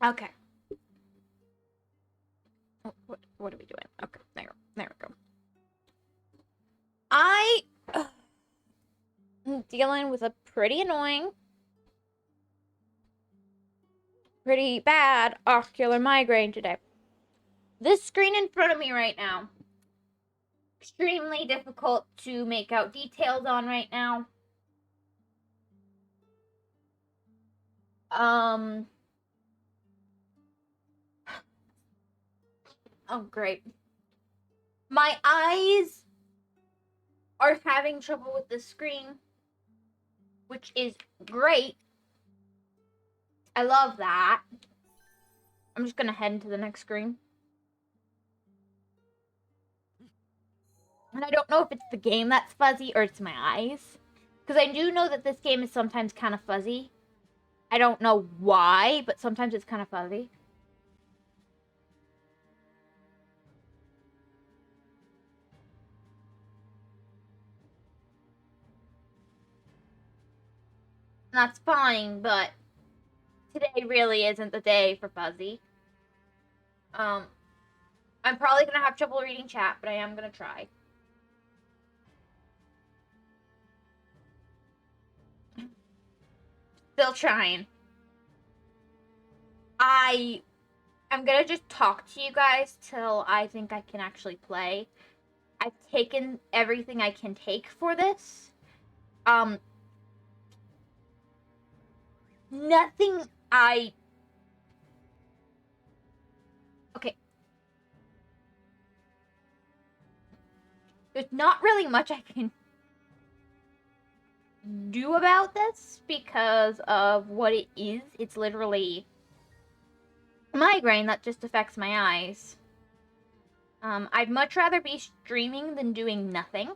Okay. Oh, what are we doing? Okay, there we go. I am dealing with a pretty bad ocular migraine today. This screen in front of me right now, extremely difficult to make out details on right now. Oh great. My eyes are having trouble with the screen, which is great. I love that. I'm just gonna head into the next screen. And I don't know if it's the game that's fuzzy or it's my eyes. Because I do know that this game is sometimes kind of fuzzy. I don't know why, but sometimes it's kind of fuzzy. And that's fine, but today really isn't the day for fuzzy. I'm probably gonna have trouble reading chat, but I am gonna try. Still trying. I'm gonna just talk to you guys till I think I can actually play. I've taken everything I can take for this. Nothing okay. There's not really much I can do about this because of what it is. It's literally a migraine that just affects my eyes. I'd much rather be streaming than doing nothing.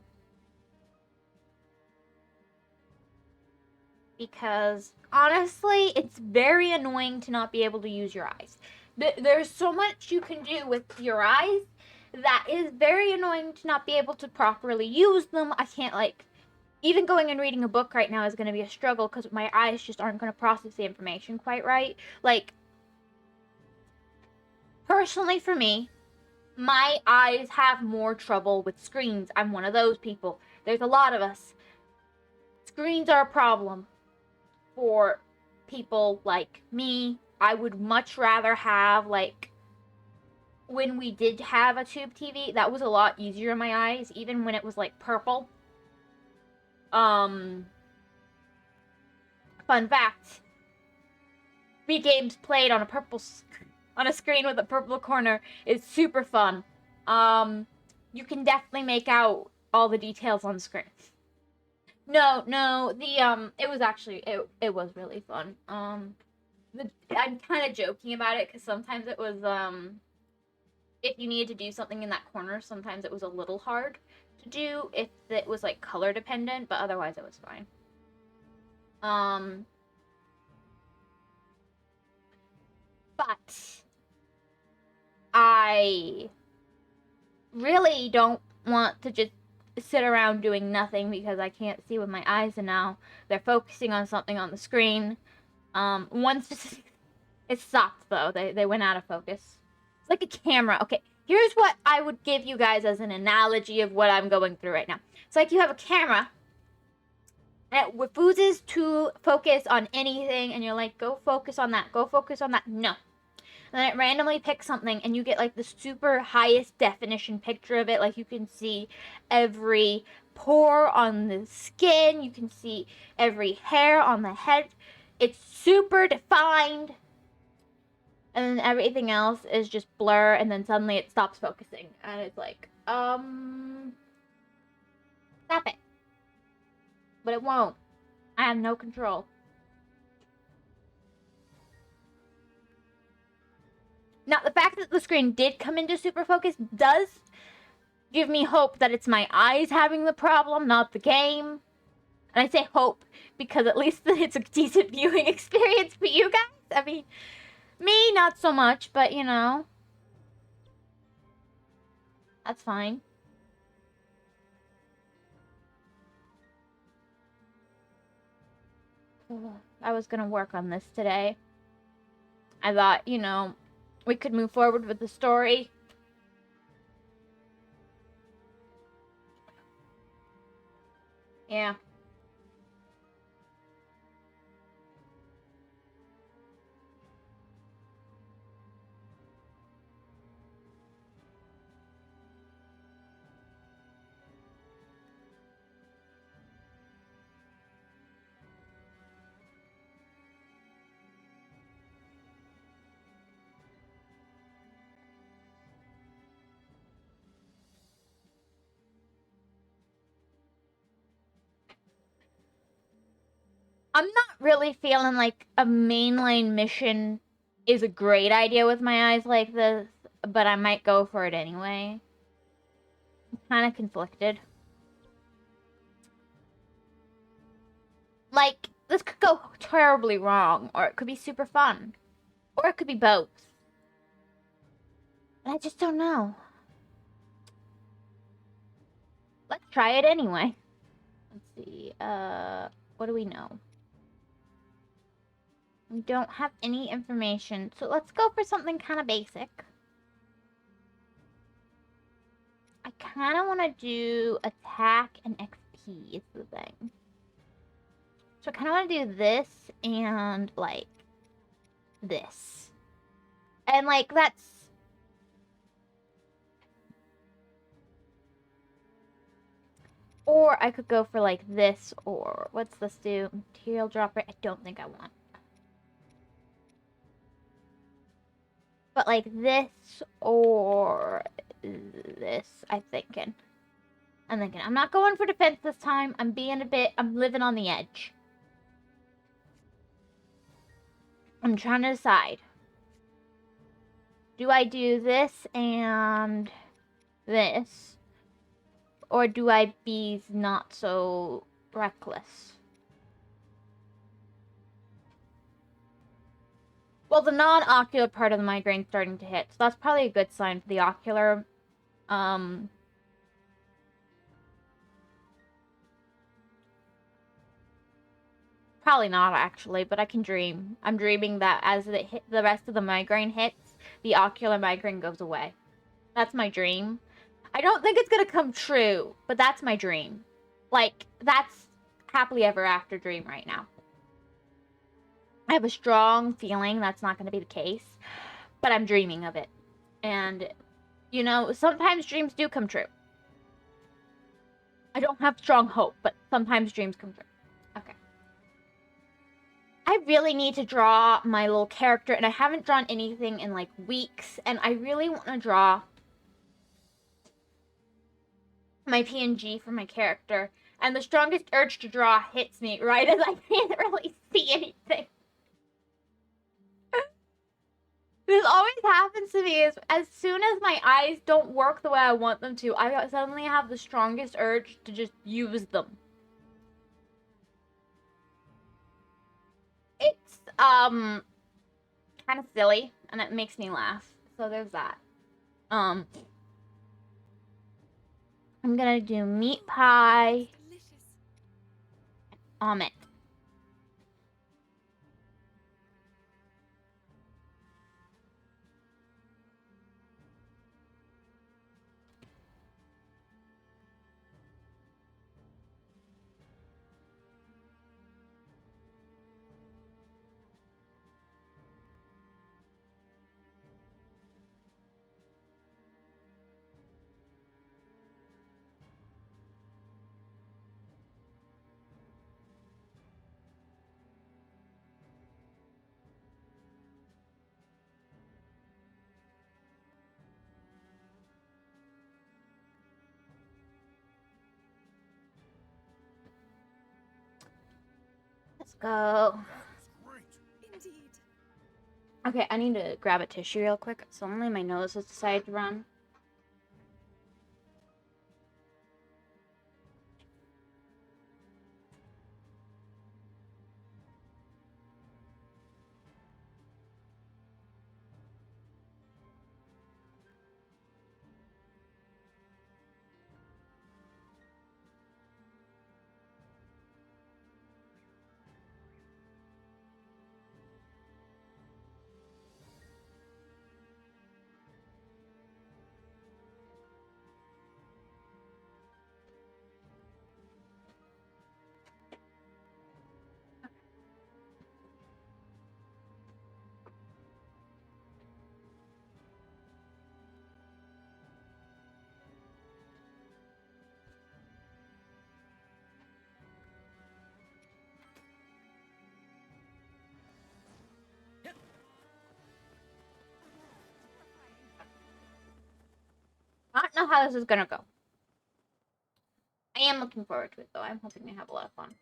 Because, honestly, it's very annoying to not be able to use your eyes. There's so much you can do with your eyes that is very annoying to not be able to properly use them. I can't, even going and reading a book right now is going to be a struggle because my eyes just aren't going to process the information quite right. Personally for me, my eyes have more trouble with screens. I'm one of those people. There's a lot of us. Screens are a problem for people like me. I would much rather have, when we did have a tube TV, that was a lot easier on my eyes, even when it was, purple. Fun fact, Wii games played on on a screen with a purple corner is super fun. You can definitely make out all the details on screen. No, it was actually, it was really fun. I'm kind of joking about it because sometimes it was, if you needed to do something in that corner, sometimes it was a little hard to do if it was, color dependent, but otherwise it was fine. But I really don't want to just sit around doing nothing because I can't see with my eyes, and now they're focusing on something on the screen. Once it stopped though. They went out of focus. It's like a camera. Okay, here's what I would give you guys as an analogy of what I'm going through right now. It's like you have a camera and it refuses to focus on anything, and you're like, go focus on that, go focus on that. No. And then it randomly picks something, and you get the super highest definition picture of it. Like, you can see every pore on the skin, you can see every hair on the head. It's super defined. And then everything else is just blur, and then suddenly it stops focusing. And it's like, stop it. But it won't. I have no control. Now, the fact that the screen did come into super focus does give me hope that it's my eyes having the problem, not the game. And I say hope because at least it's a decent viewing experience for you guys. I mean, me, not so much, but that's fine. I was gonna work on this today. I thought, you know, we could move forward with the story. Yeah. I'm not really feeling like a mainline mission is a great idea with my eyes like this, but I might go for it anyway. I'm kind of conflicted. Like, this could go terribly wrong, or it could be super fun, or it could be both. And I just don't know. Let's try it anyway. Let's see, what do we know? We don't have any information, so let's go for something kind of basic. I kind of want to do attack and XP is the thing. So I kind of want to do this and, like, this. And, like, that's... Or I could go for, like, this, or... What's this do? Material dropper? I don't think I want. But, like, this or this, I'm thinking. I'm not going for defense this time. I'm living on the edge. I'm trying to decide. Do I do this and this? Or do I be not so reckless? Well, the non-ocular part of the migraine's starting to hit, so that's probably a good sign for the ocular. Probably not, actually, but I can dream. I'm dreaming that as the rest of the migraine hits, the ocular migraine goes away. That's my dream. I don't think it's gonna come true, but that's my dream. Like, that's happily ever after dream right now. I have a strong feeling that's not gonna be the case, but I'm dreaming of it. And, you know, sometimes dreams do come true. I don't have strong hope, but sometimes dreams come true. Okay. I really need to draw my little character, and I haven't drawn anything in, like, weeks, and I really want to draw my PNG for my character, and the strongest urge to draw hits me right as I can't really see anything. This always happens to me is as soon as my eyes don't work the way I want them to, I suddenly have the strongest urge to just use them. It's kind of silly and it makes me laugh. So there's that. I'm gonna do meat pie, omelet. Let's go. Okay, I need to grab a tissue real quick. Suddenly my nose has decided to run. know how this is gonna go. I am looking forward to it, though. I'm hoping to have a lot of fun.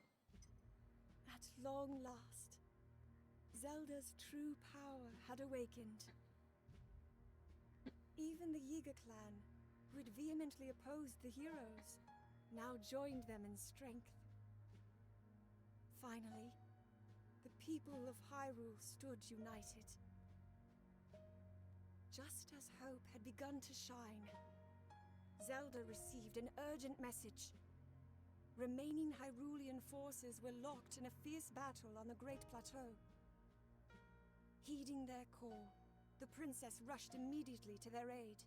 At long last, Zelda's true power had awakened. Even the Yiga clan, who had vehemently opposed the heroes, now joined them in strength. Finally, the people of Hyrule stood united. Just as hope had begun to shine, Zelda received an urgent message. Remaining Hyrulean forces were locked in a fierce battle on the Great Plateau. Heeding their call, the princess rushed immediately to their aid.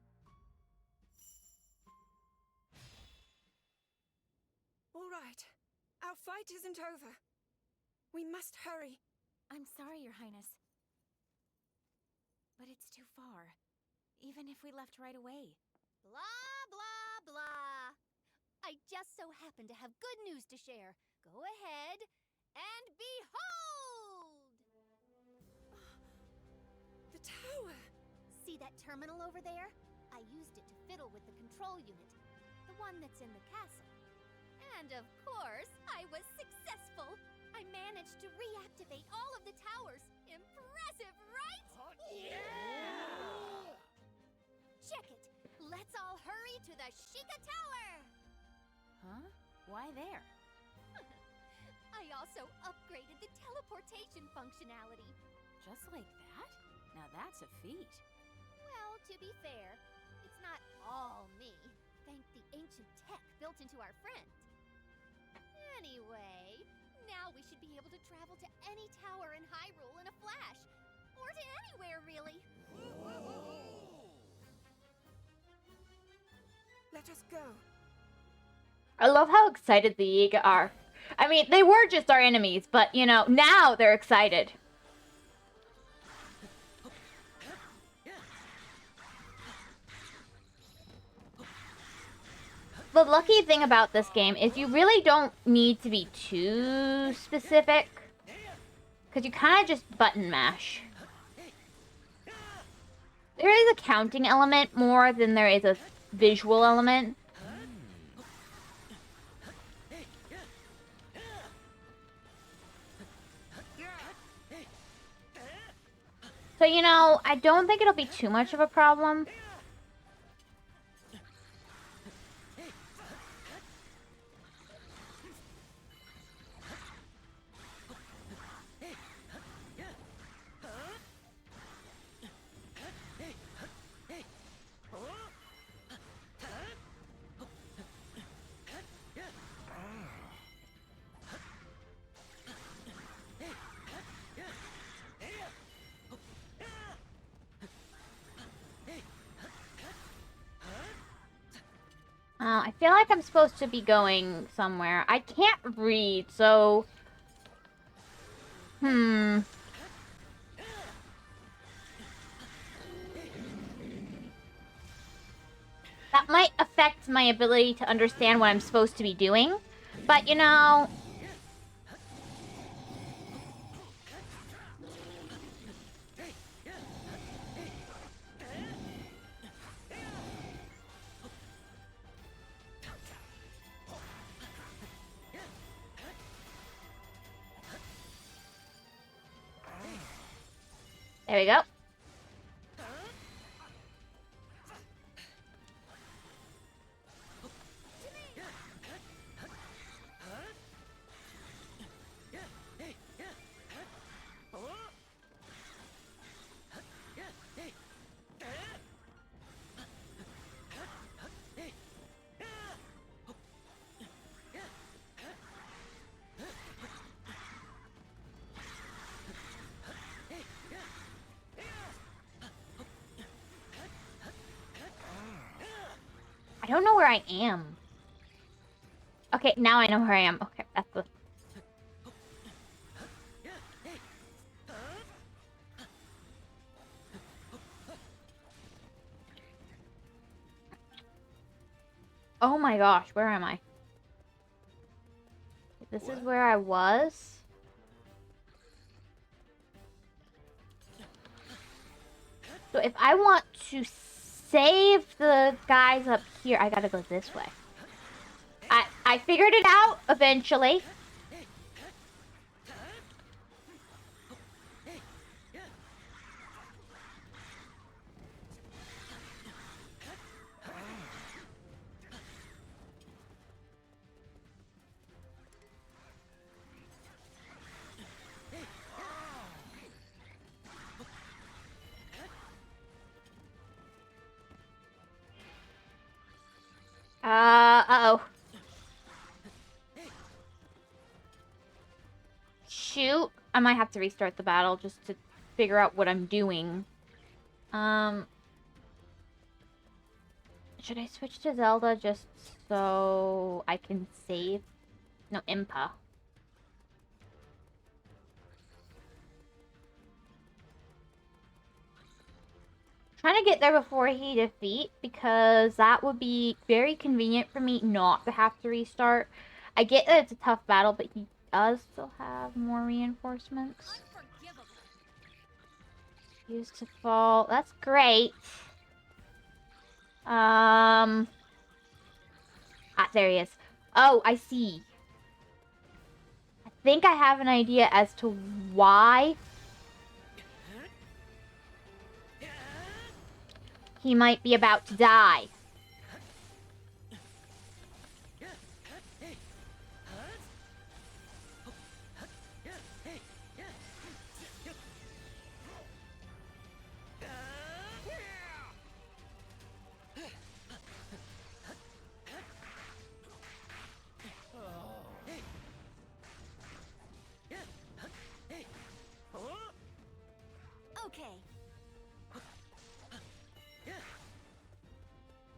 All right, our fight isn't over. We must hurry. I'm sorry, Your Highness. But it's too far. Even if we left right away. Blah, blah, blah. I just so happen to have good news to share. Go ahead and behold! The tower! See that terminal over there? I used it to fiddle with the control unit, the one that's in the castle. And of course, I was successful. I managed to reactivate all of the towers. Impressive, right? Yeah! Check it. Let's all hurry to the Sheikah Tower. Huh? Why there? I also upgraded the teleportation functionality. Just like that? Now that's a feat. Well, to be fair, it's not all me. Thank the ancient tech built into our friend. Anyway, now we should be able to travel to any tower in Hyrule in a flash. Or to anywhere, really. Let us go. I love how excited the Yiga are. I mean, they were just our enemies, but, you know, now they're excited. The lucky thing about this game is you really don't need to be too specific, because you kind of just button mash. There is a counting element more than there is a visual element. So, you know, I don't think it'll be too much of a problem. I feel like I'm supposed to be going somewhere. I can't read, so... That might affect my ability to understand what I'm supposed to be doing. But, you know... There we go. I don't know where I am. Okay, now I know where I am. Okay, that's the... Oh my gosh, where am I? This is where I was. So if I want to save the guys up here. I gotta go this way. I figured it out eventually. Uh-oh. Shoot. I might have to restart the battle just to figure out what I'm doing. Should I switch to Zelda just so I can save? No, Impa. Trying to get there before he defeat, because that would be very convenient for me not to have to restart. I get that it's a tough battle, but he does still have more reinforcements. Used to fall. That's great. Ah, there he is. Oh, I see. I think I have an idea as to why he might be about to die.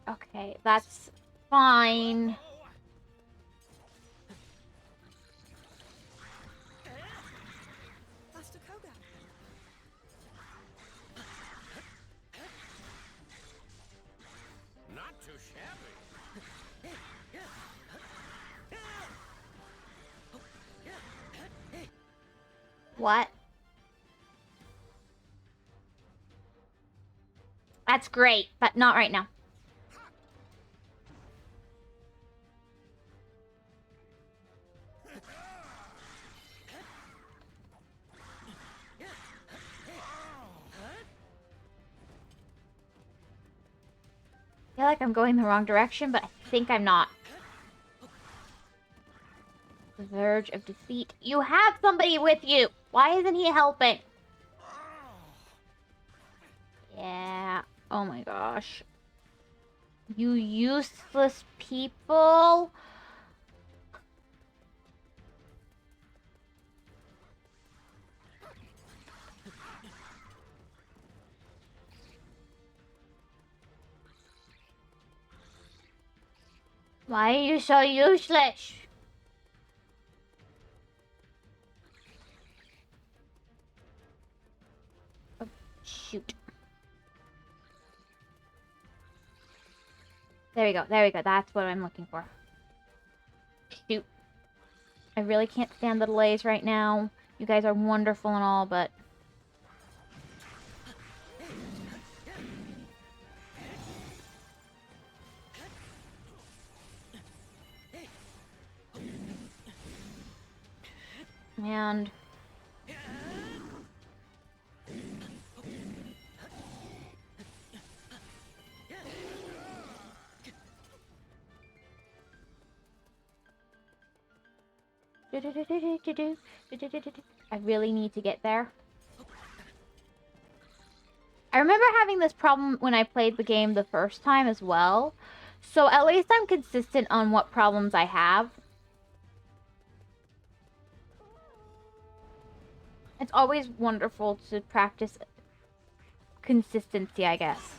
Okay, that's fine. Master Koga. Not too shabby. What? That's great, but not right now. I feel like I'm going the wrong direction, but I think I'm not. The verge of defeat. You have somebody with you! Why isn't he helping? Yeah. Oh my gosh. You useless people. Why are you so useless? Oh, shoot. There we go. There we go. That's what I'm looking for. Shoot. I really can't stand the delays right now. You guys are wonderful and all, but... And... I really need to get there. I remember having this problem when I played the game the first time as well. So at least I'm consistent on what problems I have. It's always wonderful to practice consistency, I guess.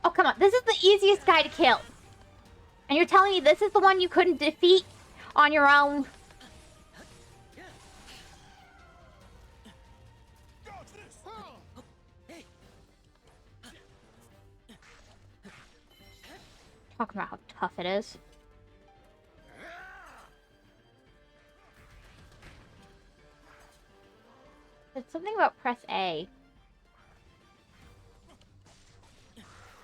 Oh, come on. This is the easiest guy to kill. And you're telling me this is the one you couldn't defeat on your own? Talking about how tough it is. It's something about press A.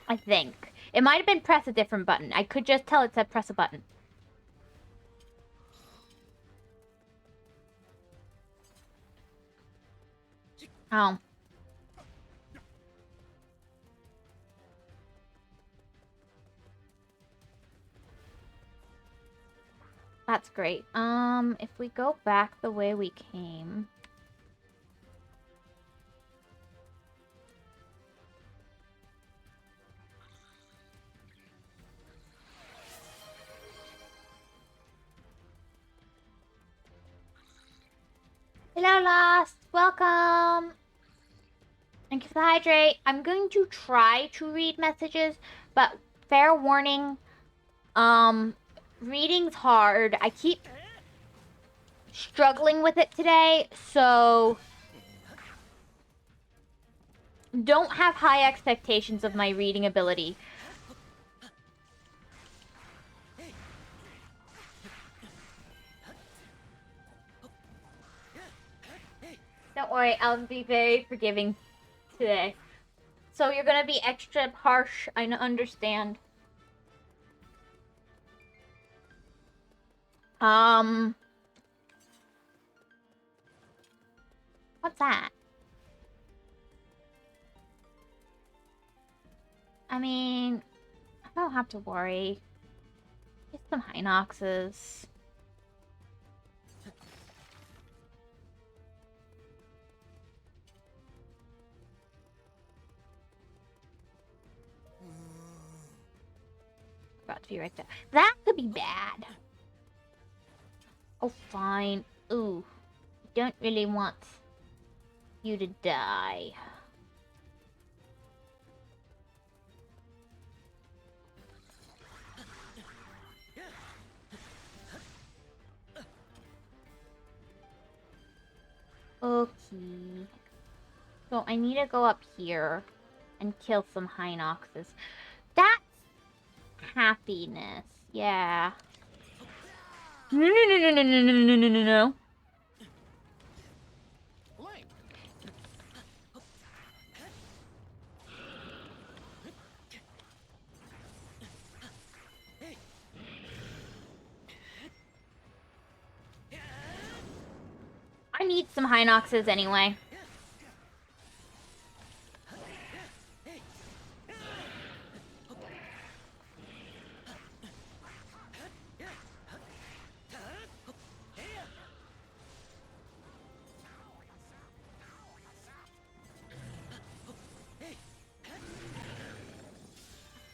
I think. It might have been press a different button. I could just tell it said press a button. Oh. That's great. If we go back the way we came... Hello, Lost! Welcome! Thank you for the hydrate. I'm going to try to read messages, but fair warning, reading's hard. I keep struggling with it today, so don't have high expectations of my reading ability. Don't worry, I'll be very forgiving today. So you're gonna be extra harsh, I understand. What's that? I mean, I don't have to worry. Get some Hinoxes. About to be right there. That could be bad. Oh, fine. Ooh. Don't really want you to die. Okay. So I need to go up here and kill some Hinoxes. That's happiness. Yeah. No, no, no, no, no, no, no, no, no, no, no. I need some Hinoxes anyway.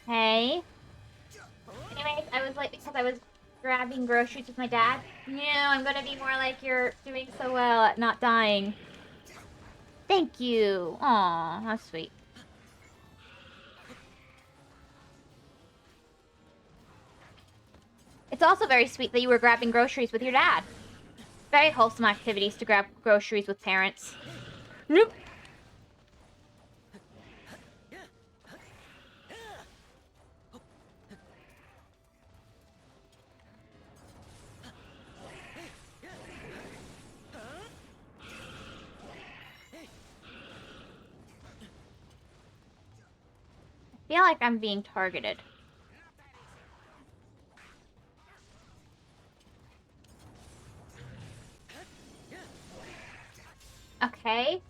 Hey. Anyways, I was like, because I was grabbing groceries with my dad. No, I'm gonna be more like you're doing so well at not dying. Thank you. Aw, that's sweet. It's also very sweet that you were grabbing groceries with your dad. Very wholesome activities to grab groceries with parents. Nope. I feel like I'm being targeted. Okay.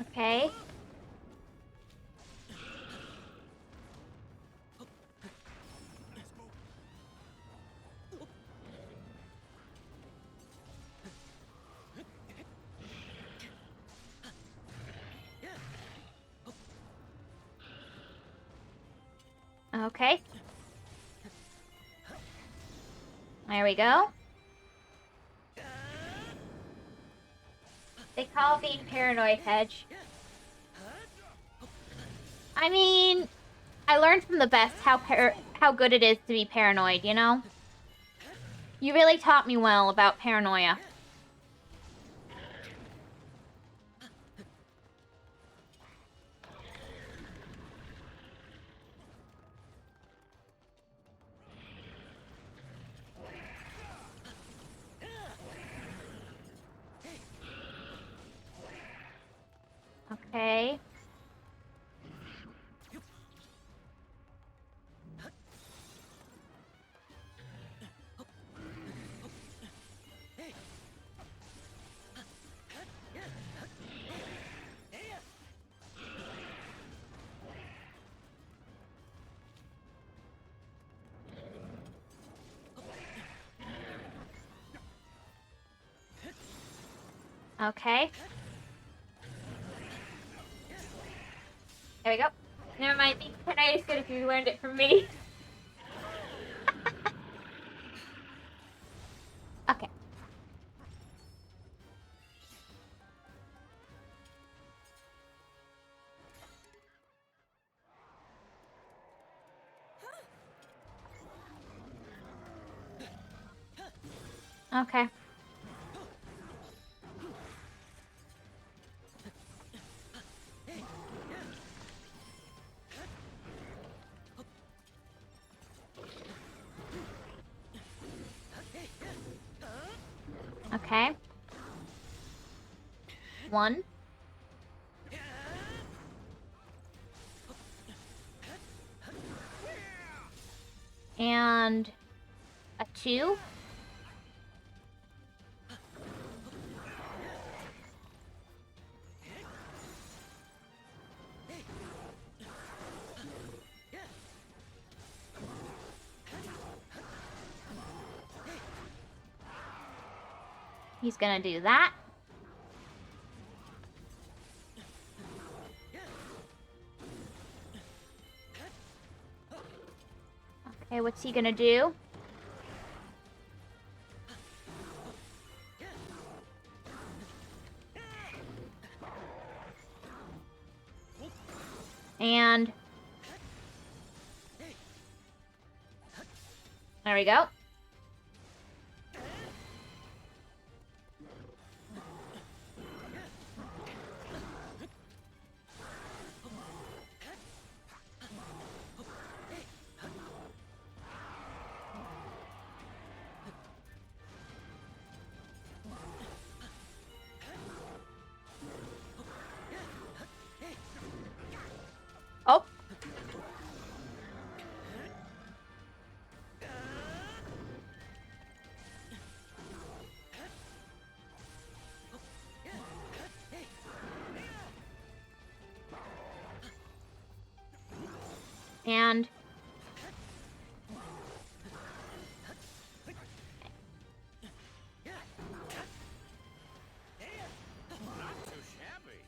Okay. Okay. There we go. They call it being paranoid, Hedge. I mean, I learned from the best how good it is to be paranoid, you know? You really taught me well about paranoia. Okay. There we go. Never mind. Tonight is good if you learned it from me. Okay. Okay. Okay. 1. And a 2. He's gonna do that. Okay, what's he gonna do? And there we go. Oh. And Not too shabby.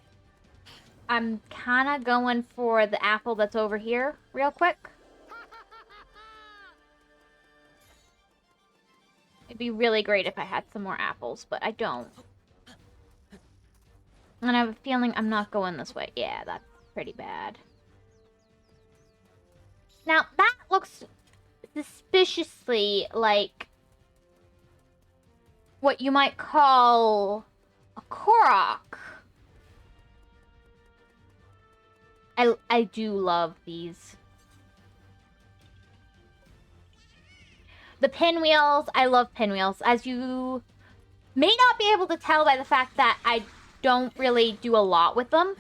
I'm kind of going for the apple that's over here real quick. It'd be really great if I had some more apples, but I don't. And I have a feeling I'm not going this way. Yeah, that's pretty bad. Now, that looks suspiciously like what you might call a Korok. I do love these. The pinwheels, I love pinwheels. As you may not be able to tell by the fact that I don't really do a lot with them,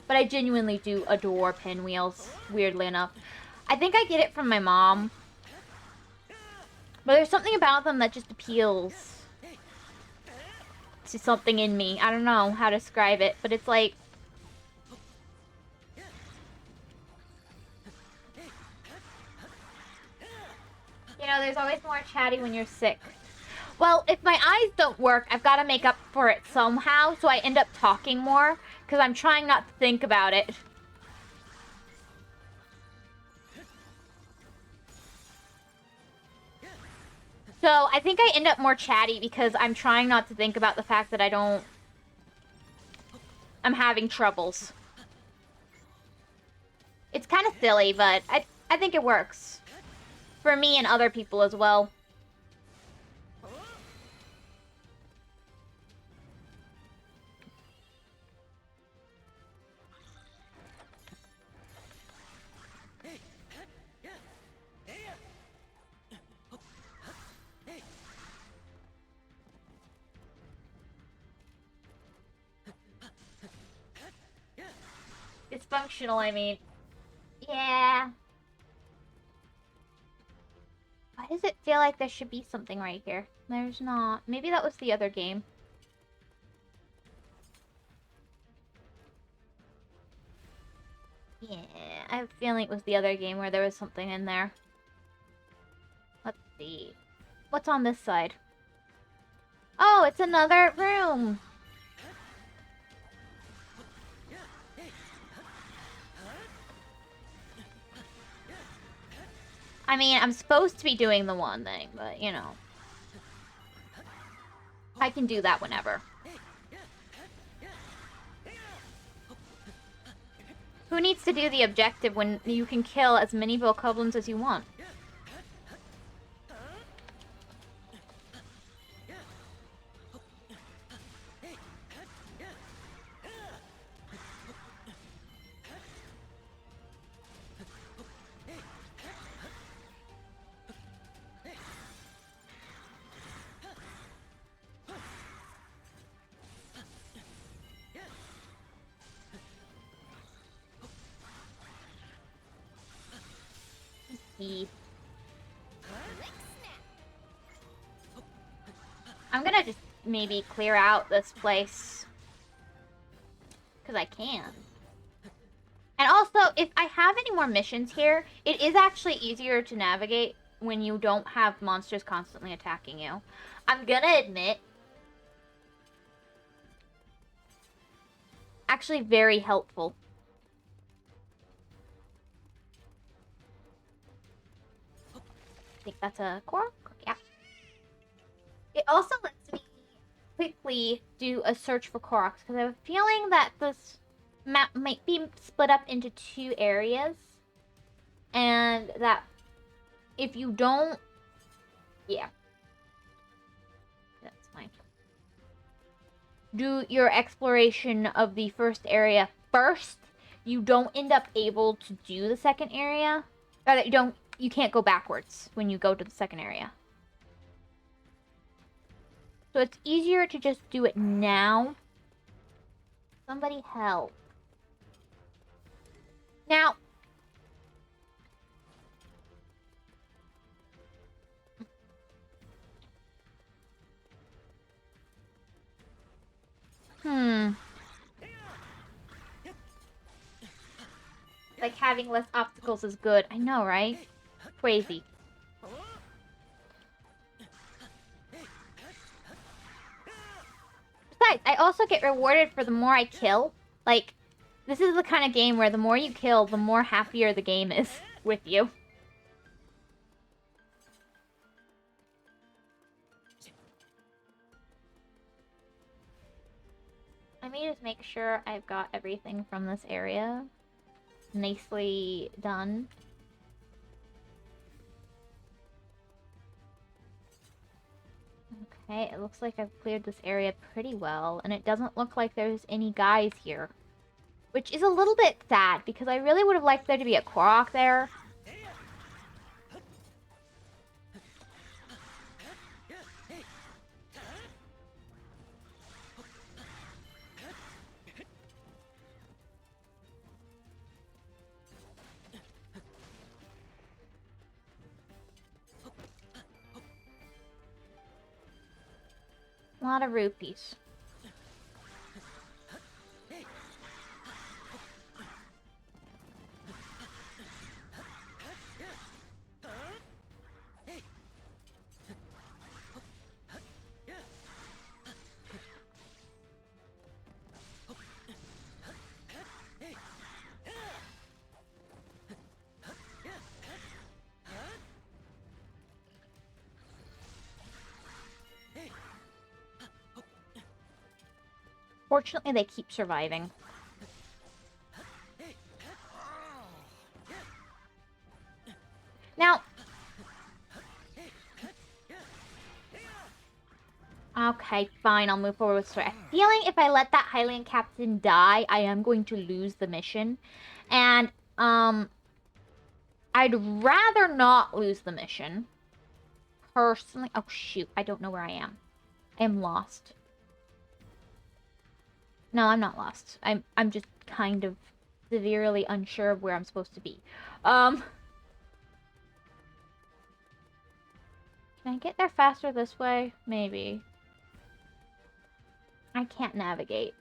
but I genuinely do adore pinwheels, weirdly enough. I think I get it from my mom. But there's something about them that just appeals to something in me. I don't know how to describe it, but it's like... You know, there's always more chatty when you're sick. Well, if my eyes don't work, I've got to make up for it somehow, so I end up talking more, because I'm trying not to think about it. So, I think I end up more chatty because I'm trying not to think about the fact that I'm having troubles. It's kind of silly, but I think it works. For me and other people as well. Dysfunctional, I mean. Yeah. Why does it feel like there should be something right here? There's not. Maybe that was the other game. Yeah, I have a feeling it was the other game where there was something in there. Let's see. What's on this side? Oh, it's another room! I mean, I'm supposed to be doing the one thing, but, you know. I can do that whenever. Who needs to do the objective when you can kill as many Bokoblins as you want? I'm gonna just maybe clear out this place. Because I can. And also, if I have any more missions here, it is actually easier to navigate when you don't have monsters constantly attacking you. I'm gonna admit, actually very helpful. I think that's a Korok? Yeah. It also lets me quickly do a search for Koroks, because I have a feeling that this map might be split up into 2 areas. And that if you don't... Yeah. That's fine. Do your exploration of the first area first, you don't end up able to do the second area. Or you can't go backwards when you go to the second area. So it's easier to just do it now. Somebody help. Now, like having less obstacles is good. I know, right? Crazy. Besides, I also get rewarded for the more I kill. Like, this is the kind of game where the more you kill, the more happier the game is with you. Let me just make sure I've got everything from this area nicely done. Okay, it looks like I've cleared this area pretty well, and it doesn't look like there's any guys here. Which is a little bit sad, because I really would have liked there to be a Korok there. A lot of rupees. Fortunately, they keep surviving. Now... Okay, fine, I'll move forward with story. I'm feeling if I let that Hylian captain die, I am going to lose the mission. And, I'd rather not lose the mission. Personally... Oh, shoot, I don't know where I am. I am lost. No, I'm not lost. I'm just kind of severely unsure of where I'm supposed to be. Can I get there faster this way? Maybe. I can't navigate.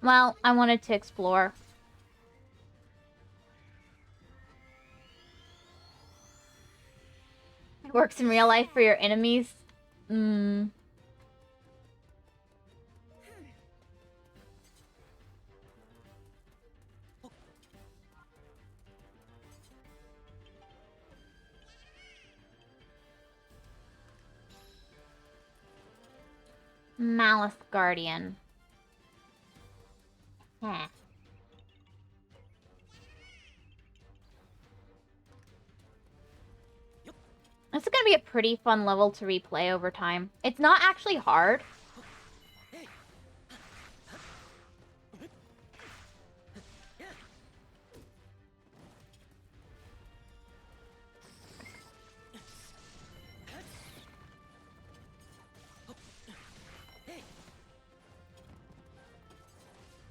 Well, I wanted to explore. It works in real life for your enemies. Malice Guardian. This is gonna be a pretty fun level to replay over time. It's not actually hard.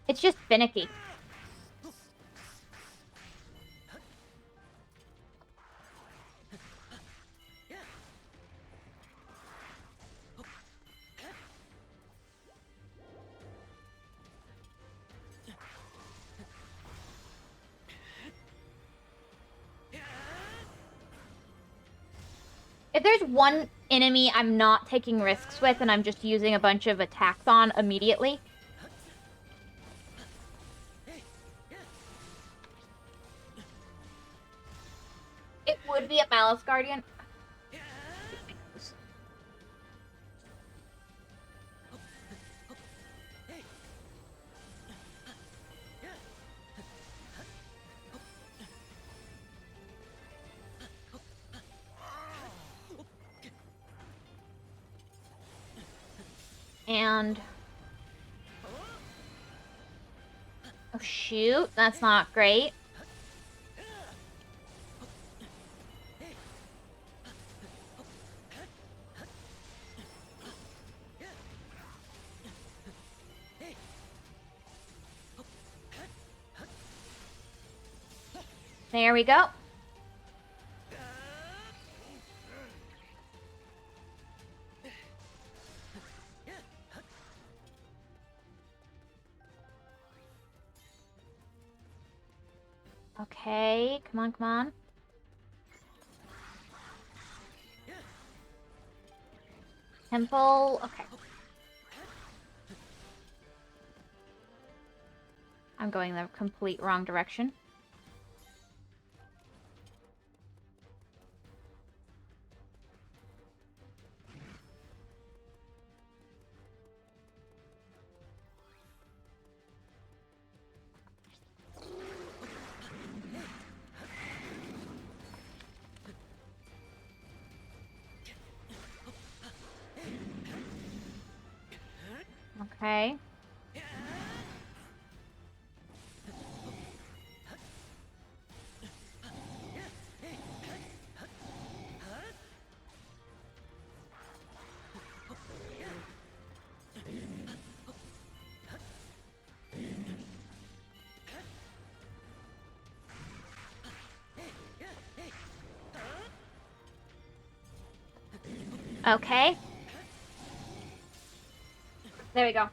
It's just finicky. If there's one enemy I'm not taking risks with and I'm just using a bunch of attacks on immediately, it would be a Malice Guardian. And... oh shoot, that's not great. There we go. Okay, come on, come on. Temple, okay. I'm going the complete wrong direction. Okay. Okay. There we go.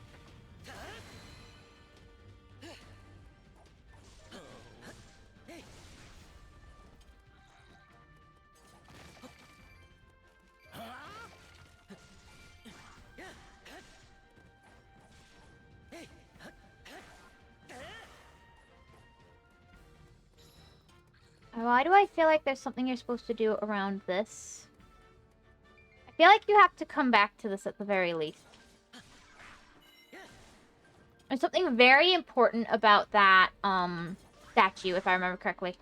Why do I feel like there's something you're supposed to do around this? I feel like you have to come back to this at the very least. There's something very important about that, statue, if I remember correctly.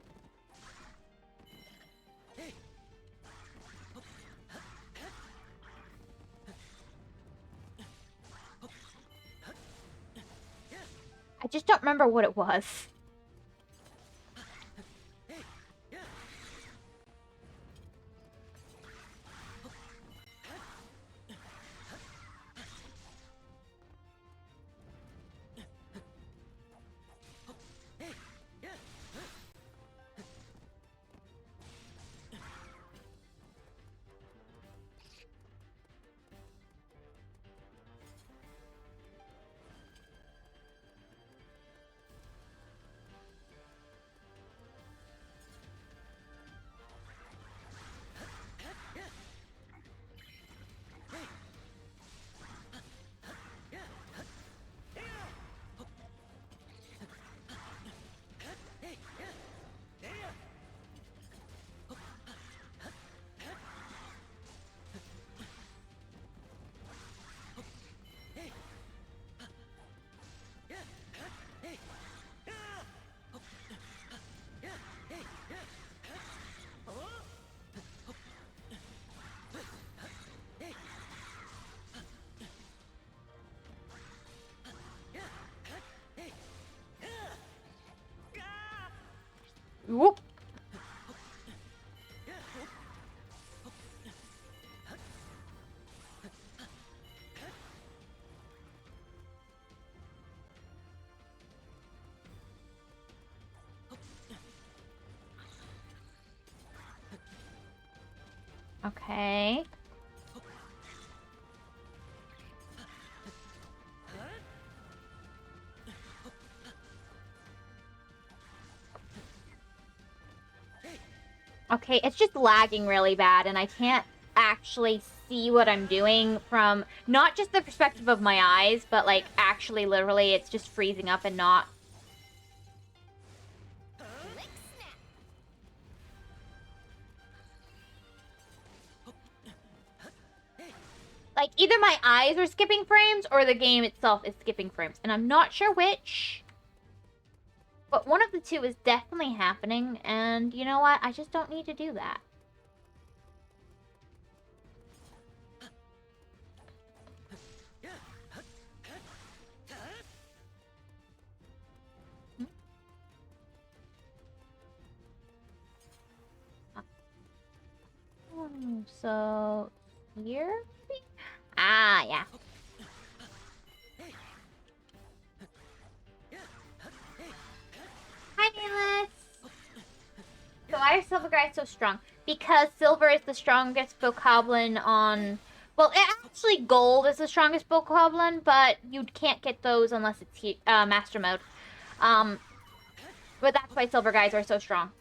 I just don't remember what it was. Whoop. Okay. Okay, it's just lagging really bad, and I can't actually see what I'm doing from not just the perspective of my eyes, but like actually literally it's just freezing up and not. Lick snap. Like either my eyes are skipping frames or the game itself is skipping frames, and I'm not sure which. But one of the two is definitely happening, and you know what? I just don't need to do that. So here? Ah, yeah. Hi, Nameless. So why are Silver guys so strong? Because Silver is the strongest Bokoblin on... Well, actually Gold is the strongest Bokoblin, but you can't get those unless it's Master Mode. But that's why Silver guys are so strong.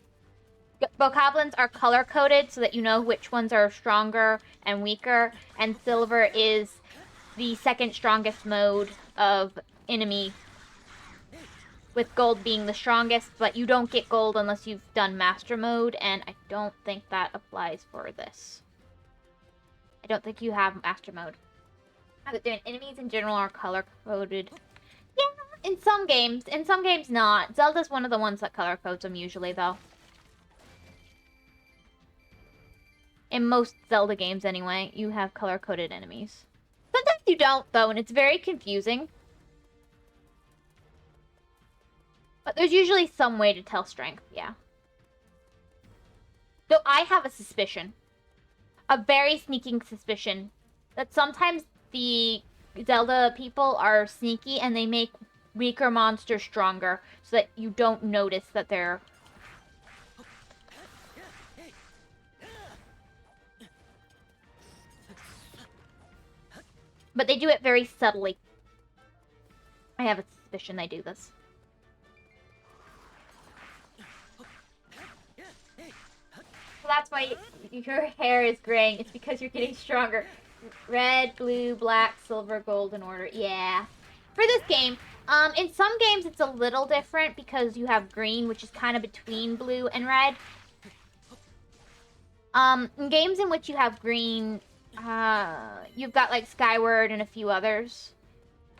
Bokoblins are color-coded so that you know which ones are stronger and weaker, and Silver is the second strongest mode of enemy, with Gold being the strongest, but you don't get Gold unless you've done Master Mode, and I don't think that applies for this. I don't think you have Master Mode. But enemies in general are color-coded. Yeah, in some games. In some games, not. Zelda's one of the ones that color-codes them usually, though. In most Zelda games, anyway, you have color-coded enemies. Sometimes you don't, though, and it's very confusing. But there's usually some way to tell strength, yeah. Though I have a suspicion. A very sneaking suspicion. That sometimes the Zelda people are sneaky and they make weaker monsters stronger. So that you don't notice that they're... But they do it very subtly. I have a suspicion they do this. So that's why your hair is graying. It's because you're getting stronger. Red, blue, black, silver, gold in order. Yeah. For this game, in some games it's a little different because you have green, which is kind of between blue and red. In games in which you have green, you've got like Skyward and a few others.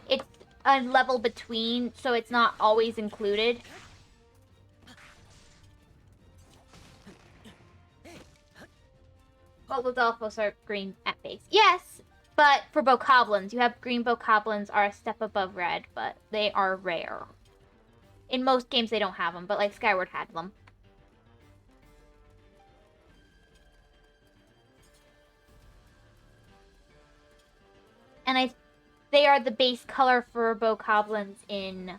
It's a level between, so it's not always included. Well, Ludolphos are green at base. Yes, but for Bokoblins, you have green Bokoblins are a step above red, but they are rare. In most games, they don't have them, but like Skyward had them. And they are the base color for Bokoblins in,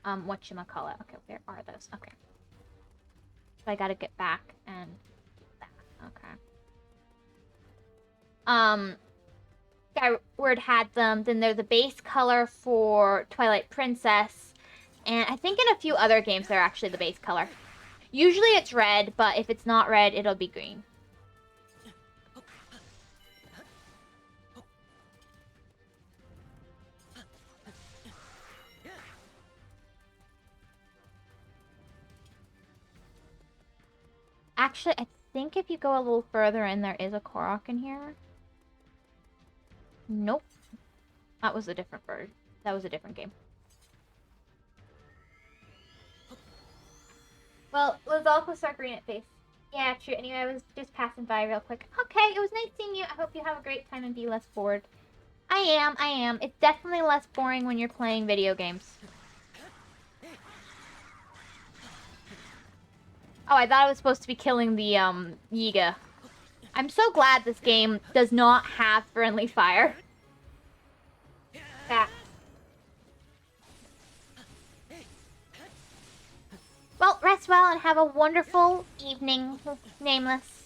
whatchamacallit. Okay, where are those? Okay. So I gotta get back and that. Okay. Skyward had them. Then they're the base color for Twilight Princess. And I think in a few other games, they're actually the base color. Usually it's red, but if it's not red, it'll be green. Actually, I think if you go a little further in, there is a Korok in here. Nope. That was a different bird. That was a different game. Well, Lizalcos are green at base. Yeah, true. Anyway, I was just passing by real quick. Okay, it was nice seeing you. I hope you have a great time and be less bored. I am. It's definitely less boring when you're playing video games. Oh, I thought I was supposed to be killing the, Yiga. I'm so glad this game does not have friendly fire. Yeah. Well, rest well and have a wonderful evening, Nameless.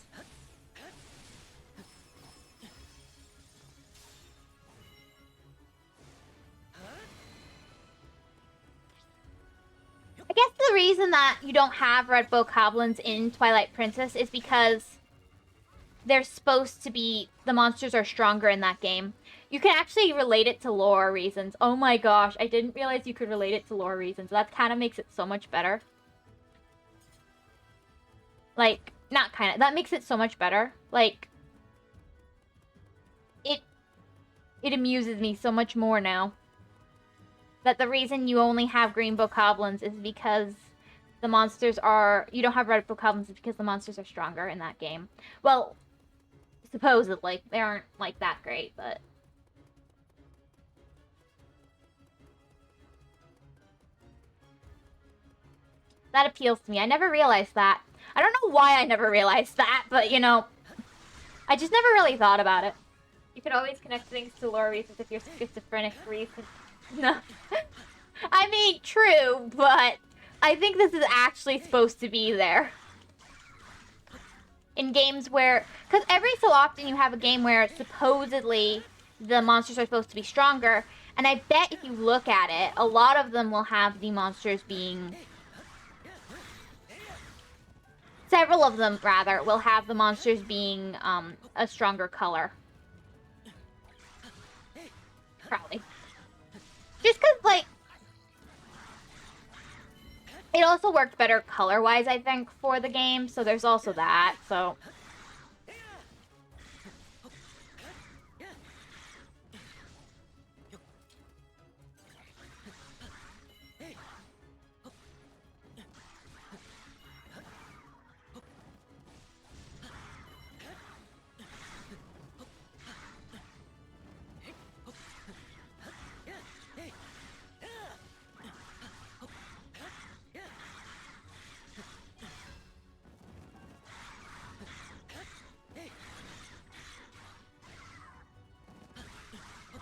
I guess the reason that you don't have red bokoblins in Twilight Princess is because they're supposed to be, the monsters are stronger in that game. You can actually relate it to lore reasons. Oh my gosh, I didn't realize you could relate it to lore reasons. That kind of makes it so much better. Like, not kind of, that makes it so much better. Like, it amuses me so much more now. That the reason you only have green bokoblins is because the monsters are... You don't have red bokoblins is because the monsters are stronger in that game. Well, supposedly. They aren't, like, that great, but... That appeals to me. I never realized that. I don't know why I never realized that, but, you know... I just never really thought about it. You could always connect things to lore reasons if you're schizophrenic reasons. No. I mean, true, but I think this is actually supposed to be there. In games where... Because every so often you have a game where supposedly the monsters are supposed to be stronger, and I bet if you look at it, a lot of them will have the monsters being... Several of them, rather, will have the monsters being a stronger color. Probably. Just because, like... It also worked better color-wise, I think, for the game, so there's also that, so...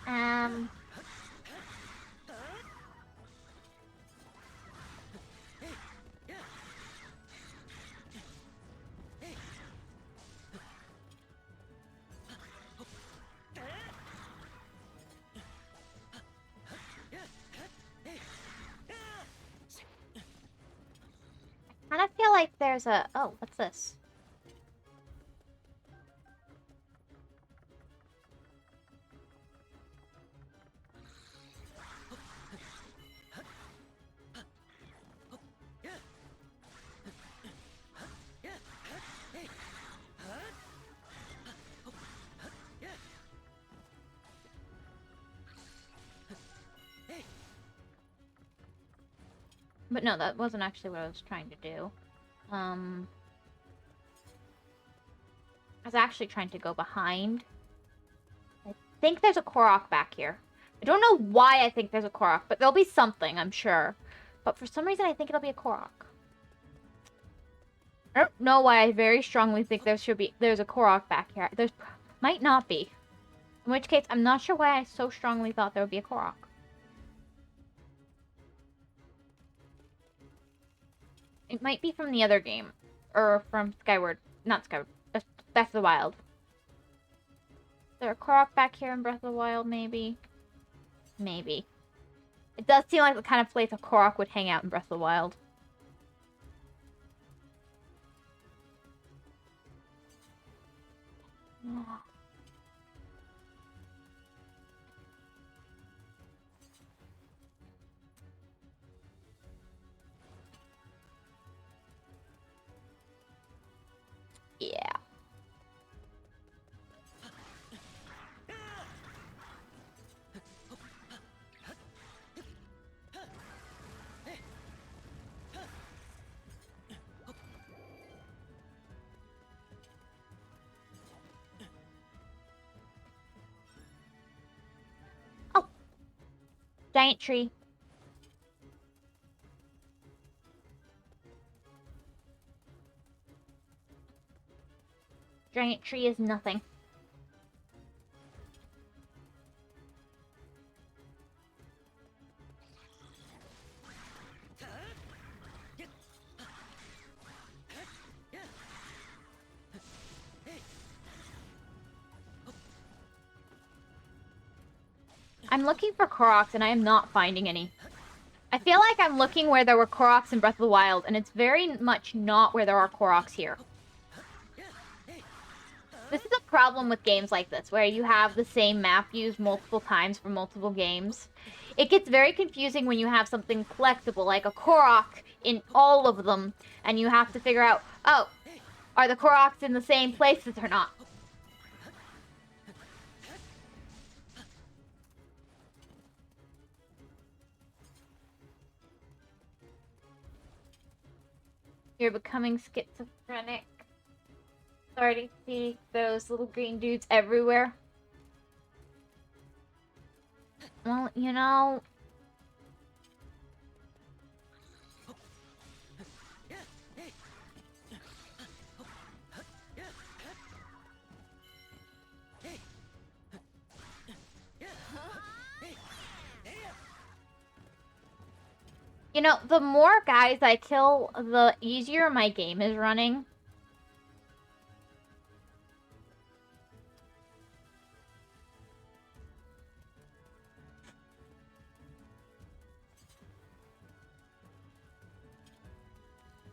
Um... I kind of feel like there's a... Oh, what's this? But no, that wasn't actually what I was trying to do. I was actually trying to go behind. I think there's a Korok back here. I don't know why I think there's a Korok, but there'll be something, I'm sure. But for some reason, I think it'll be a Korok. I don't know why I very strongly think there's a Korok back here. There's might not be. In which case, I'm not sure why I so strongly thought there would be a Korok. It might be from the other game. Or from Skyward. Not Skyward. Breath of the Wild. Is there a Korok back here in Breath of the Wild, maybe? Maybe. It does seem like the kind of place a Korok would hang out in Breath of the Wild. Yeah. Oh. Giant tree. giant tree is nothing. I'm looking for Koroks and I am not finding any. I feel like I'm looking where there were Koroks in Breath of the Wild, and it's very much not where there are Koroks here. This is a problem with games like this, where you have the same map used multiple times for multiple games. It gets very confusing when you have something collectible, like a Korok, in all of them, and you have to figure out, oh, are the Koroks in the same places or not? You're becoming schizophrenic. Starting to see those little green dudes everywhere. Well, you know... You know, the more guys I kill, the easier my game is running.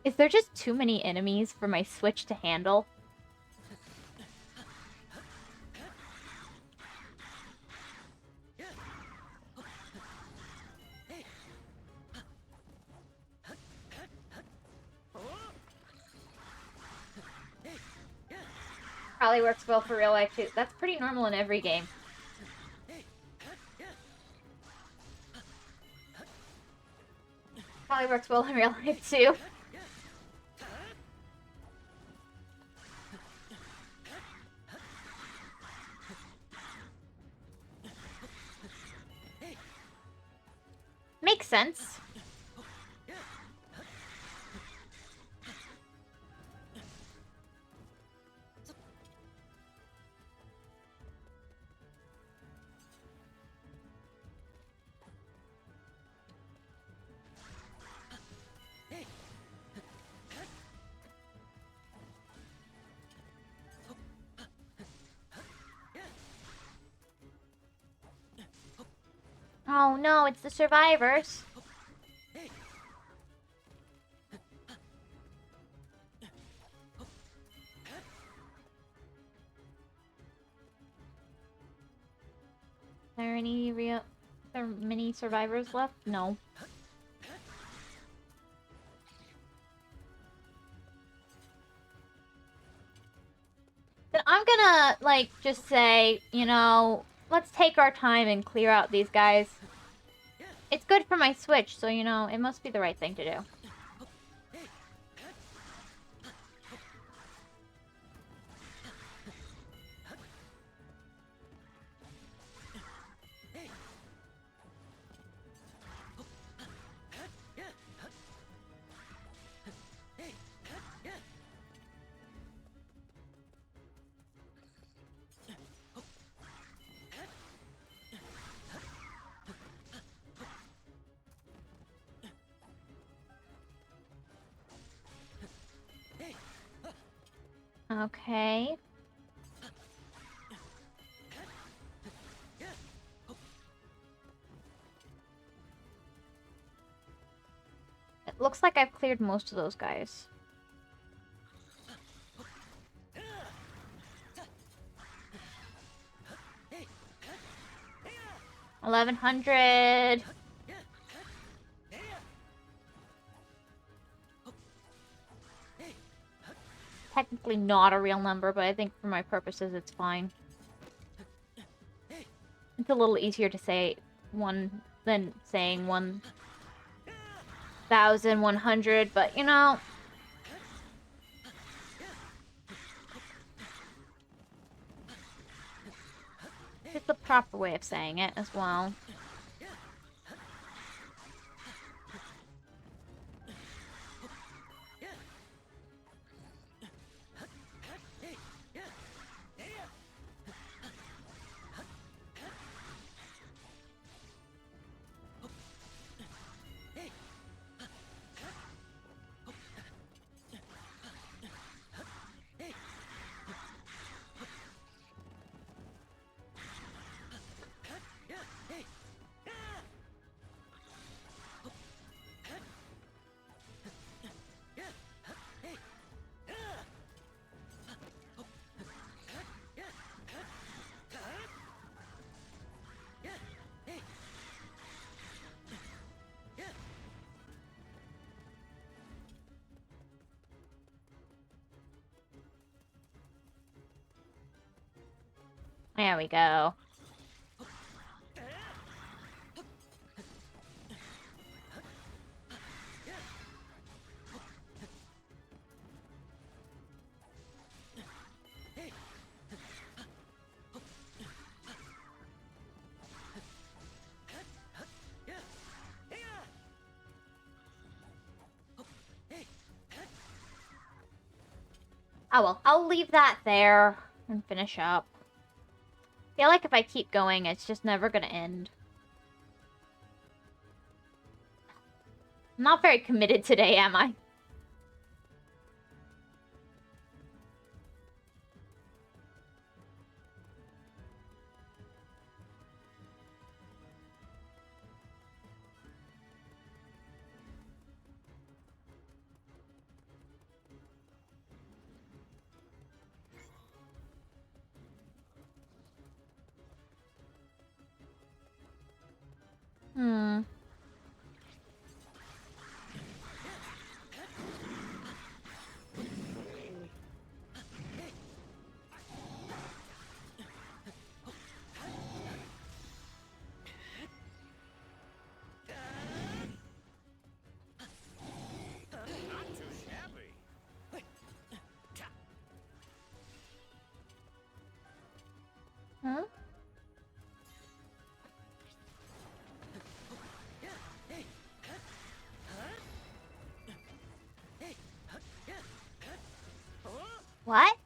Is there just too many enemies for my Switch to handle? Probably works well for real life too. That's pretty normal in every game. Probably works well in real life too. Makes sense. Oh no, it's the survivors. Are there many survivors left? No. Then I'm gonna, like, just say, you know, let's take our time and clear out these guys. It's good for my Switch, so, you know, it must be the right thing to do. Okay. It looks like I've cleared most of those guys. $1,100. Technically not a real number, but I think for my purposes it's fine. It's a little easier to say one than saying 1,100, but you know. It's the proper way of saying it as well. There we go. Oh well, I'll leave that there and finish up. I feel like if I keep going, it's just never gonna end. I'm not very committed today, am I? Hmm. Not too shabby. Hmm? What?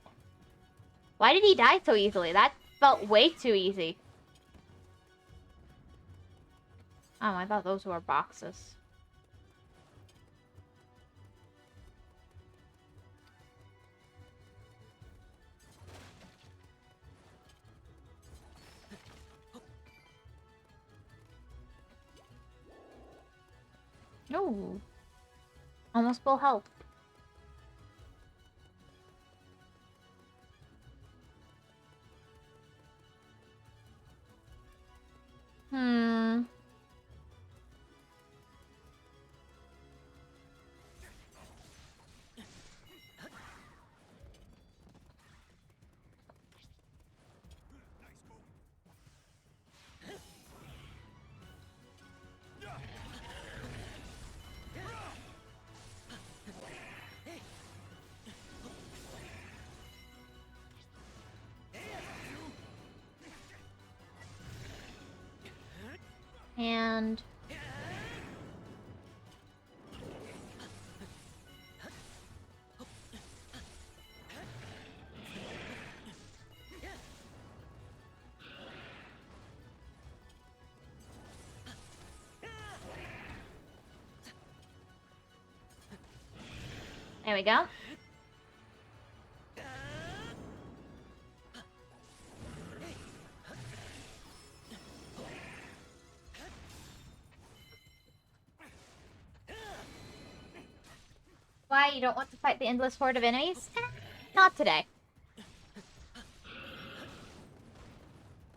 Why did he die so easily? That felt way too easy. Oh, I thought those were boxes. No. Almost full health. Hmm. And... there we go. Why, you don't want to fight the endless horde of enemies? Not today.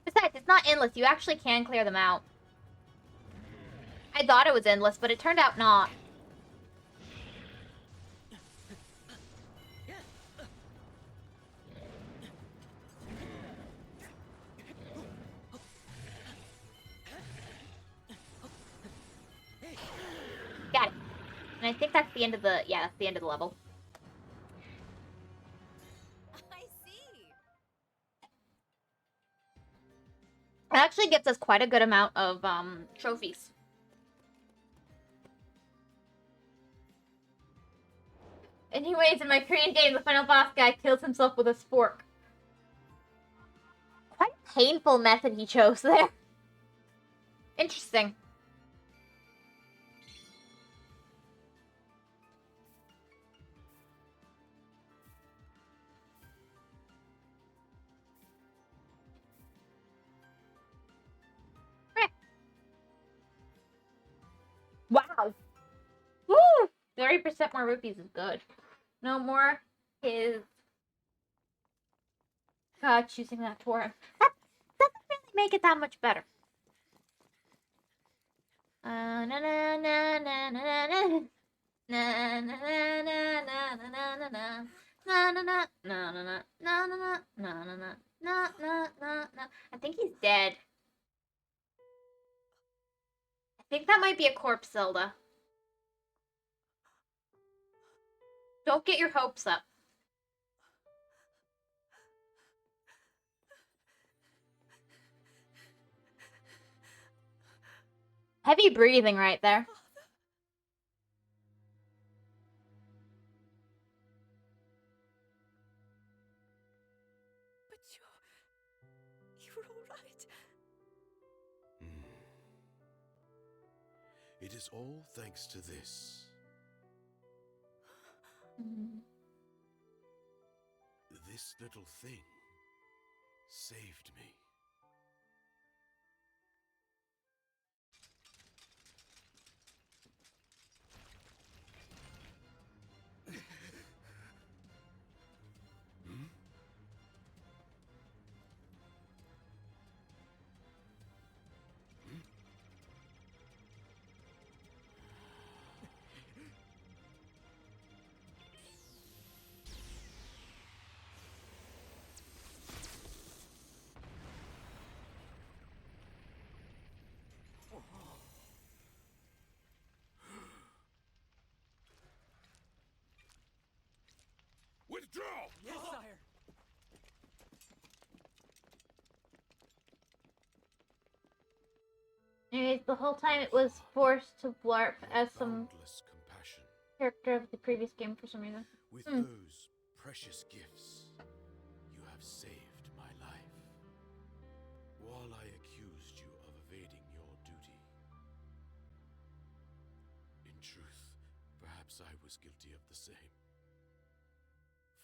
Besides, it's not endless. You actually can clear them out. I thought it was endless, but it turned out not. Got it. And I think that's the end of the... yeah, that's the end of the level. I see. It actually gives us quite a good amount of trophies. Anyways, in my Korean game, the final boss guy kills himself with a spork. Quite painful method he chose there. Interesting. Wow. Woo! 30% more rupees is good. No more is choosing that for him. That doesn't really make it that much better. Na na na na na na na. Na na na na na na na na. Na na na na na na na na na na na No. I think he's dead. I think that might be a corpse, Zelda. Don't get your hopes up. Heavy breathing right there. But you're all right. It is all thanks to this. This little thing saved me. Withdraw! Yes, sire. Anyways, the whole time it was forced to blarp as some Boundless compassion. character of the previous game for some reason. With those precious gifts, you have saved my life. While I accused you of evading your duty, in truth, perhaps I was guilty of the same.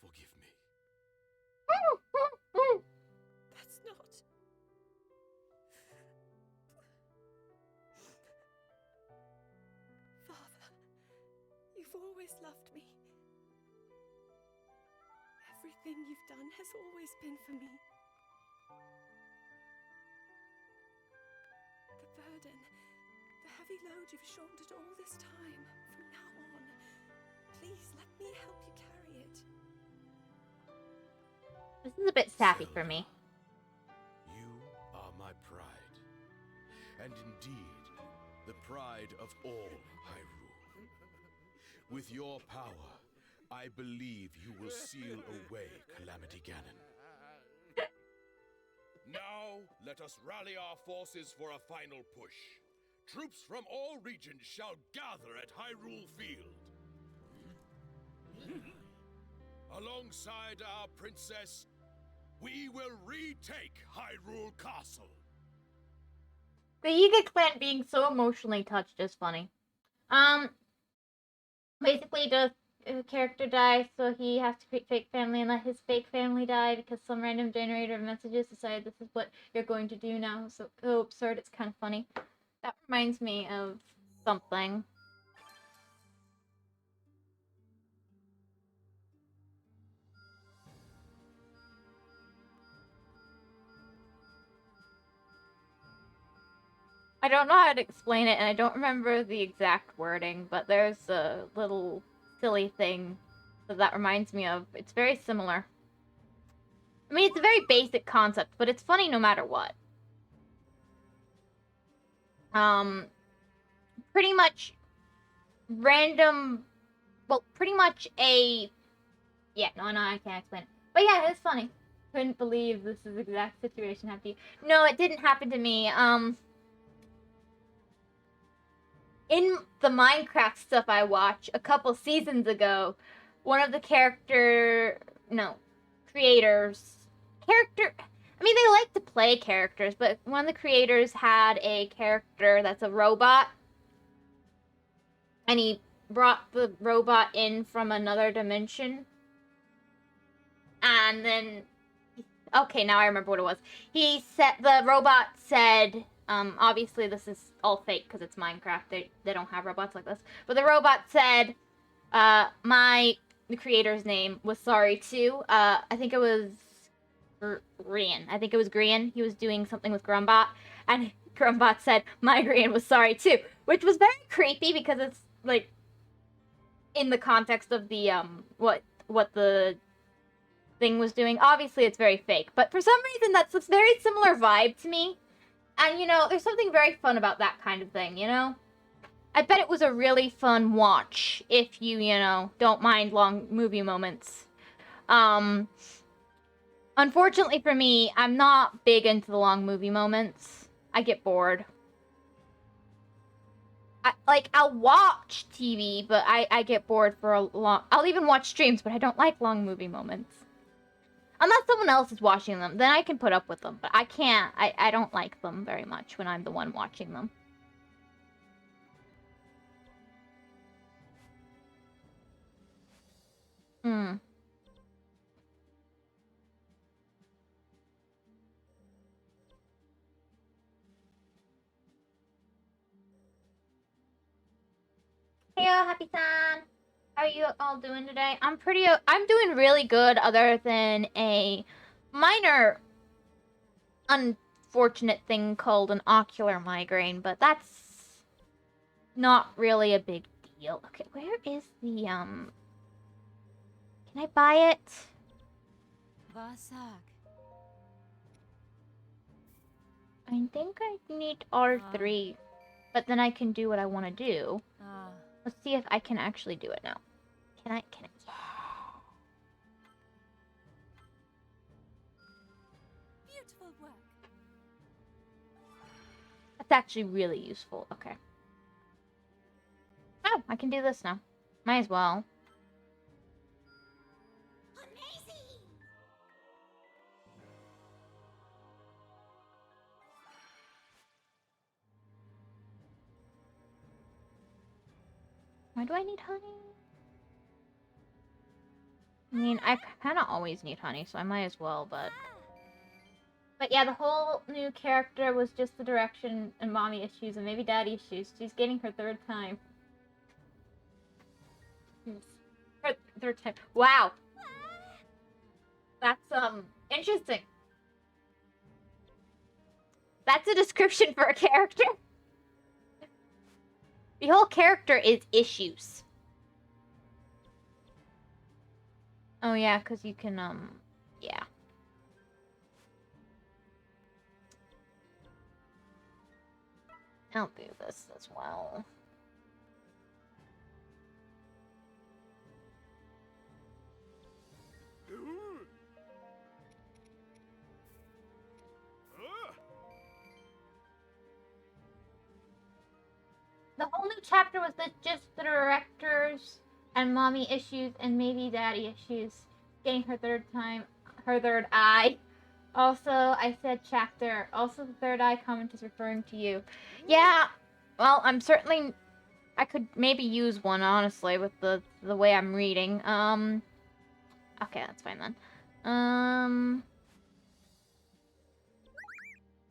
Forgive me. That's not. Father, you've always loved me. Everything you've done has always been for me. The burden, the heavy load you've shouldered all this time, from now on, please let me help you carry it. This is a bit sappy for me. You are my pride, and indeed, the pride of all Hyrule. With your power, I believe you will seal away Calamity Ganon. Now, let us rally our forces for a final push. Troops from all regions shall gather at Hyrule Field. Alongside our princess, we will retake Hyrule Castle. The Yiga clan being so emotionally touched is funny. Basically the character dies, so he has to create fake family and let his fake family die because some random generator of messages decided this is what you're going to do now. So absurd, it's kind of funny. That reminds me of something. I don't know how to explain it, and I don't remember the exact wording, but there's a little silly thing that reminds me of. It's very similar. I mean, it's a very basic concept, but it's funny no matter what. Pretty much random, well, pretty much a, yeah, no, I can't explain it. But yeah, it's funny. Couldn't believe this is the exact situation happened to you. No, it didn't happen to me. In the Minecraft stuff I watch, a couple seasons ago, one of the creators, I mean, they like to play characters, but one of the creators had a character that's a robot, and he brought the robot in from another dimension, and then, okay, now I remember what it was. The robot said, obviously this is all fake because it's Minecraft. They don't have robots like this. But the robot said, the creator's name was sorry too. I think it was Grian. He was doing something with Grumbot, and Grumbot said, my Grian was sorry too. Which was very creepy because it's, like, in the context of the, what the thing was doing. Obviously, it's very fake, but for some reason, that's a very similar vibe to me. And, you know, there's something very fun about that kind of thing, you know? I bet it was a really fun watch if you, you know, don't mind long movie moments. Unfortunately for me, I'm not big into the long movie moments. I get bored. I'll watch TV, but I get bored for a long... I'll even watch streams, but I don't like long movie moments. Unless someone else is watching them, then I can put up with them. But I can't. I don't like them very much when I'm the one watching them. Hmm. Hey, Happy-san! How are you all doing today? I'm doing really good, other than a minor unfortunate thing called an ocular migraine, but that's not really a big deal. Okay, where is the, Can I buy it? Vasak. I think I need R3, but then I can do what I want to do. Let's see if I can actually do it now. Can I? Beautiful work. That's actually really useful. Okay. Oh, I can do this now. Might as well. Amazing! Why do I need honey? I mean, I kind of always need honey, so I might as well, but... But yeah, the whole new character was just the direction and mommy issues and maybe daddy issues. She's getting her third time. Her third time. Wow! That's, interesting. That's a description for a character. The whole character is issues. Oh yeah, because you can, yeah. I'll do this as well. The whole new chapter was just the directors and mommy issues and maybe daddy issues. Getting her third eye. Also, I said chapter. Also, the third eye comment is referring to you. Yeah, well, I could maybe use one, honestly, with the way I'm reading. Okay, that's fine then.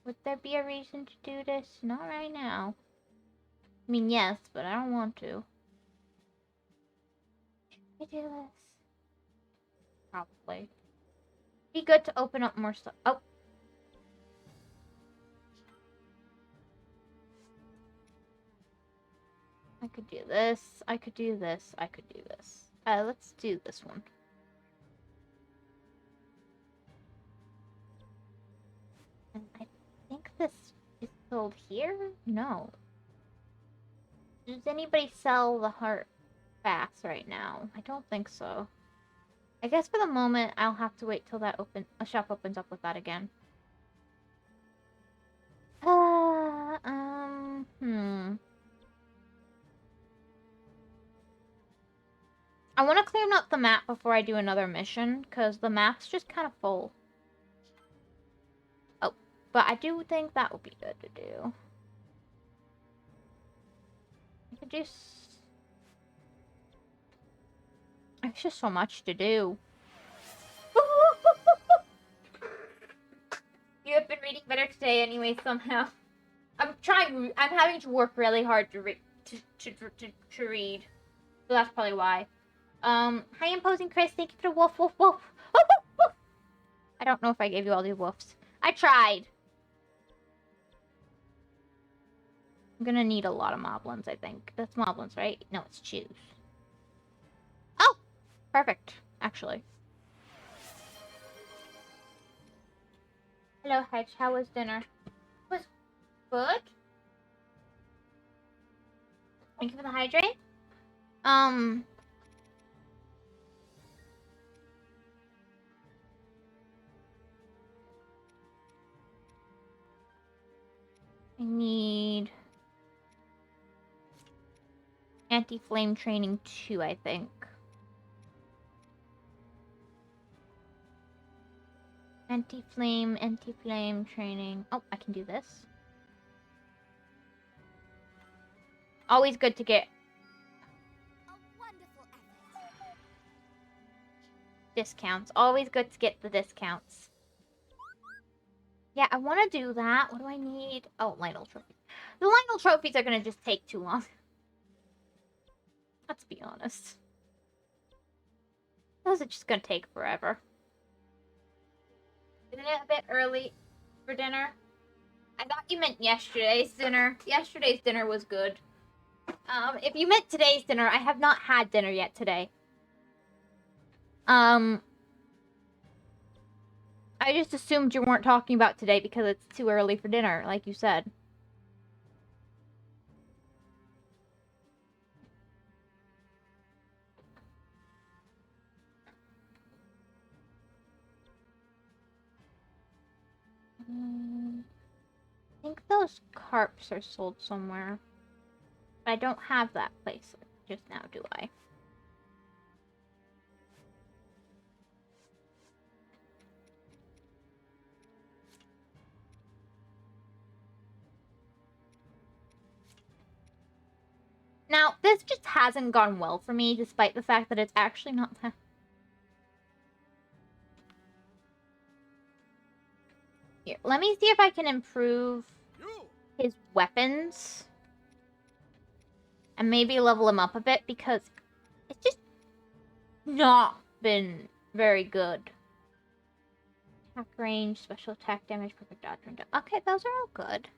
Would there be a reason to do this? Not right now. I mean, yes, but I don't want to. Should we do this? Probably. Be good to open up more stuff. Oh. I could do this. I could do this. I could do this. Let's do this one. And I think this is sold here? No. Does anybody sell the heart fast right now? I don't think so. I guess for the moment, I'll have to wait till a shop opens up with that again. I want to clean up the map before I do another mission, because the map's just kind of full. Oh, but I do think that would be good to do. I could just... There's just so much to do. You have been reading better today anyway, somehow. I'm having to work really hard to read. So that's probably why. Hi, Imposing Chris. Thank you for the wolf, wolf, wolf. Woof, woof, woof. I don't know if I gave you all the woofs. I tried. I'm gonna need a lot of moblins, I think. That's moblins, right? No, it's chews. Oh! Perfect, actually. Hello, Hedge. How was dinner? It was good. Thank you for the hydrate. I need anti-flame training 2, I think. Anti-flame training. Oh, I can do this. Always good to get A wonderful effort. discounts. Always good to get the discounts. Yeah, I want to do that. What do I need? Oh, Lionel trophies. The Lionel trophies are going to just take too long. Let's be honest. Those are just going to take forever. Isn't it a bit early for dinner? I thought you meant yesterday's dinner. Yesterday's dinner was good. If you meant today's dinner, I have not had dinner yet today. I just assumed you weren't talking about today because it's too early for dinner, like you said. I think those carps are sold somewhere. But I don't have that place just now, do I? Now, this just hasn't gone well for me, despite the fact that it's actually not that... Here, let me see if I can improve his weapons. And maybe level him up a bit, because it's just not been very good. Attack range, special attack damage, perfect dodge window. Okay, those are all good.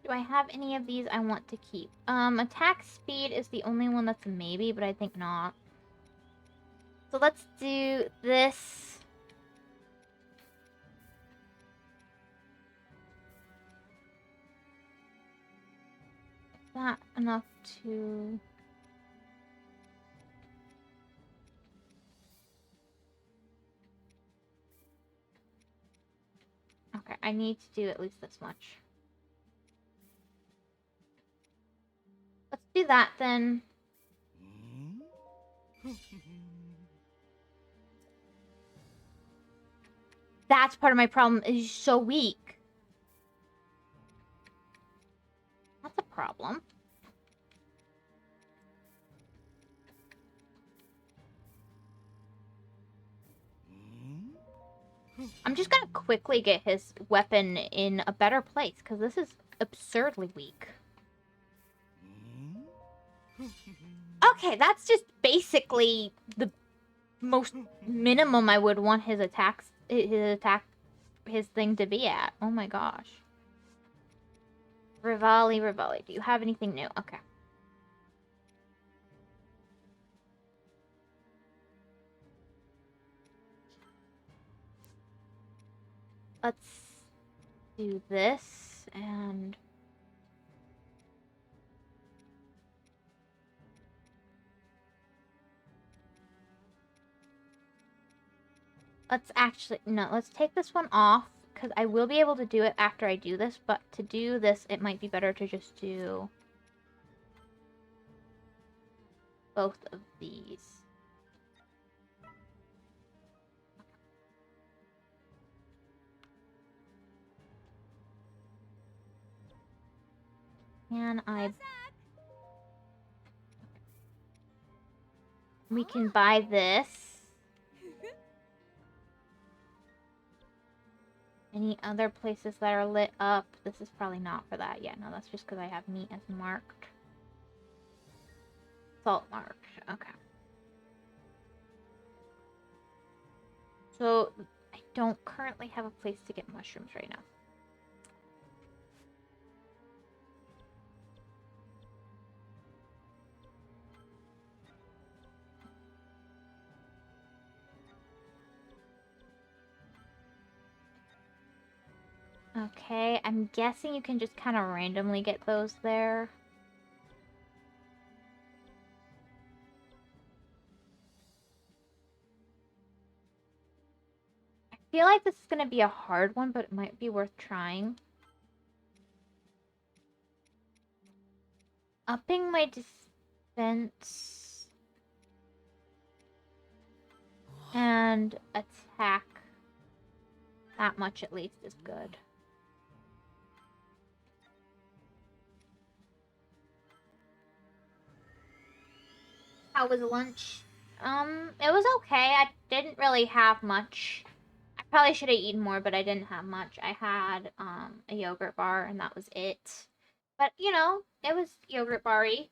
Do I have any of these I want to keep? Attack speed is the only one that's a maybe, but I think not. So let's do this. Is that enough to... Okay, I need to do at least this much. Let's do that then. That's part of my problem, is he's so weak. That's a problem. I'm just gonna quickly get his weapon in a better place, because this is absurdly weak. Okay, that's just basically the most minimum I would want his his thing to be at. Oh my gosh. Rivali, do you have anything new? Okay. Let's do this, and... let's actually... no, let's take this one off, because I will be able to do it after I do this, but to do this, it might be better to just do both of these. Can I... we can buy this. Any other places that are lit up? This is probably not for that. Yeah, no, that's just because I have meat as marked. Salt marked. Okay. So, I don't currently have a place to get mushrooms right now. Okay, I'm guessing you can just kind of randomly get those there. I feel like this is going to be a hard one, but it might be worth trying. Upping my defense and attack that much at least is good. How was lunch? It was okay. I didn't really have much. I probably should have eaten more, but I didn't have much. I had a yogurt bar and that was it. But, you know, it was yogurt bar-y.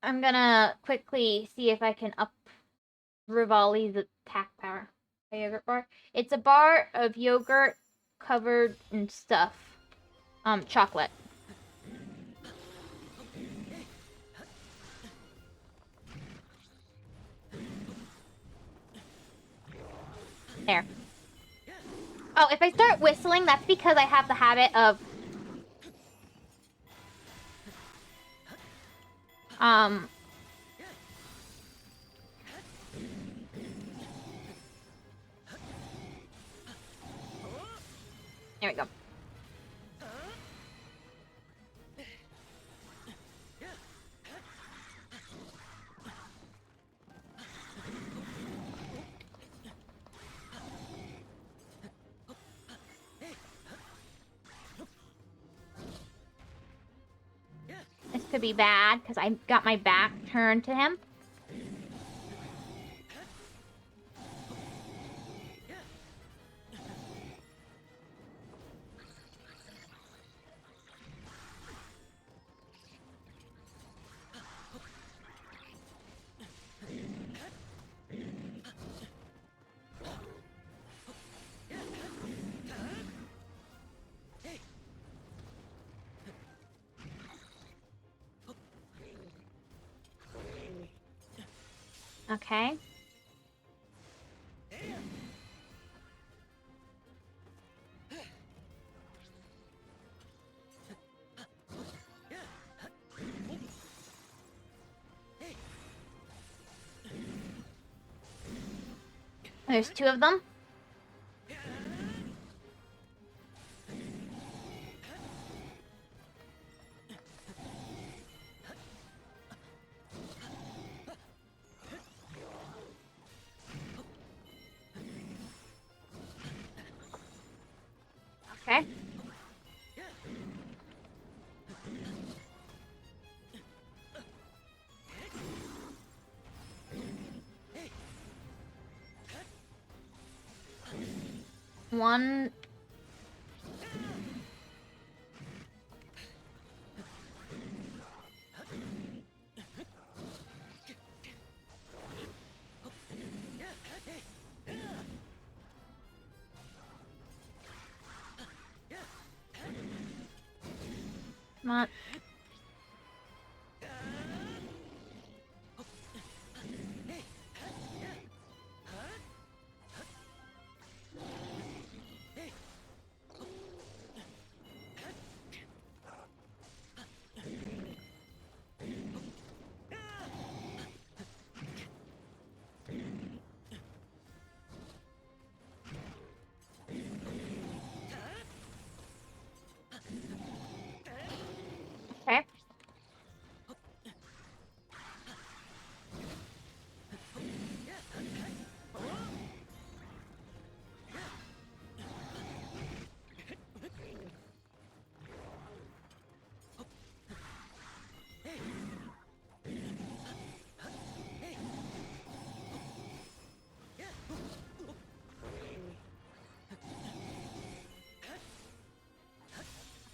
I'm gonna quickly see if I can up Rivali's attack power. A yogurt bar. It's a bar of yogurt covered in stuff. Chocolate. There. Oh, if I start whistling, that's because I have the habit of there we go. This could be bad because I got my back turned to him. Okay. There's two of them. Okay. One. Come on.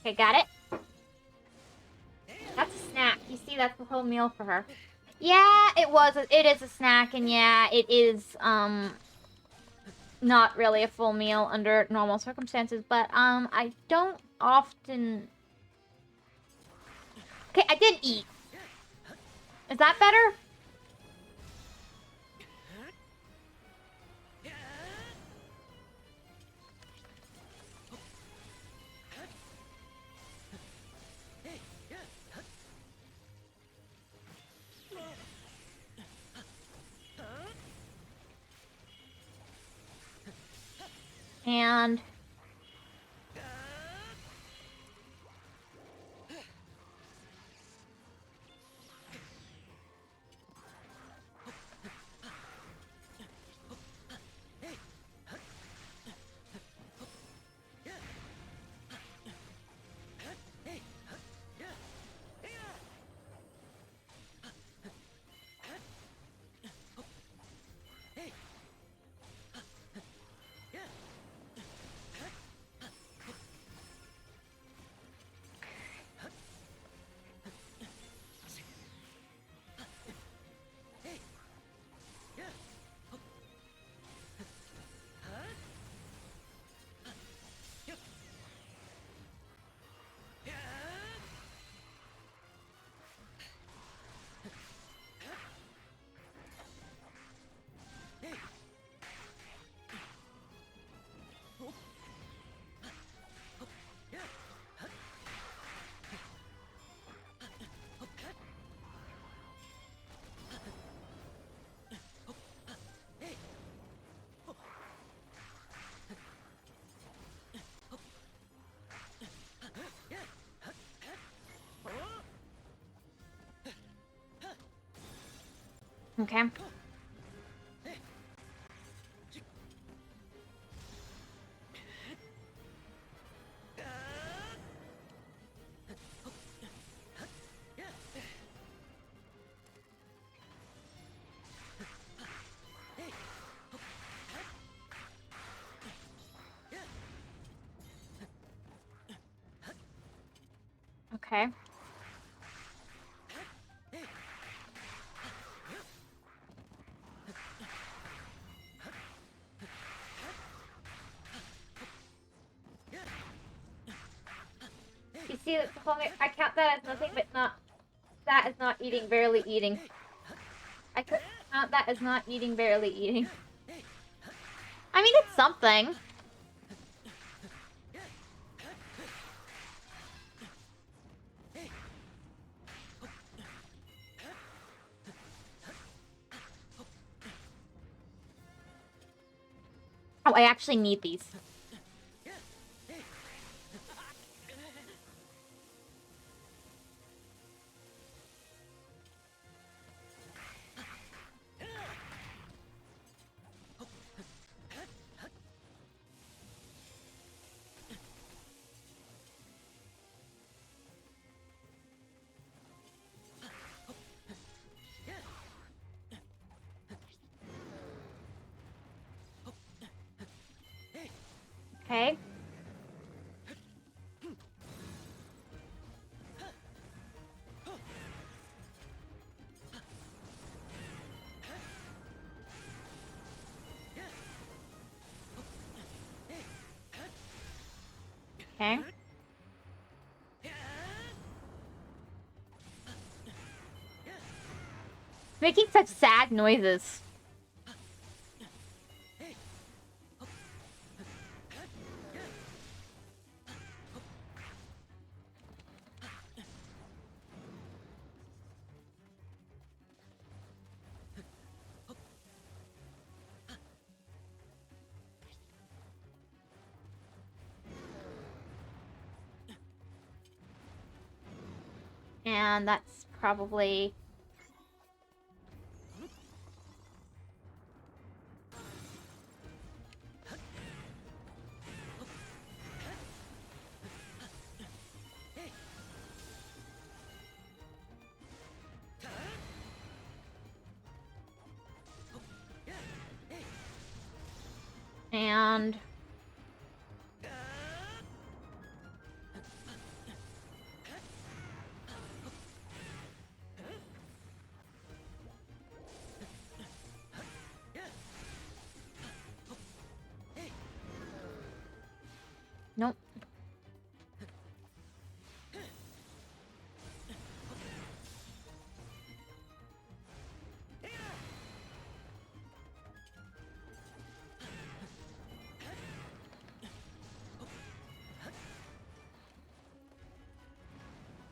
Okay, got it. That's a snack. You see, that's the whole meal for her. Yeah, it is a snack, and yeah, it is, not really a full meal under normal circumstances, but, I don't often... Okay, I didn't eat. Is that better? And... Okay. Okay. You see, that's the whole I count that as nothing but not... That is not eating, barely eating. I could count that as not eating, barely eating. I mean, it's something. Oh, I actually need these. Okay. Okay. Making such sad noises. And that's probably... And...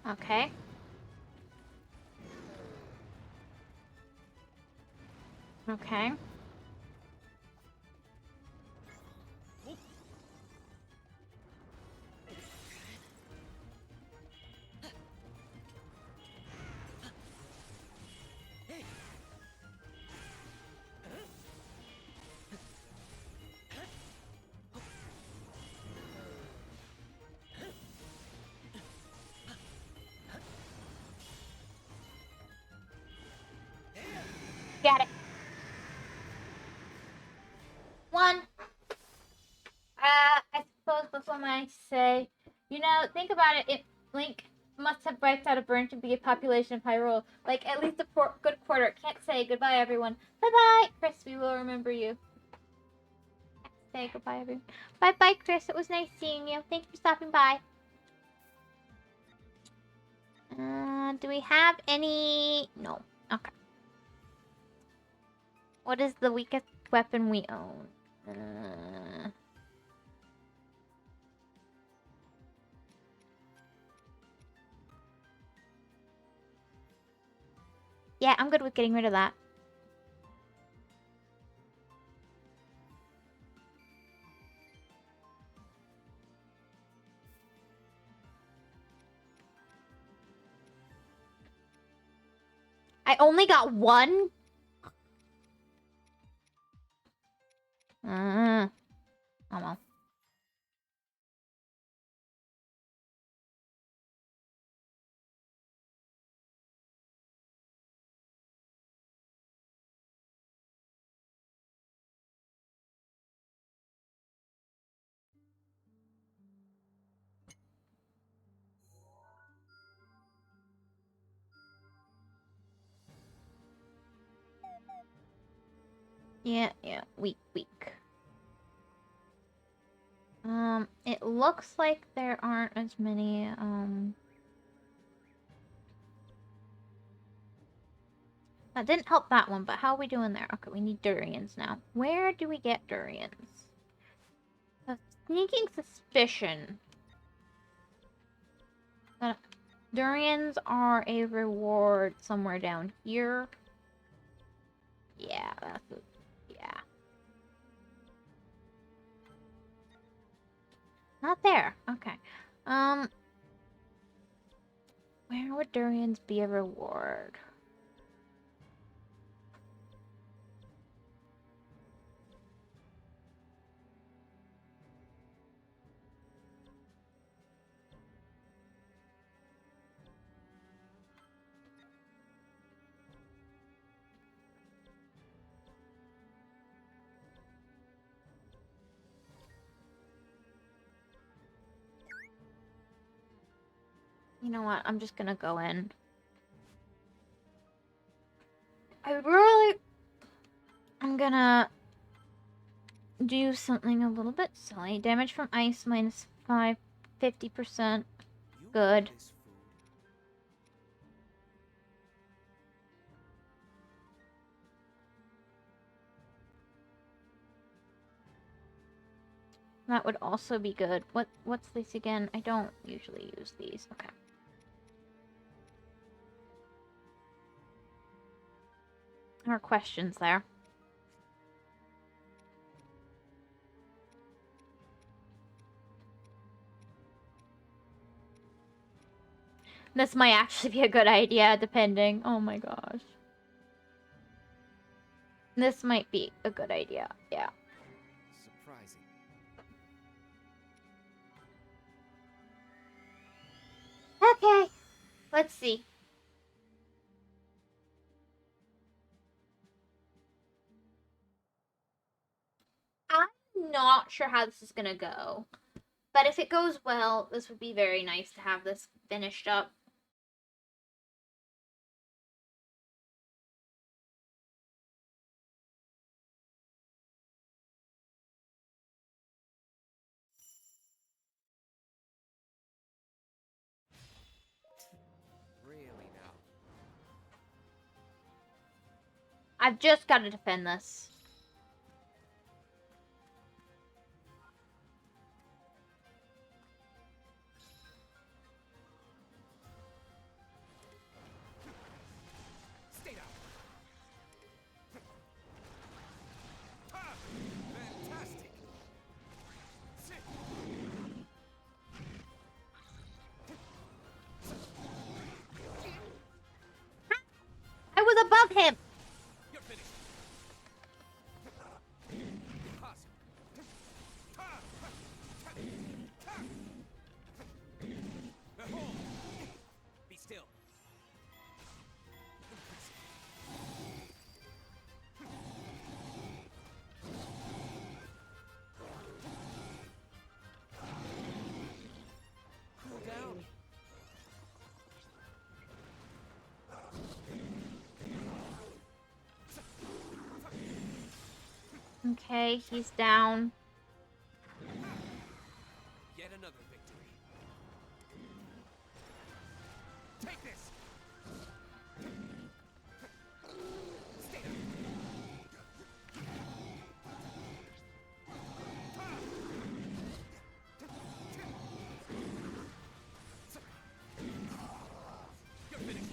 Okay. Okay. Got it. One. I suppose before I say, think about it. Link must have wiped out a branch of the population of Hyrule, like at least a good quarter. Can't say goodbye, everyone. Bye bye, Chris. We will remember you. Say goodbye, everyone. Bye bye, Chris. It was nice seeing you. Thank you for stopping by. Do we have any? No. Okay. What is the weakest weapon we own? Yeah, I'm good with getting rid of that. I only got one? Oh well. Yeah, weak. It looks like there aren't as many, that didn't help that one, but how are we doing there? Okay, we need durians now. Where do we get durians? A sneaking suspicion that durians are a reward somewhere down here. Yeah, yeah. Not there. Okay. Where would durians be a reward? You know what? I'm just gonna go in. I'm gonna do something a little bit silly. Damage from ice minus 5, 50%. Good. That would also be good. What's this again? I don't usually use these. Okay. There are questions there. This might actually be a good idea, depending. Oh my gosh. This might be a good idea. Yeah. Surprising. Okay. Let's see. I'm not sure how this is gonna go. But if it goes well, this would be very nice to have this finished up. Really now. I've just got to defend this. above him. You're finished. Impossible. Behold. Be still. Cool down. Okay, he's down. Yet another victory. Take this. Stay down. You're finished.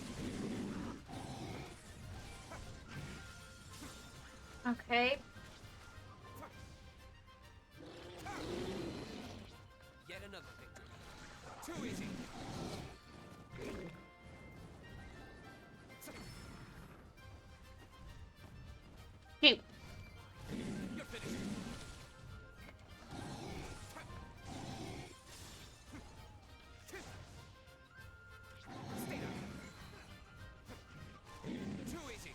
Okay. Yet another victory. Too easy. Shoot. You're finished. Stay down. Too easy.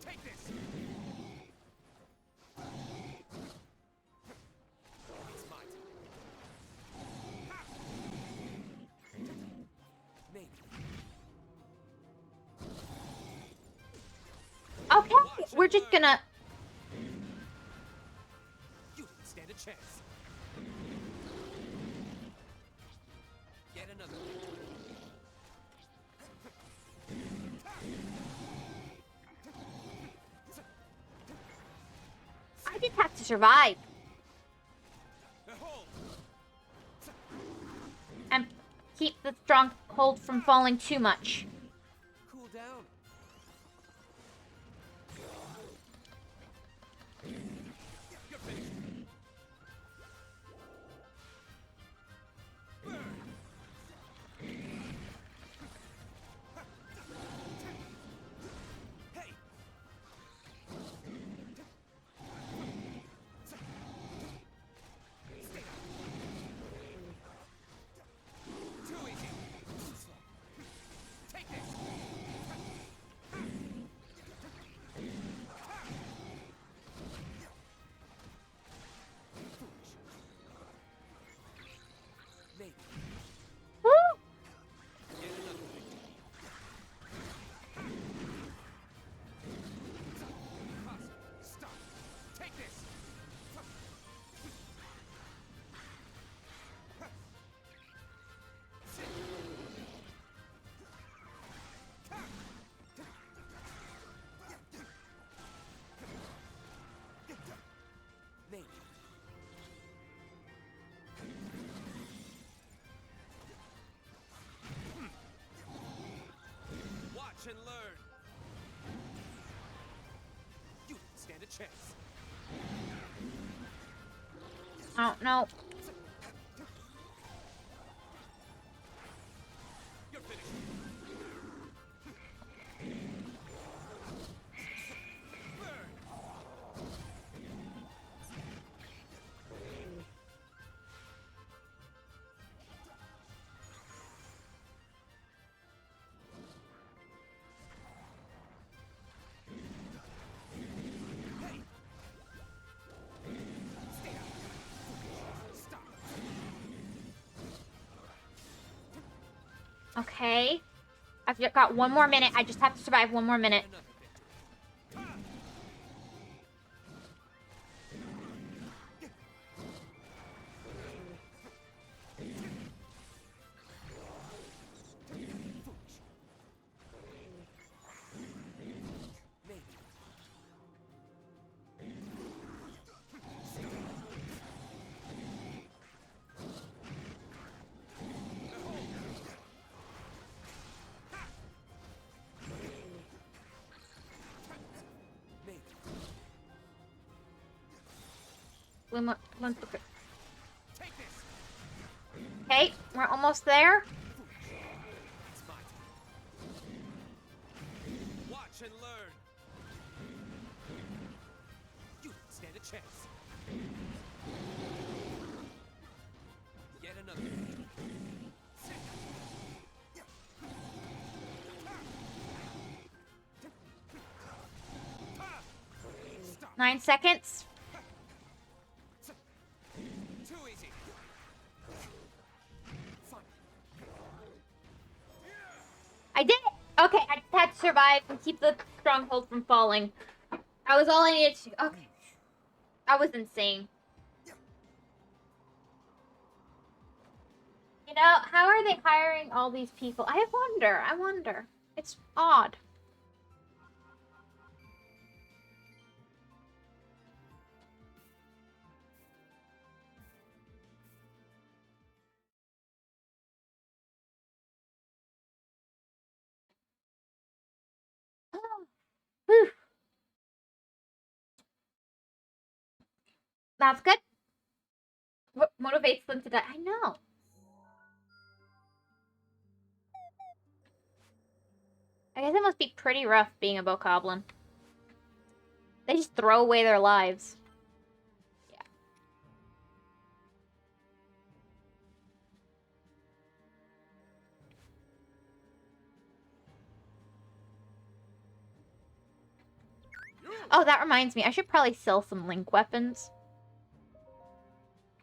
Take this. It's my time. Maybe. Okay, we're just gonna... You didn't stand a chance. Yet another victory. I just have to survive Behold. and keep the stronghold from falling too much. Cool down. You're finished. Burn. Hey. Stay down. Too easy. Take this. Maybe. Woo! Yet another victory. Impossible. Stop. Take this. Sit. Maybe. Watch and learn. You didn't stand a chance. Oh, no. You're finished. Burn. Hey. Stay down. Stop. Okay. I've got one more minute. I just have to survive one more minute. Another victory. Maybe. Maybe. One more. Take this. Okay, we're almost there. Foolish. Watch and learn. You don't stand a chance. Yet another. Stop. 9 seconds. Too easy. Fine. I did it! Okay, I just had to survive and keep the stronghold from falling. That was all I needed to. Okay. That was insane. You know, how are they hiring all these people? I wonder. It's odd. Whew. That's good. What motivates them to die? I know. I guess it must be pretty rough being a bokoblin. They just throw away their lives. Yeah. Oh, that reminds me. I should probably sell some link weapons.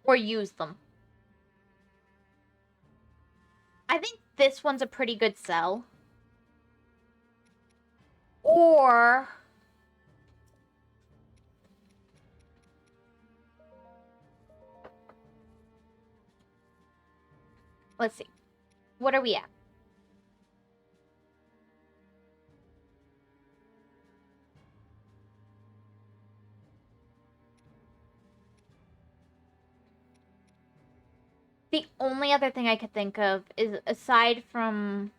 Or use them. I think this one's a pretty good sell. Or... let's see. What are we at? The only other thing I could think of is, aside from...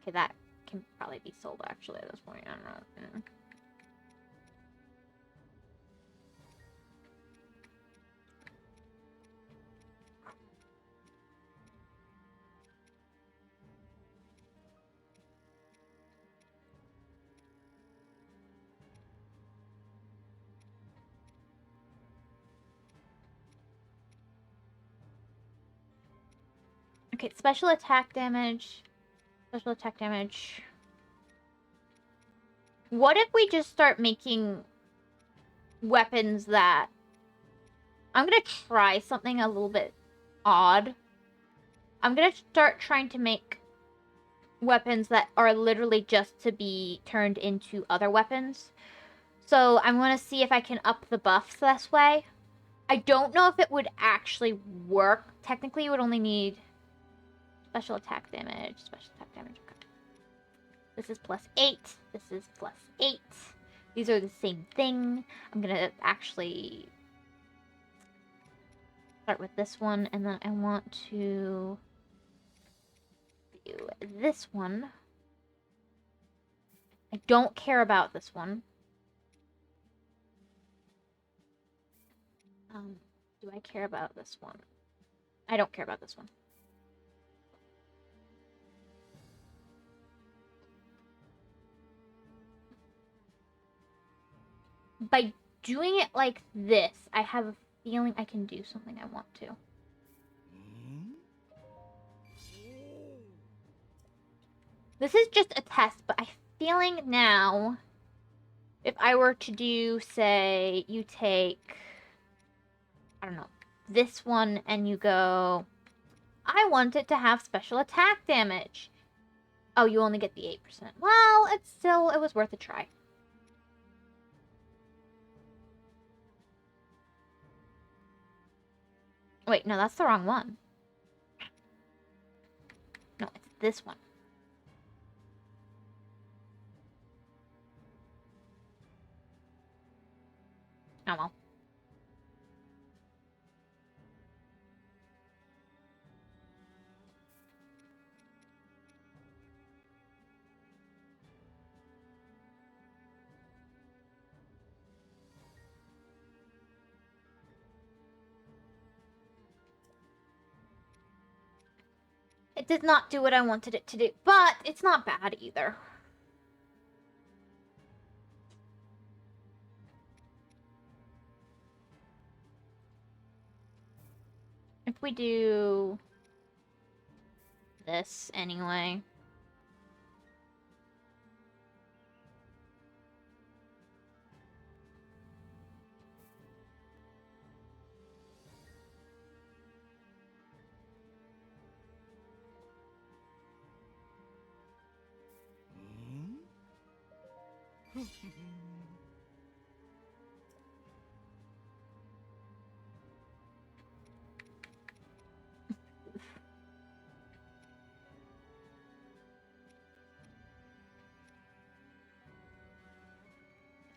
okay, that can probably be sold, actually, at this point. I don't know. Yeah. Okay, special attack damage. Special attack damage. What if we just start making weapons that... I'm gonna try something a little bit odd. I'm gonna start trying to make weapons that are literally just to be turned into other weapons. So I'm gonna see if I can up the buffs this way. I don't know if it would actually work. Technically, you would only need special attack damage. Special attack damage. Okay. This is +8. This is +8. These are the same thing. I'm gonna actually start with this one, and then I want to do this one. I don't care about this one. Do I care about this one? I don't care about this one. By doing it like this, I have a feeling I can do something I want to. This is just a test, but I'm feeling now, if I were to do, say, you take, I don't know, this one and you go, I want it to have special attack damage. Oh, you only get the 8%. Well, it's still, it was worth a try. Wait, no, that's the wrong one. No, it's this one. Oh, well. It did not do what I wanted it to do, but it's not bad either. If we do this anyway.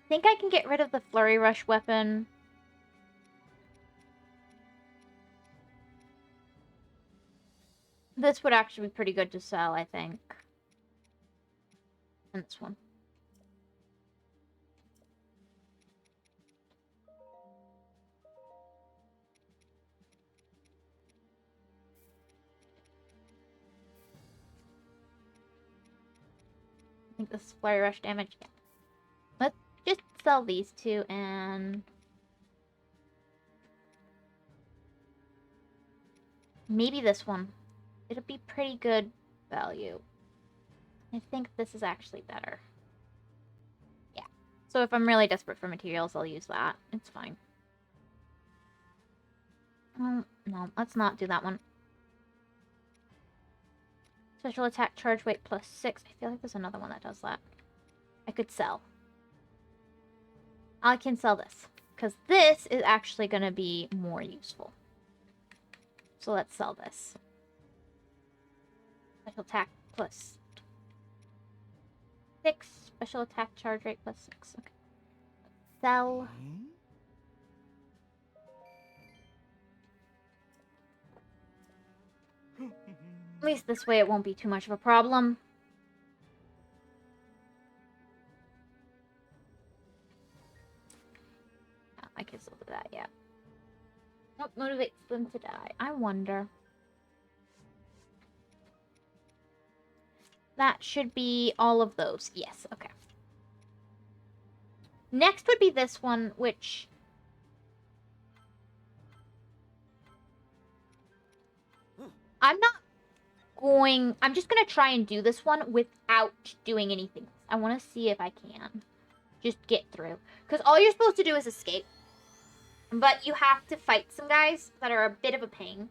I think I can get rid of the Flurry Rush weapon. This would actually be pretty good to sell, I think. And this one. I think this is Flurry Rush damage. Yeah. Let's just sell these two and... maybe this one. It'll be pretty good value. I think this is actually better. Yeah. So if I'm really desperate for materials, I'll use that. It's fine. Oh, no, let's not do that one. Special attack charge weight plus 6. I feel like there's another one that does that. I could sell. I can sell this. Because this is actually going to be more useful. So let's sell this. Special attack plus 6. Special attack charge rate plus 6. Okay. Sell. At least this way it won't be too much of a problem. Oh, I can still do that, yeah. What motivates them to die? I wonder. That should be all of those. Yes, okay. Next would be this one, which... I'm just gonna try and do this one without doing anything. I want to see if I can just get through. Because all you're supposed to do is escape. But you have to fight some guys that are a bit of a pain.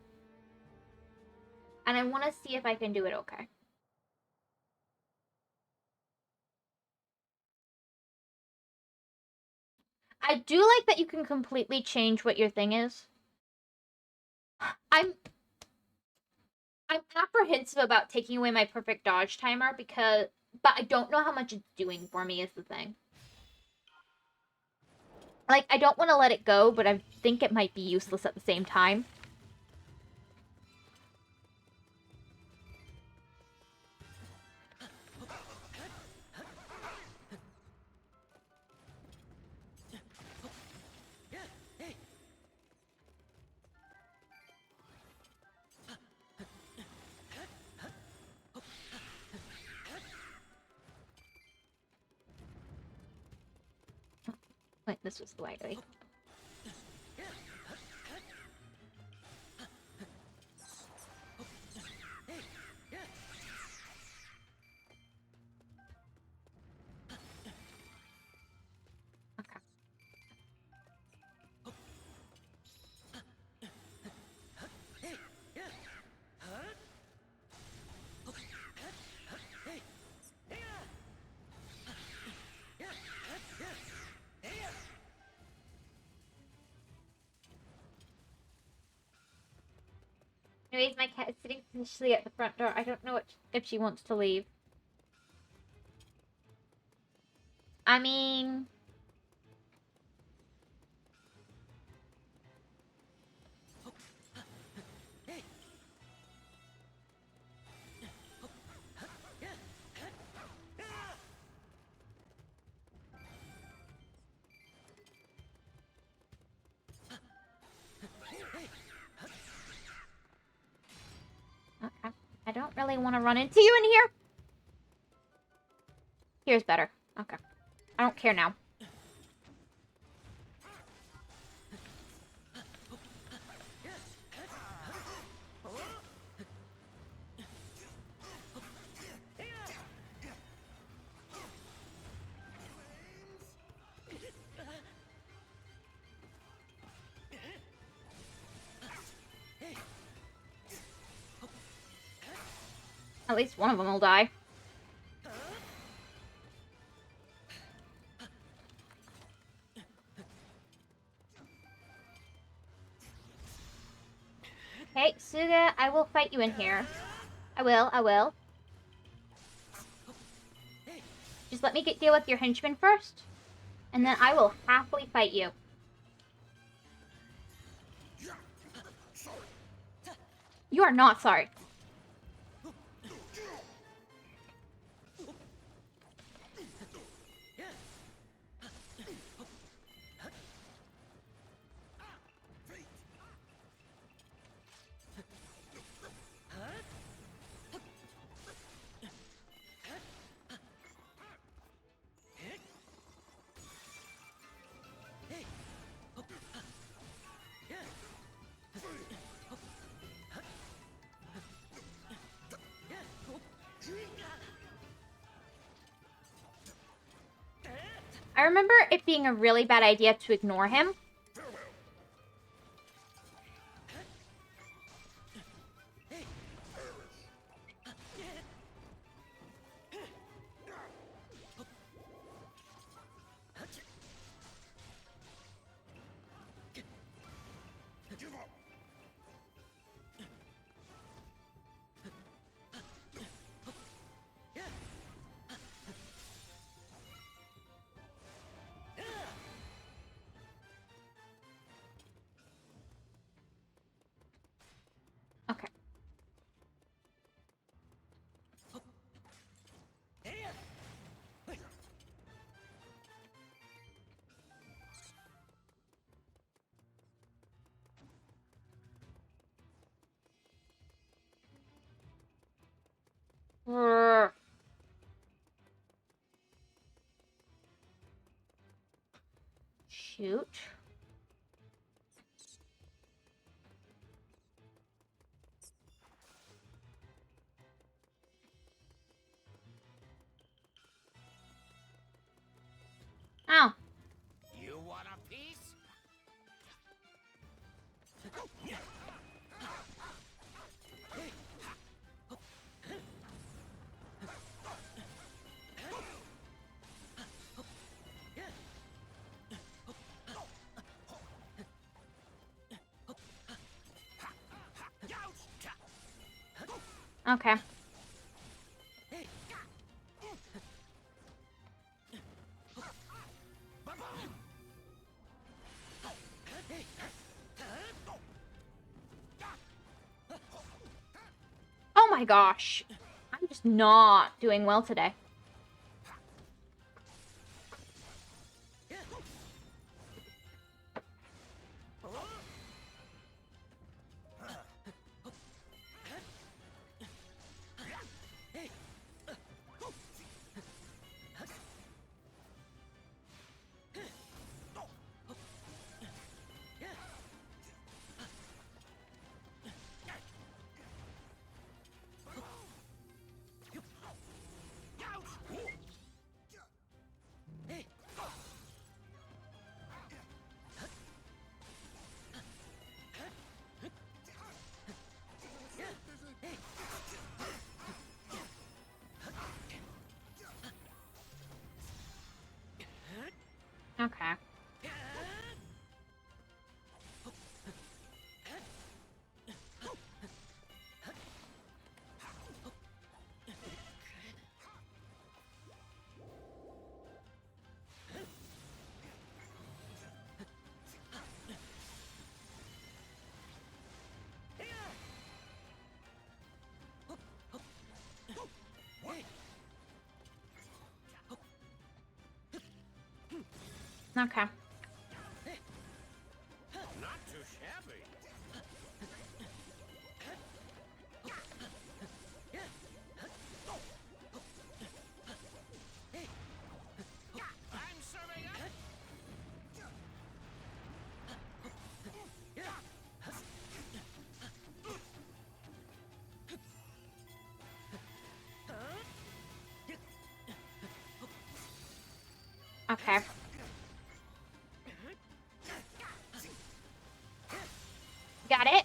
And I want to see if I can do it okay. I do like that you can completely change what your thing is. I'm apprehensive about taking away my perfect dodge timer but I don't know how much it's doing for me is the thing. Like, I don't want to let it go, but I think it might be useless at the same time. Wait, this was the way. Right? Okay. Anyways, my cat is sitting potentially at the front door. I don't know if she wants to leave. I mean... Okay. I don't really want to run into you in here. Here's better. Okay. I don't care now. At least one of them will die. Okay, Suga, I will fight you in here. I will. Just let me deal with your henchman first, and then I will happily fight you. You are not sorry. I remember it being a really bad idea to ignore him. Okay. Brr. Shoot. Ow. You want a piece? Okay. Oh my gosh. I'm just not doing well today. Okay. Okay. Not too shabby. Okay. Got it.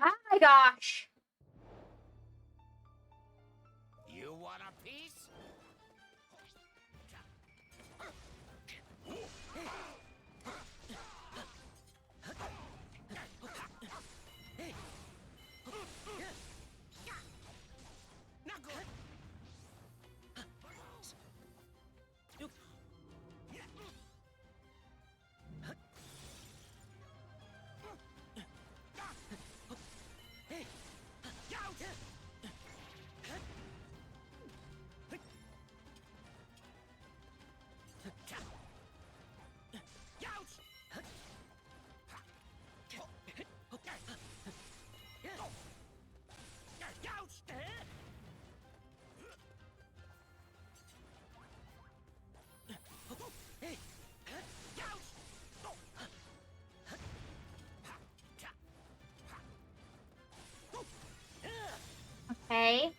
Oh my gosh. You want a piece? Knuckle! Okay.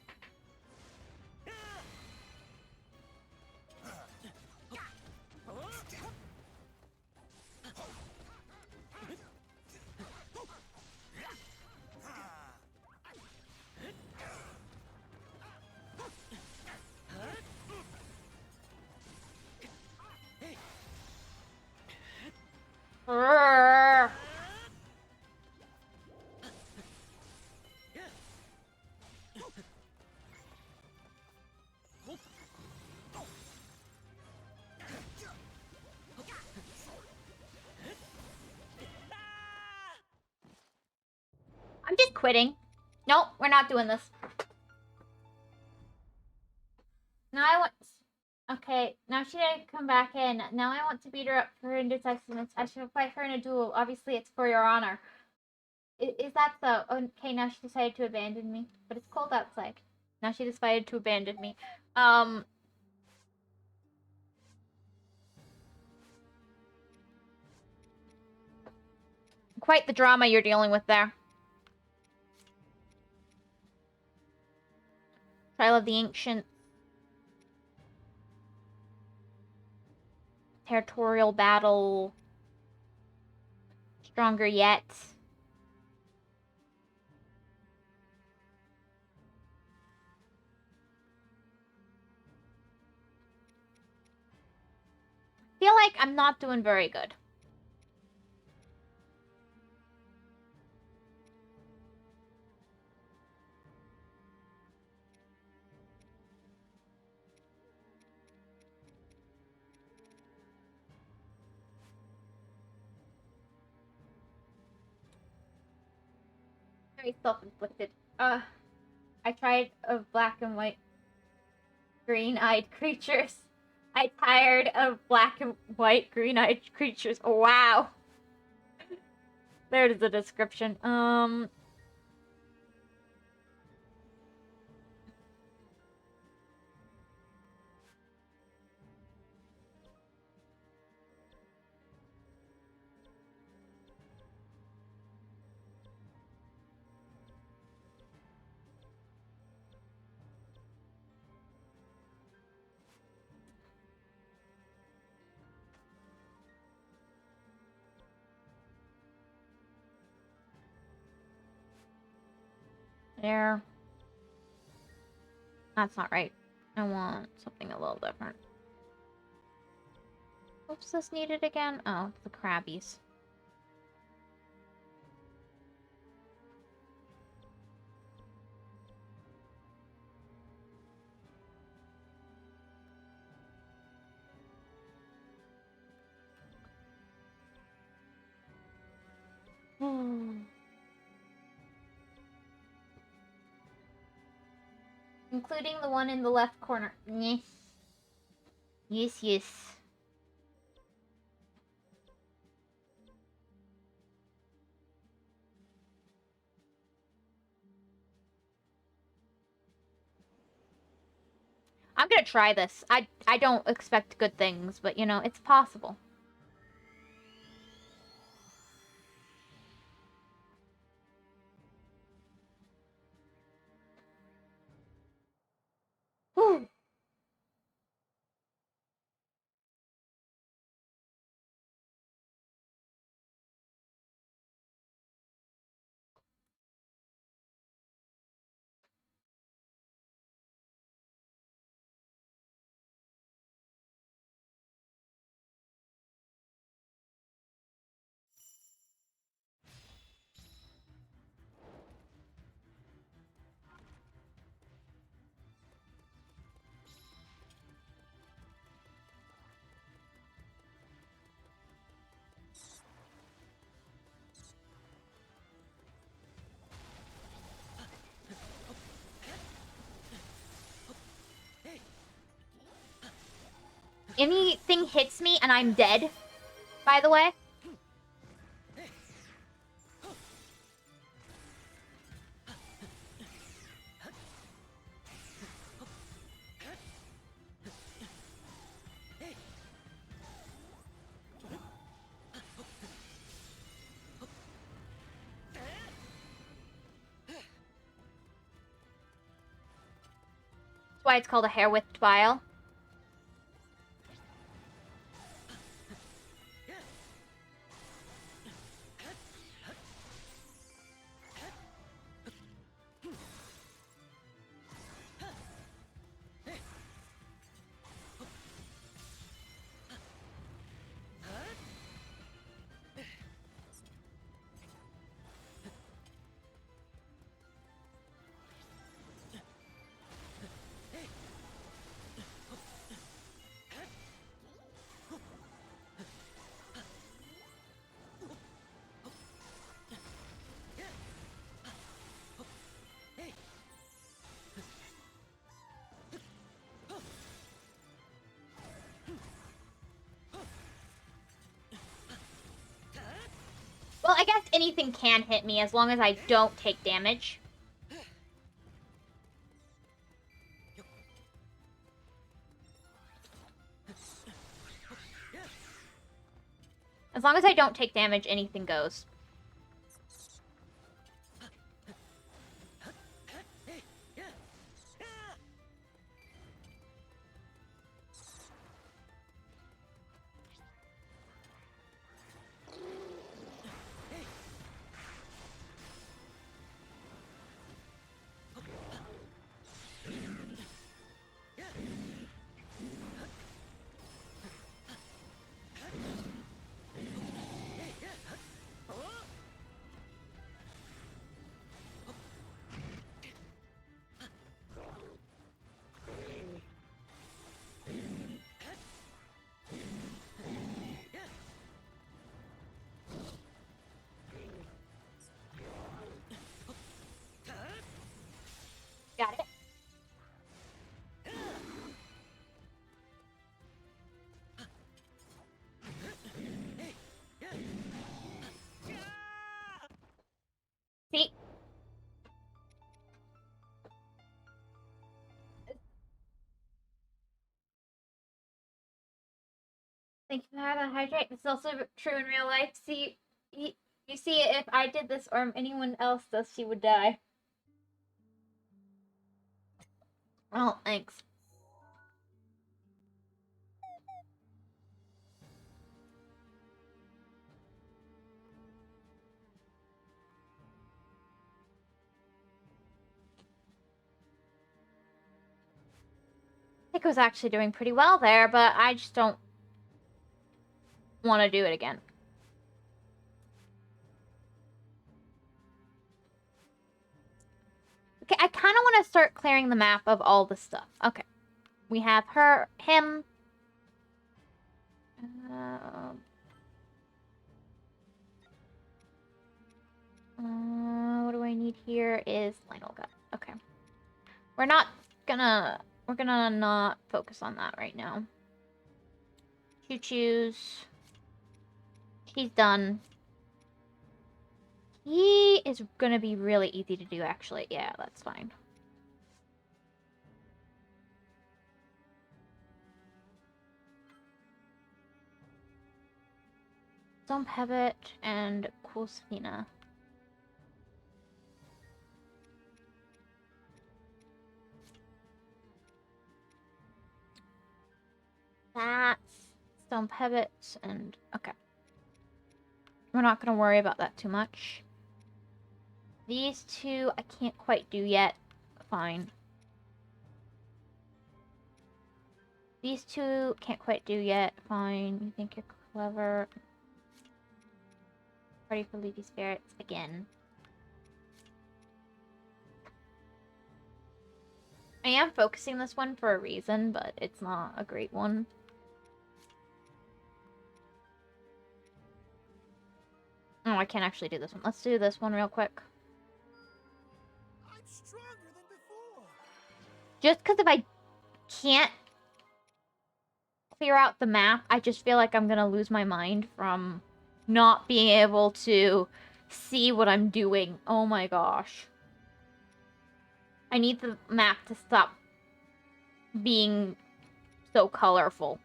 Urgh. I'm just quitting. Nope, we're not doing this. Now I want... Okay, now she didn't come back in. Now I want to beat her up for her indecisiveness. I should fight her in a duel. Obviously, it's for your honor. Is that so? Okay, now she decided to abandon me. But it's cold outside. Now she decided to abandon me. Quite the drama you're dealing with there. Trial of the Ancient. Territorial battle. Stronger yet. Feel like I'm not doing very good. Very self-inflicted. I tried of black and white green-eyed creatures. I tired of black and white green-eyed creatures. Oh, wow. There's the description. There. That's not right. I want something a little different. What's this needed again? Oh, the crabbies. Including the one in the left corner. Yes. Yes, yes. I'm gonna try this. I don't expect good things, but you know, it's possible. Whew. Anything hits me and I'm dead, by the way. That's why it's called a hair-whipped vial. Well, I guess anything can hit me as long as I don't take damage. As long as I don't take damage, anything goes. Got it. See? Thank you for having a hydrate. It's also true in real life. See, you see, if I did this or anyone else does, she would die. Oh, thanks. I think I was actually doing pretty well there, but I just don't want to do it again. Okay, I kind of want to start clearing the map of all the stuff. Okay. We have him. What do I need here is Lionel Gut. Okay. We're gonna not focus on that right now. Choo-choos. He's done. He is gonna be really easy to do, actually. Yeah, that's fine. Stone Pebble and Coolsfina. That's Stone Pebbles and... okay. We're not going to worry about that too much. These two I can't quite do yet. Fine. These two can't quite do yet. Fine. You think you're clever. Party for Leafy Spirits again. I am focusing this one for a reason, but it's not a great one. Oh, I can't actually do this one. Let's do this one real quick. I'm stronger than before. Just because if I can't clear out the map, I just feel like I'm gonna lose my mind from not being able to see what I'm doing. Oh my gosh. I need the map to stop being so colorful.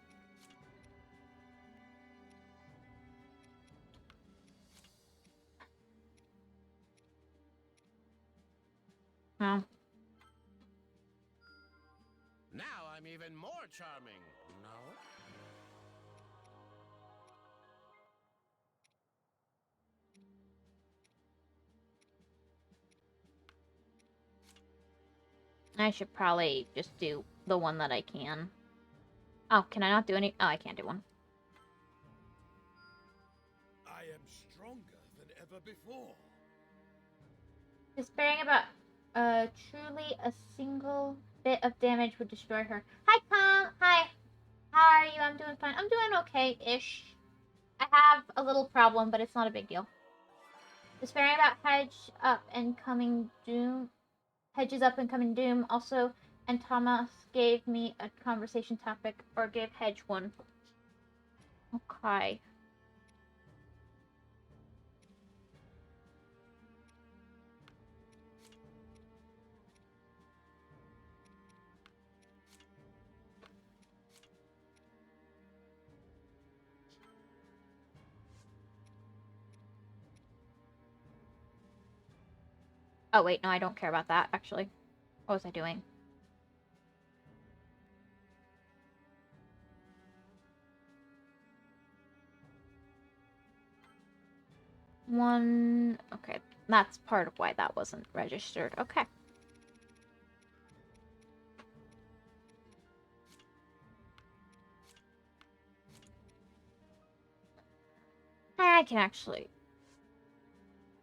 Oh. Now I'm even more charming. No? I should probably just do the one that I can. Oh, can I not do any? Oh, I can't do one. I am stronger than ever before. Despairing about truly a single bit of damage would destroy her. Hi, Tom. Hi. How are you? I'm doing fine. I'm doing okay-ish. I have a little problem, but it's not a big deal. Despairing about hedge up and coming doom. Hedges up and coming doom. Also, and Thomas gave me a conversation topic, or gave Hedge one. Okay. Oh, wait, no, I don't care about that, actually. What was I doing? One... okay, that's part of why that wasn't registered. Okay. I can actually...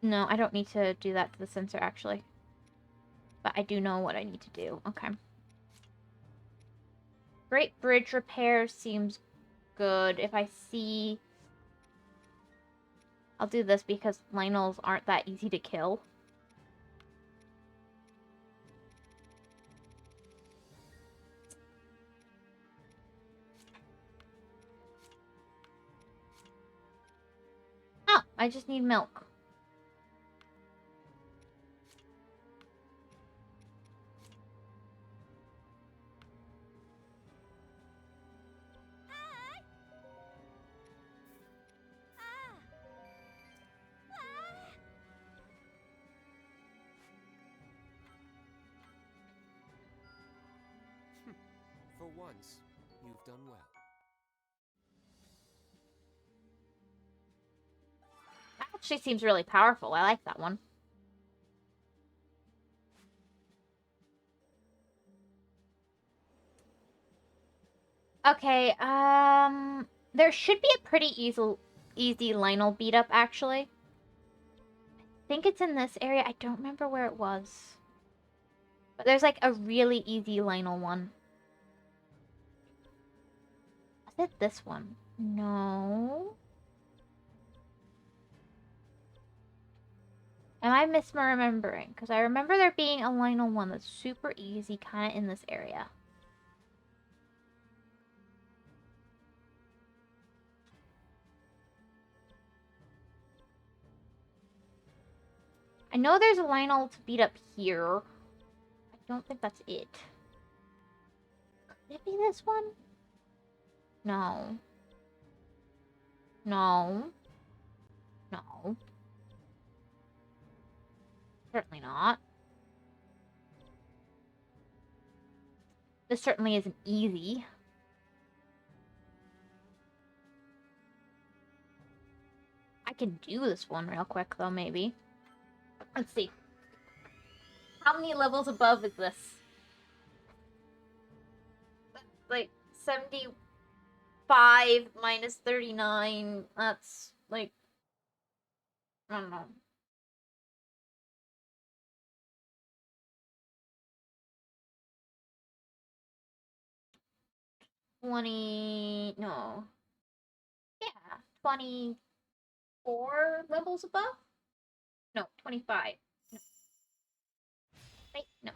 no, I don't need to do that to the sensor, actually. But I do know what I need to do. Okay. Great bridge repair seems good. If I see... I'll do this because Lionels aren't that easy to kill. Oh, I just need milk. For once, you've done well. That actually seems really powerful. I like that one. Okay, there should be a pretty easy Lionel beat up, actually. I think it's in this area. I don't remember where it was. But there's like a really easy Lionel one. Was it this one? No. Am I misremembering? Because I remember there being a Lionel one that's super easy, kind of in this area. I know there's a Lionel to beat up here. I don't think that's it. Could it be this one? No. No. Certainly not. This certainly isn't easy. I can do this one real quick, though, maybe. Let's see. How many levels above is this? That's like 75 minus 39. That's like, I don't know. No. Yeah, 24 levels above? No, 25. No. Wait, no.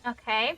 Okay.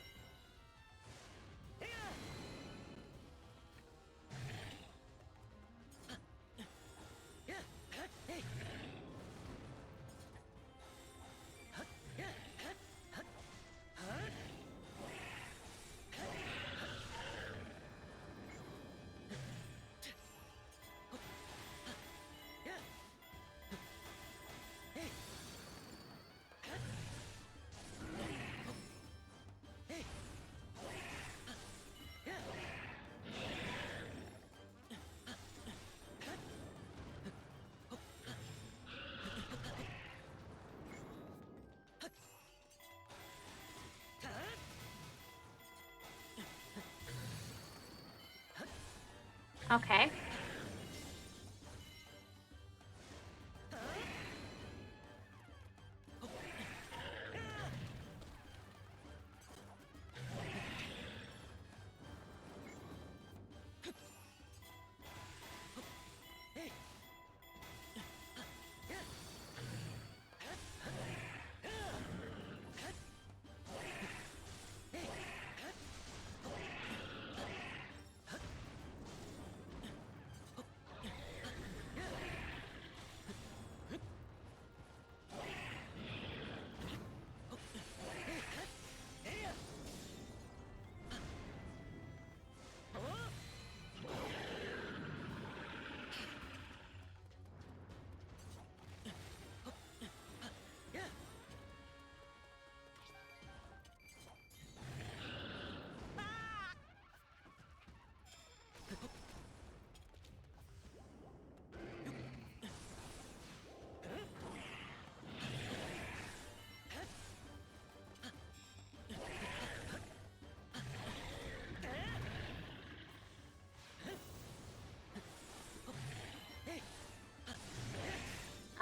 Okay.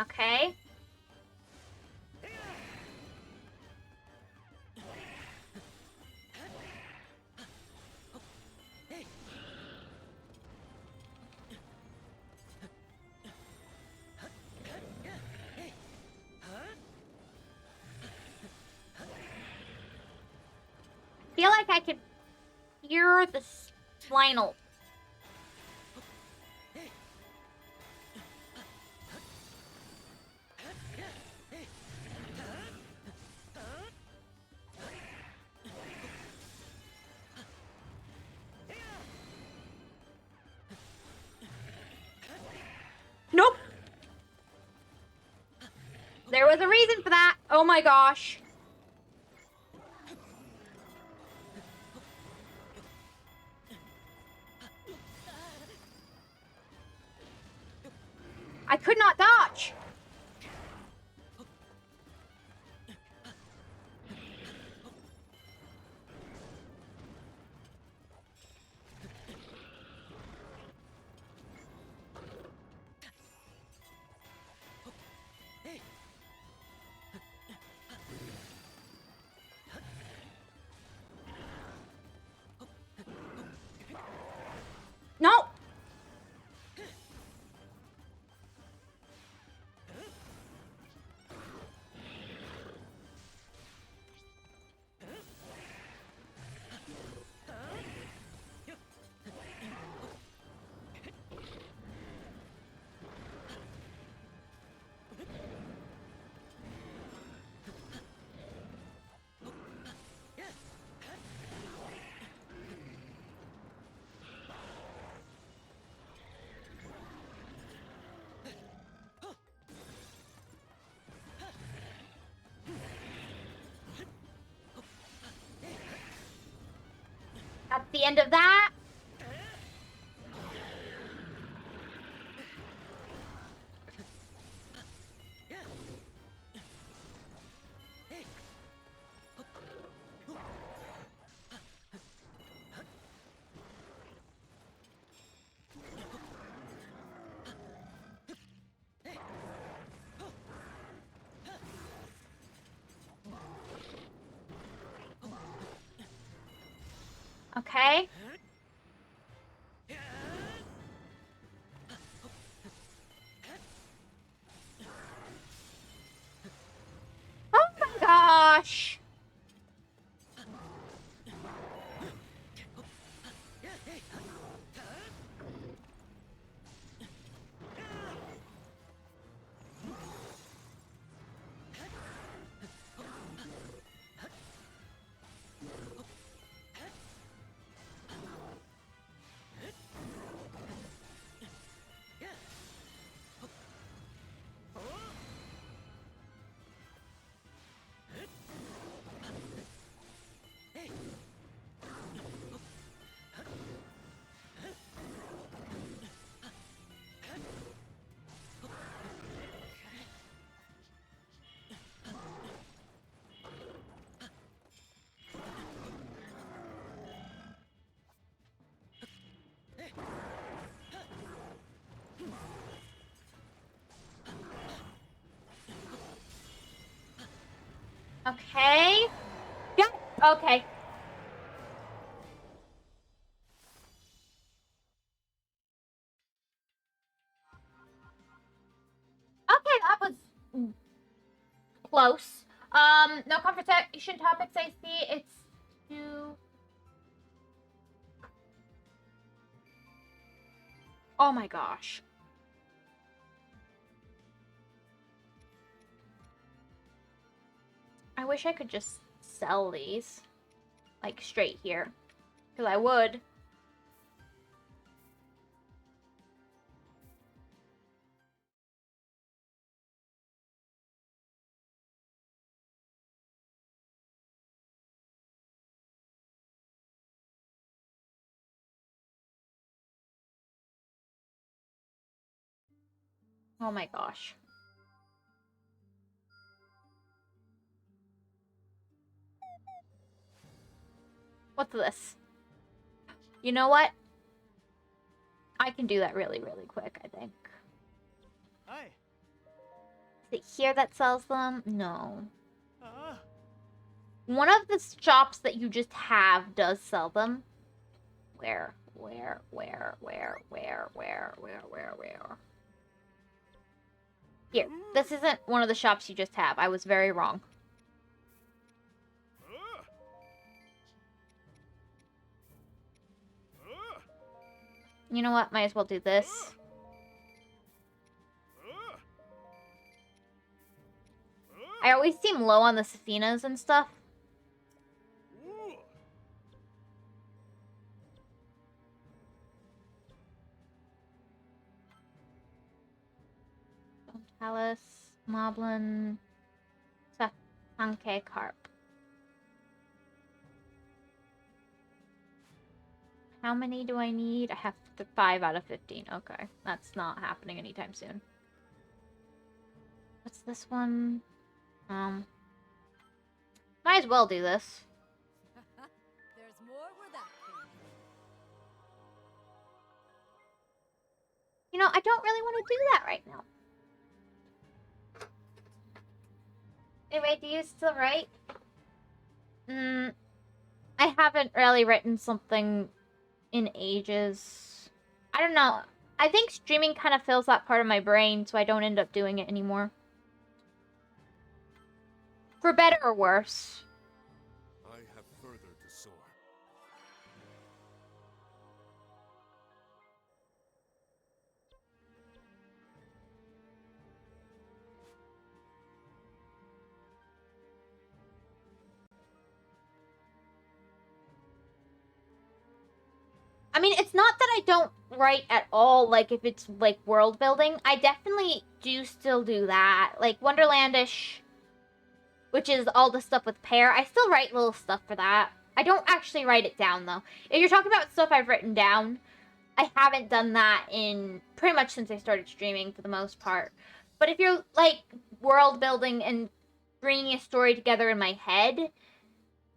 Okay. Feel like I could hear the Spinal. Nope. There was a reason for that. Oh my gosh. I could not dodge. No. the end of that. Okay. Oh my gosh. Okay. Yeah. Okay. Okay, that was close. No conversation topics I see. It's too... Oh my gosh. I wish I could just sell these. Like, straight here. Because I would. Oh my gosh. What's this? You know what? I can do that really, really quick, I think. Hi. Is it here that sells them? No. One of the shops that you just have does sell them. Where? Here. This isn't one of the shops you just have. I was very wrong. You know what? Might as well do this. I always seem low on the Safinas and stuff. Talus, Moblin, Safanke Carp. How many do I need? I have 5 out of 15. Okay, that's not happening anytime soon. What's this one? Might as well do this. There's more where that came from. You know, I don't really want to do that right now. Anyway, do you still write? I haven't really written something in ages. I don't know. I think streaming kind of fills that part of my brain, so I don't end up doing it anymore. For better or worse. I have further to soar. I mean, it's not that I don't write at all, like, if it's, like, world building. I definitely do still do that. Like, Wonderlandish, which is all the stuff with Pear. I still write little stuff for that. I don't actually write it down, though. If you're talking about stuff I've written down, I haven't done that in pretty much since I started streaming for the most part. But if you're, like, world building and bringing a story together in my head,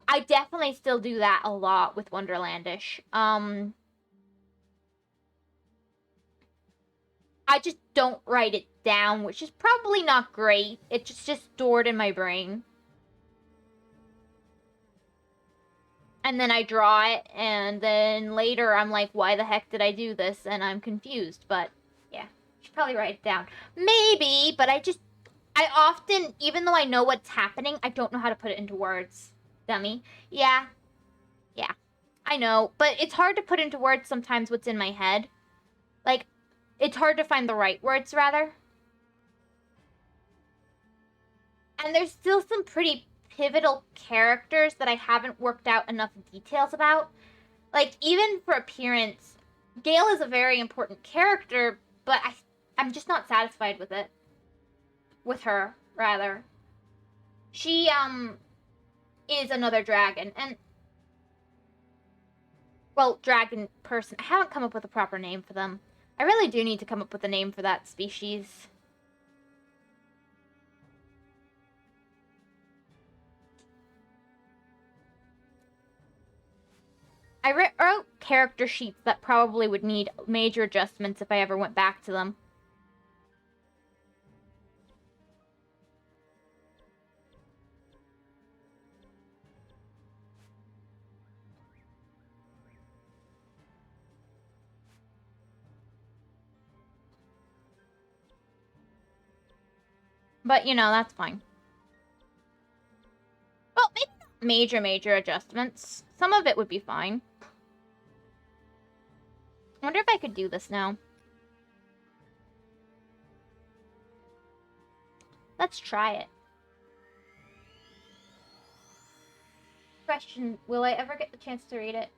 I definitely still do that a lot with Wonderlandish. I just don't write it down, which is probably not great. It's just stored in my brain. And then I draw it, and then later I'm like, why the heck did I do this? And I'm confused, but yeah, should probably write it down. Maybe, but I often, even though I know what's happening, I don't know how to put it into words. Dummy. Yeah. Yeah. I know, but it's hard to put into words sometimes what's in my head. Like, it's hard to find the right words, rather. And there's still some pretty pivotal characters that I haven't worked out enough details about. Like, even for appearance, Gale is a very important character, but I'm just not satisfied with it. With her, rather. She, is another dragon, and... Well, dragon person. I haven't come up with a proper name for them. I really do need to come up with a name for that species. I wrote character sheets that probably would need major adjustments if I ever went back to them. But, you know, that's fine. Well, maybe not major adjustments. Some of it would be fine. I wonder if I could do this now. Let's try it. Question, will I ever get the chance to read it?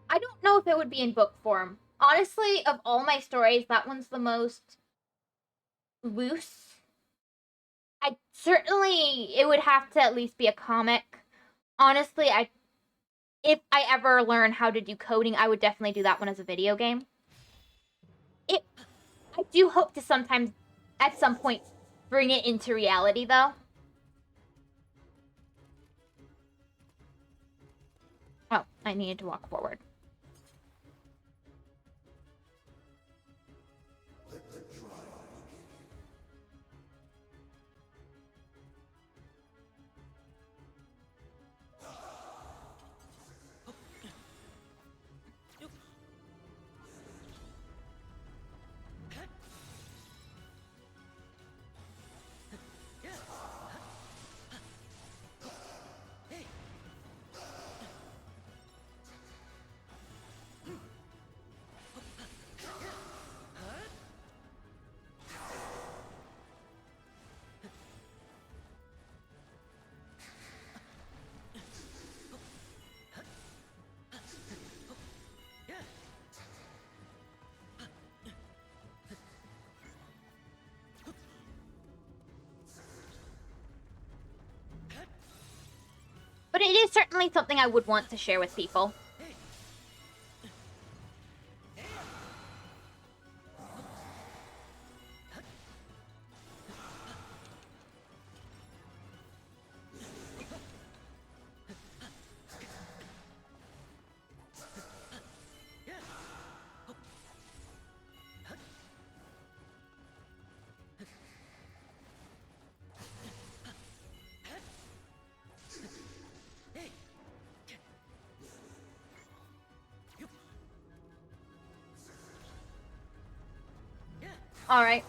I don't know if it would be in book form. Honestly, of all my stories, that one's the most loose. It would have to at least be a comic. Honestly, if I ever learn how to do coding, I would definitely do that one as a video game. I do hope to sometimes, at some point, bring it into reality, though. Oh, I needed to walk forward. But it is certainly something I would want to share with people. Alright.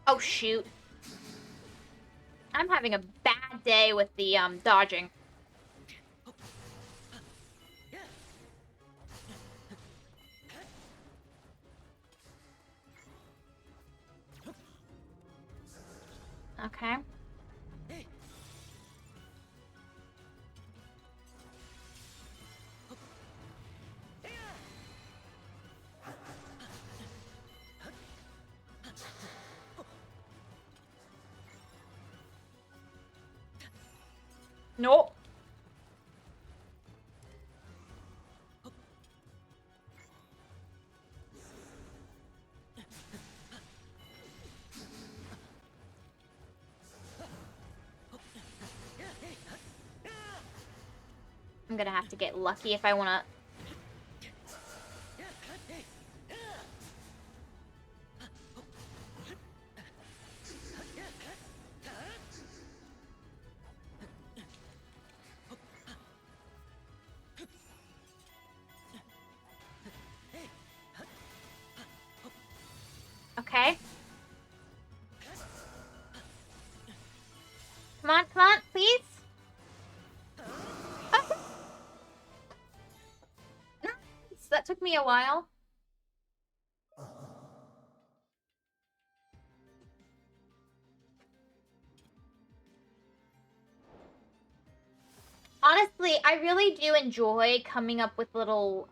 Oh, shoot. I'm having a bad day with the, dodging. Okay. Nope. I'm gonna have to get lucky if I wanna... Okay. Come on, please. Okay. Nice. That took me a while. Honestly, I really do enjoy coming up with little,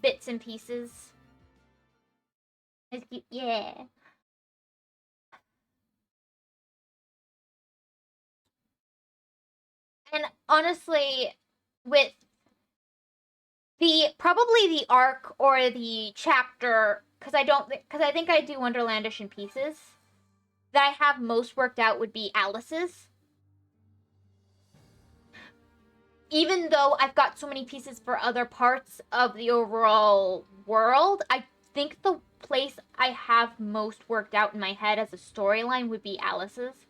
bits and pieces. It's cute. Yeah. And honestly, with probably the arc or the chapter, because I think I do Wonderlandish in pieces, that I have most worked out would be Alice's. Even though I've got so many pieces for other parts of the overall world, I think the place I have most worked out in my head as a storyline would be Alice's.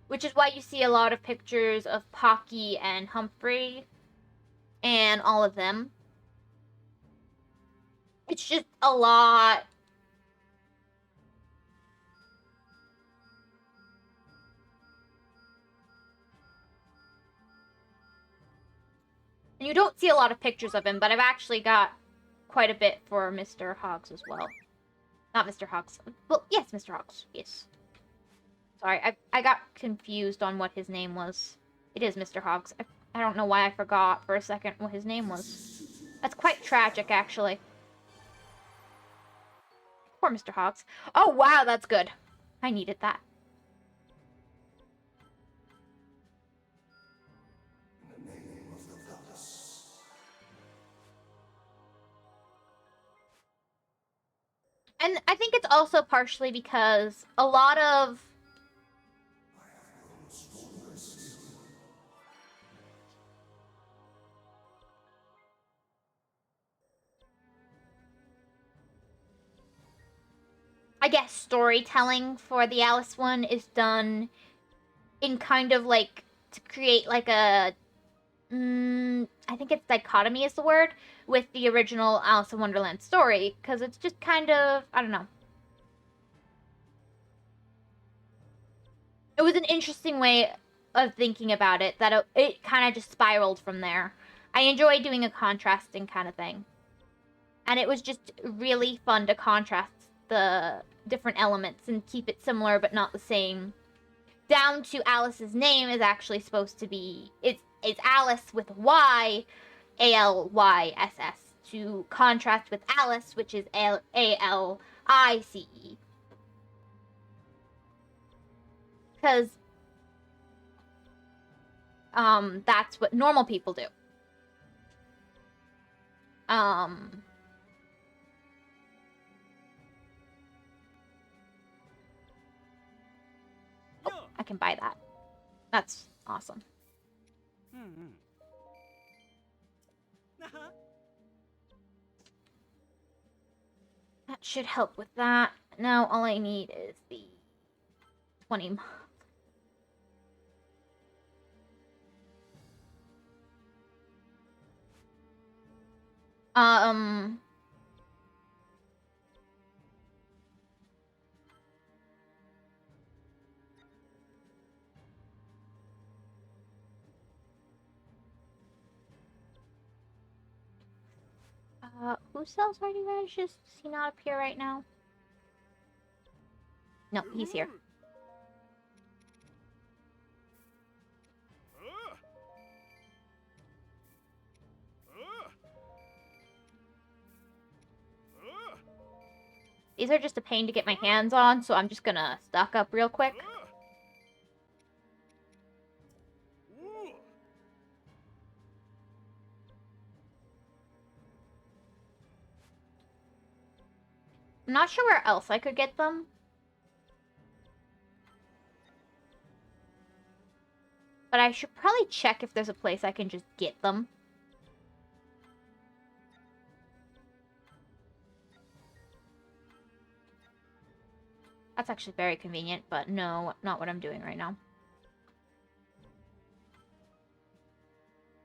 Which is why you see a lot of pictures of Pocky and Humphrey and all of them. It's just a lot. And you don't see a lot of pictures of him, but I've actually got quite a bit for Mr. Hogs as well. Not Mr. Hogs. Well, yes, Mr. Hogs. Yes. Sorry, I got confused on what his name was. It is Mr. Hogs. I don't know why I forgot for a second what his name was. That's quite tragic, actually. Poor Mr. Hogs. Oh, wow, that's good. I needed that. And I think it's also partially because a lot of... I guess storytelling for the Alice one is done in kind of like to create like a I think it's dichotomy is the word with the original Alice in Wonderland story because it's just kind of I don't know. It was an interesting way of thinking about it that it kind of just spiraled from there. I enjoy doing a contrasting kind of thing. And it was just really fun to contrast the different elements and keep it similar but not the same. Down to Alice's name is actually supposed to be it's Alice with Y, Allyss, to contrast with Alice, which is Alice. Because that's what normal people do. Oh, I can buy that. That's awesome. That should help with that. Now all I need is the 20 who sells hardy radishes? Does he not appear right now? No, he's here. These are just a pain to get my hands on, so I'm just gonna stock up real quick. I'm not sure where else I could get them. But I should probably check if there's a place I can just get them. That's actually very convenient, but no, not what I'm doing right now.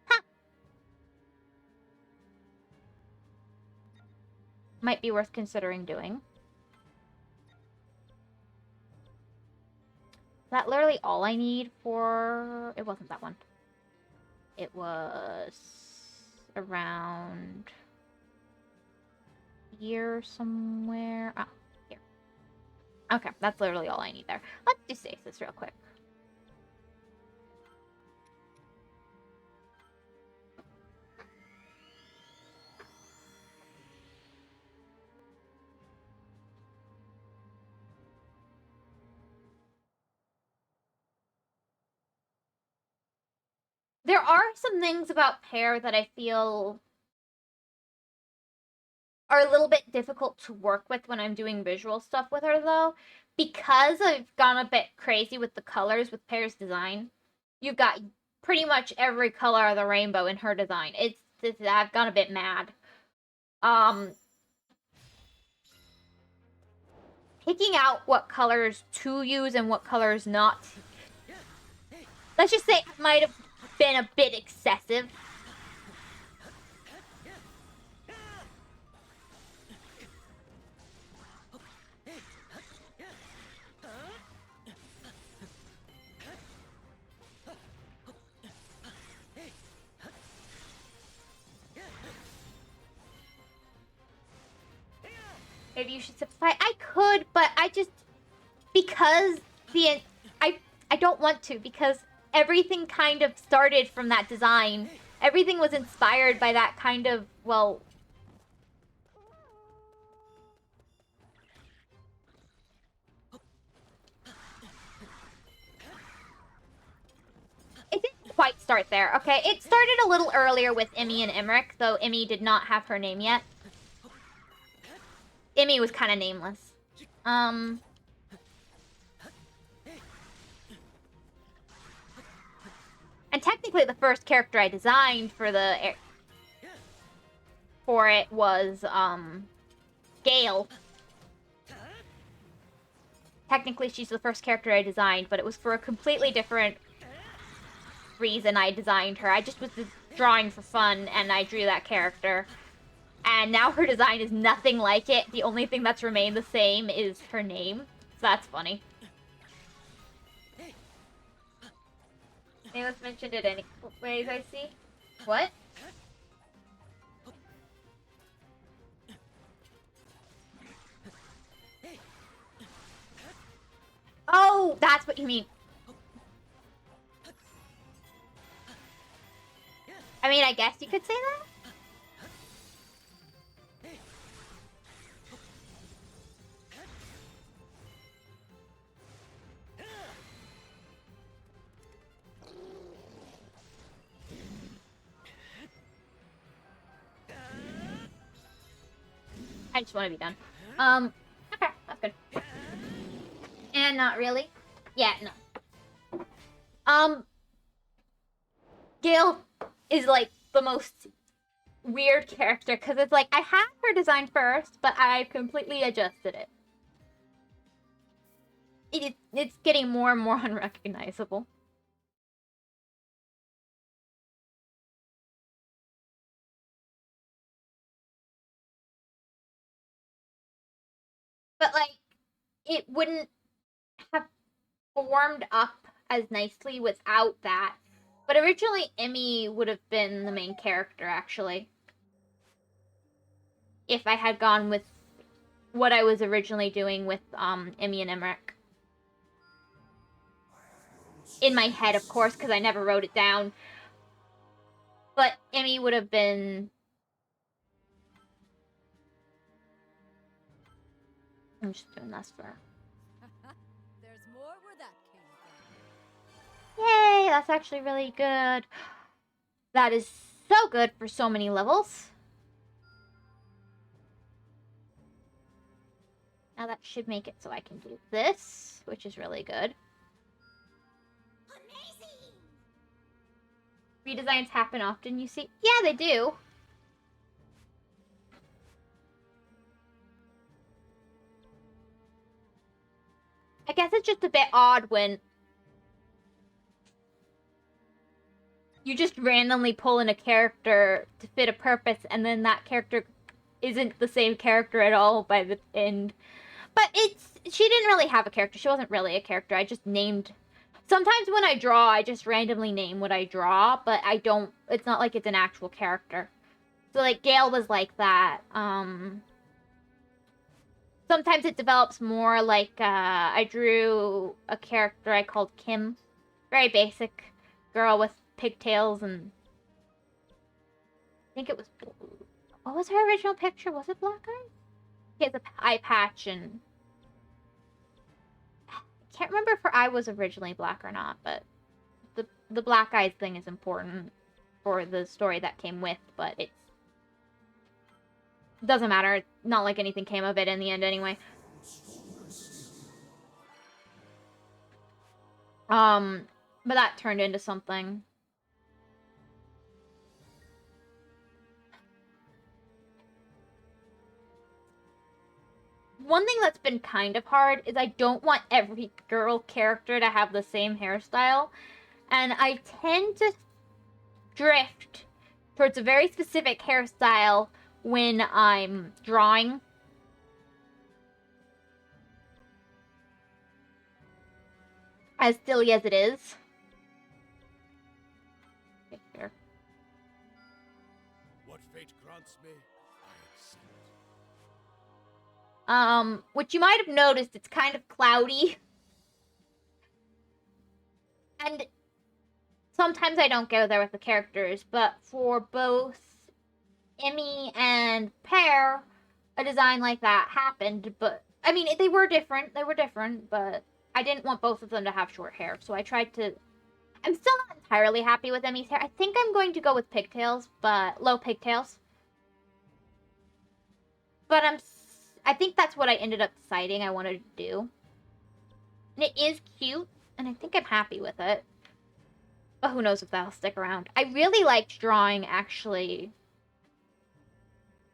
Huh. Might be worth considering doing. Is that literally all I need for... It wasn't that one. It was around here somewhere. Ah, here. Okay, that's literally all I need there. Let's do stasis real quick. There are some things about Pear that I feel are a little bit difficult to work with when I'm doing visual stuff with her, though. Because I've gone a bit crazy with the colors with Pear's design. You've got pretty much every color of the rainbow in her design. I've gone a bit mad. Picking out what colors to use and what colors not to. Let's just say it might have been a bit excessive. Maybe you should simplify. I could, but I just... Because the... I don't want to, because everything kind of started from that design. Everything was inspired by that kind of, well... It didn't quite start there, okay? It started a little earlier with Emmy and Emmerich, though Emmy did not have her name yet. Emmy was kind of nameless. And technically the first character I designed for it was, Gale. Technically she's the first character I designed, but it was for a completely different reason I designed her. I just was drawing for fun, and I drew that character. And now her design is nothing like it. The only thing that's remained the same is her name. So that's funny. Let's mention it any ways I see. What? Oh, that's what you mean. I mean, I guess you could say that. I just want to be done. Okay, that's good. And not really. Yeah, no. Gale is like the most weird character because it's like I had her design first, but I completely adjusted it. It's getting more and more unrecognizable. But like, it wouldn't have formed up as nicely without that. But originally, Emmy would have been the main character, actually. If I had gone with what I was originally doing with Emmy and Emmerich. In my head, of course, because I never wrote it down. But Emmy would have been... I'm just doing this for... There's more where that came from. Yay, that's actually really good. That is so good for so many levels. Now that should make it so I can do this, which is really good. Amazing! Redesigns happen often, you see? Yeah, they do. I guess it's just a bit odd when you just randomly pull in a character to fit a purpose, and then that character isn't the same character at all by the end. But she didn't really have a character. She wasn't really a character. I just named... Sometimes when I draw, I just randomly name what I draw, but I don't... It's not like it's an actual character. So, like, Gale was like that. Sometimes it develops more like, I drew a character I called Kim. Very basic girl with pigtails and... I think it was... What was her original picture? Was it black eyes? She has an eye patch and... I can't remember if her eye was originally black or not, but the black eyes thing is important for the story that came with, but it doesn't matter. It's not like anything came of it in the end anyway. But that turned into something. One thing that's been kind of hard is I don't want every girl character to have the same hairstyle. And I tend to drift towards a very specific hairstyle when I'm drawing. As silly as it is. Here. What fate grants me, I accept. Which you might have noticed, it's kind of cloudy. And sometimes I don't go there with the characters, but for both Emmy and Pear, a design like that happened, but I mean, they were different, but I didn't want both of them to have short hair, so I tried to... I'm still not entirely happy with Emmy's hair. I think I'm going to go with pigtails, but low pigtails. But I think that's what I ended up deciding I wanted to do. And it is cute, and I think I'm happy with it. But who knows if that'll stick around. I really liked drawing, actually.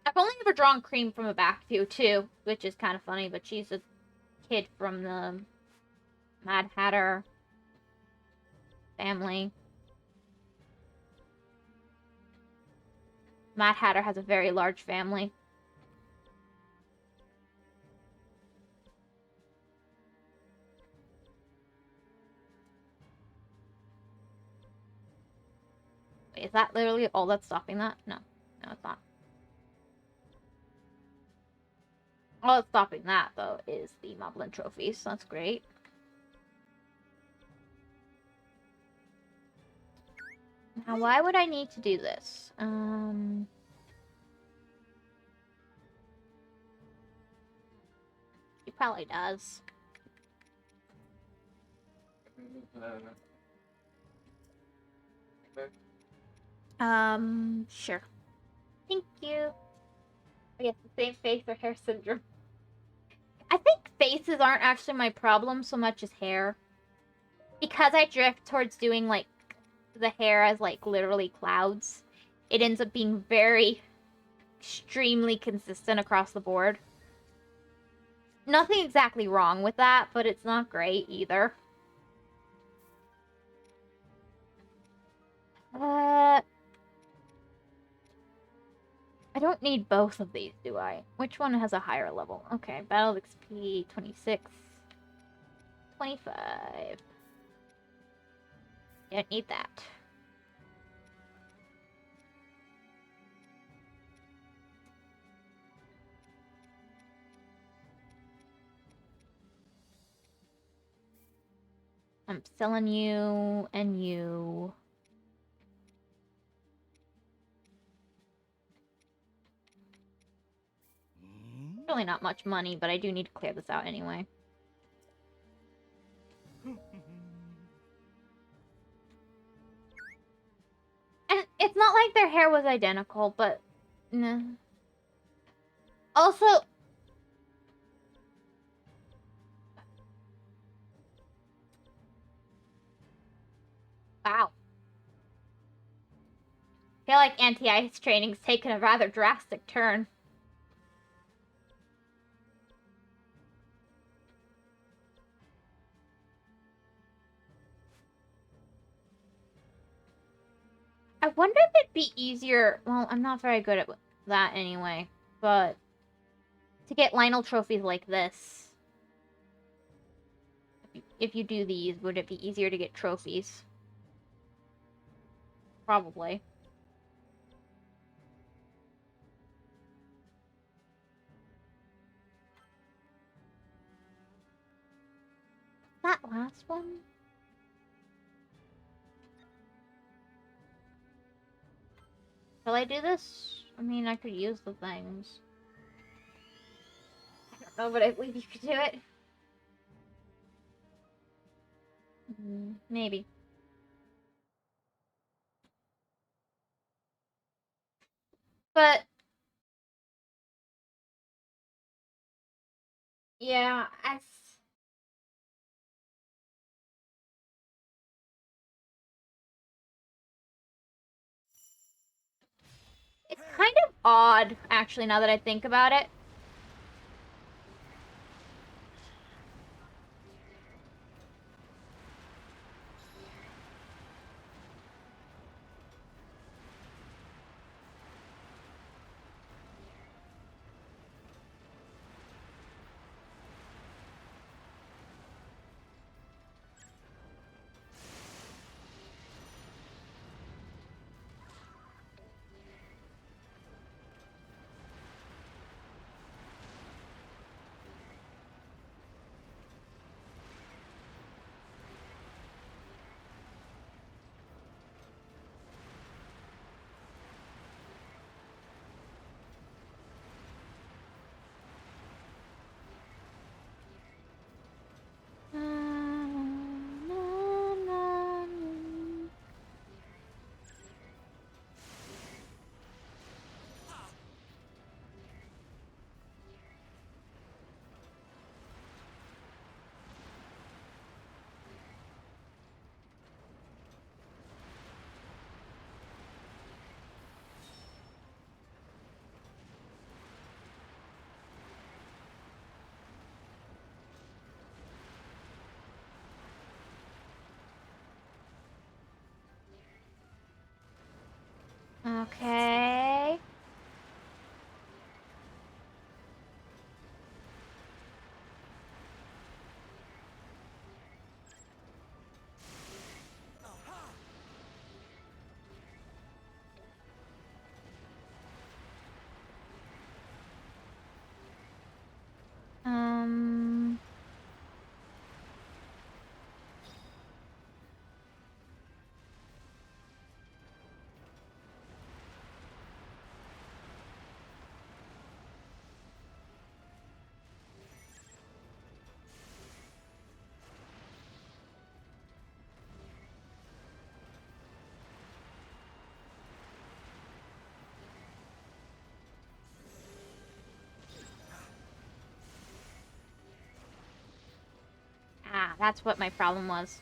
I've only ever drawn Cream from a back view, too, which is kind of funny, but she's a kid from the Mad Hatter family. Mad Hatter has a very large family. Wait, is that literally all that's stopping that? No. No, it's not. All that's stopping that, though, is the Moblin trophies. So that's great. Now, why would I need to do this? He probably does. Sure. Thank you. I guess the same face or hair syndrome. I think faces aren't actually my problem so much as hair. Because I drift towards doing, like, the hair as, like, literally clouds, it ends up being very extremely consistent across the board. Nothing exactly wrong with that, but it's not great either. I don't need both of these, do I? Which one has a higher level? Okay, Battle XP 26. 25. Don't need that. I'm selling you and you. really not much money, but I do need to clear this out anyway. And it's not like their hair was identical, but... Nah. Also... Wow. I feel like anti-ice training's taken a rather drastic turn. I wonder if it'd be easier... Well, I'm not very good at that anyway, but... to get Lionel trophies like this. If you do these, would it be easier to get trophies? Probably. That last one? Will I do this? I mean, I could use the things. I don't know, but I believe you could do it. Maybe. But... yeah, it's kind of odd, actually, now that I think about it. Okay. Um... Ah, that's what my problem was.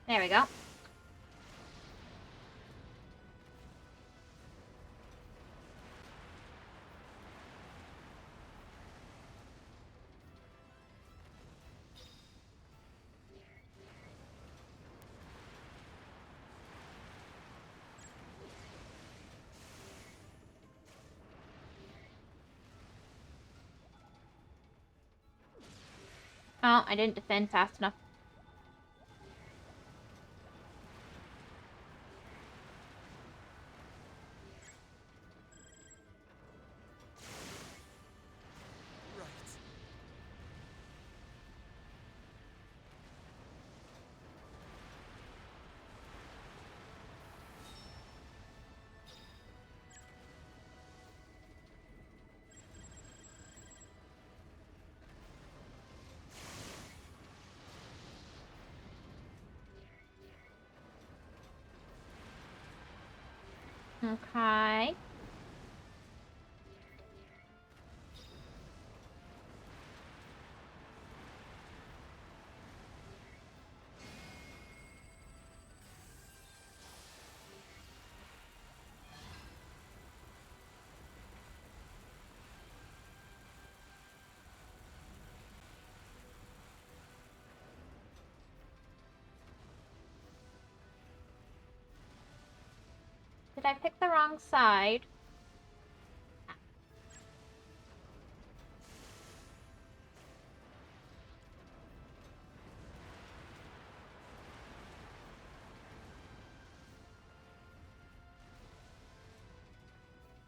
There we go. Oh, I didn't defend fast enough. Okay. Did I pick the wrong side?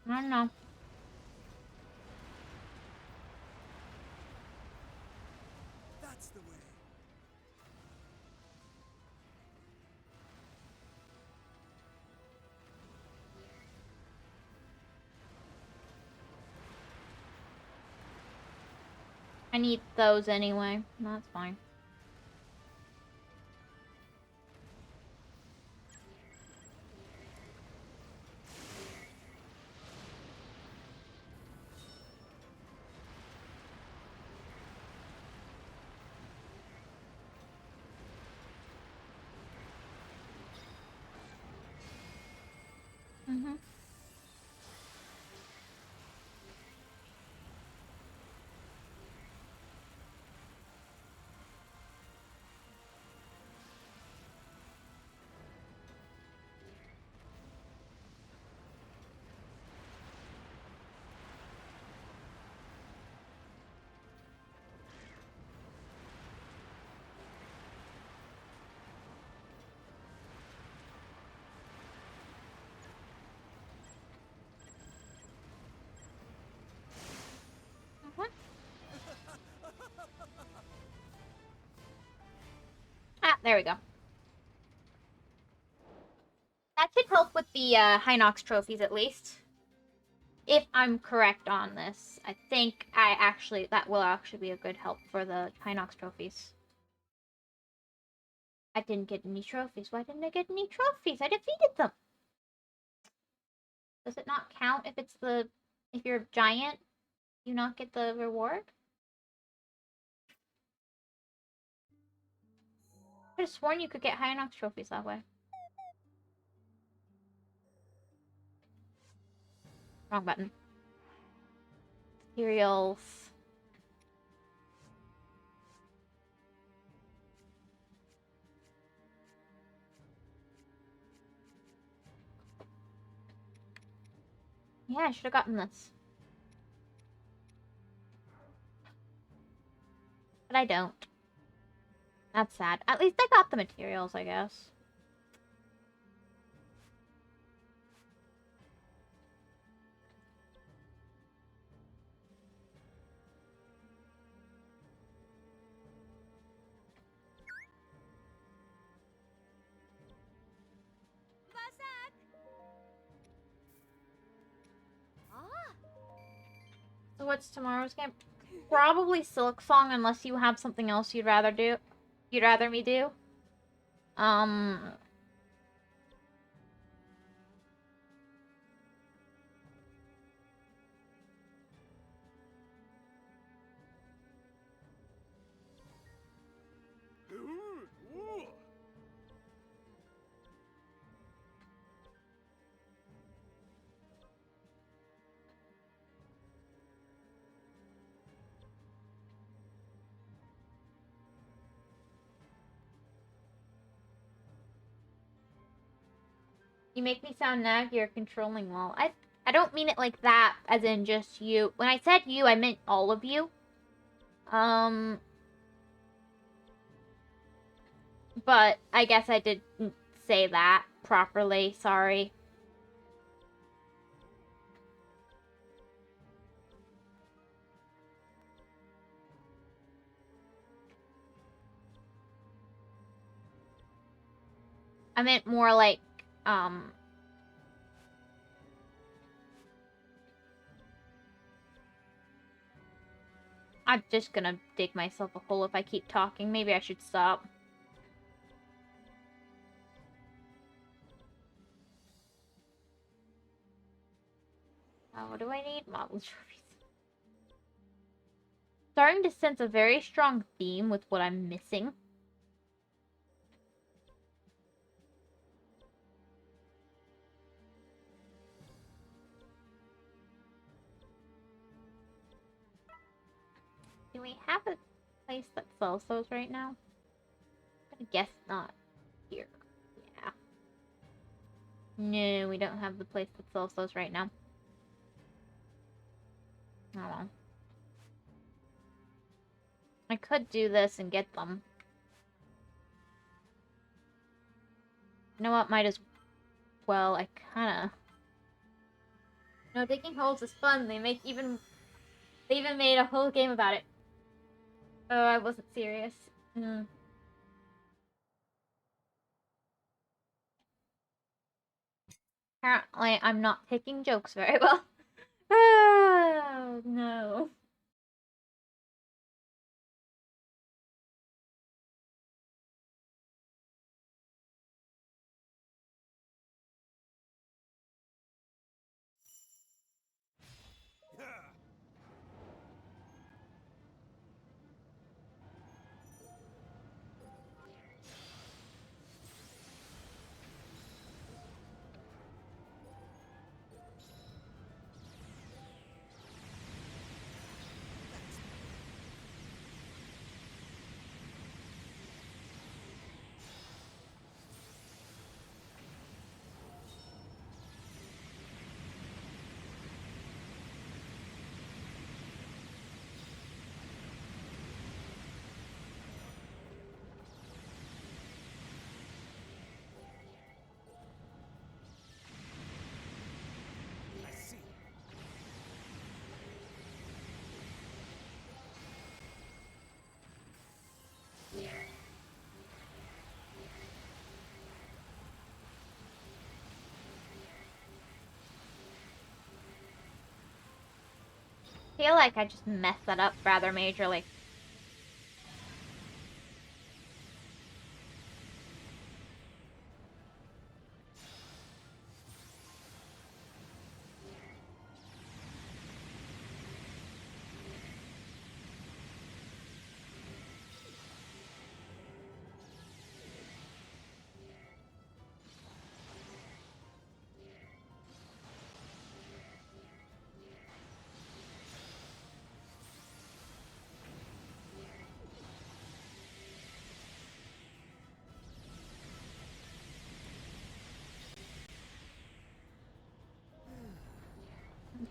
I don't know. That's the way. I need those anyway. That's fine. Mm-hmm. Ah, there we go. That should help with the Hinox trophies at least. If I'm correct on this, I think that will actually be a good help for the Hinox trophies. I didn't get any trophies. Why didn't I get any trophies? I defeated them. Does it not count if you're a giant, you not get the reward? I could have sworn you could get Hinox trophies that way. Wrong button. Materials. Yeah, I should have gotten this. But I don't. That's sad. At least I got the materials, I guess. So what's tomorrow's game? Probably Silk Song, unless you have something else you'd rather me do. You make me sound nag, you're controlling well. I don't mean it like that, as in just you. When I said you, I meant all of you. But I guess I didn't say that properly, sorry. I meant more like, I'm just gonna dig myself a hole if I keep talking. Maybe I should stop. What do I need? Model trophies. Starting to sense a very strong theme with what I'm missing. Do we have a place that sells those right now? I guess not here. Yeah. No, we don't have the place that sells those right now. Oh well. I could do this and get them. You know what? Might as well. I kinda... No, digging holes is fun. They even made a whole game about it. Oh, I wasn't serious. Apparently, I'm not picking jokes very well. Oh, no. I see. I feel like I just messed that up rather majorly.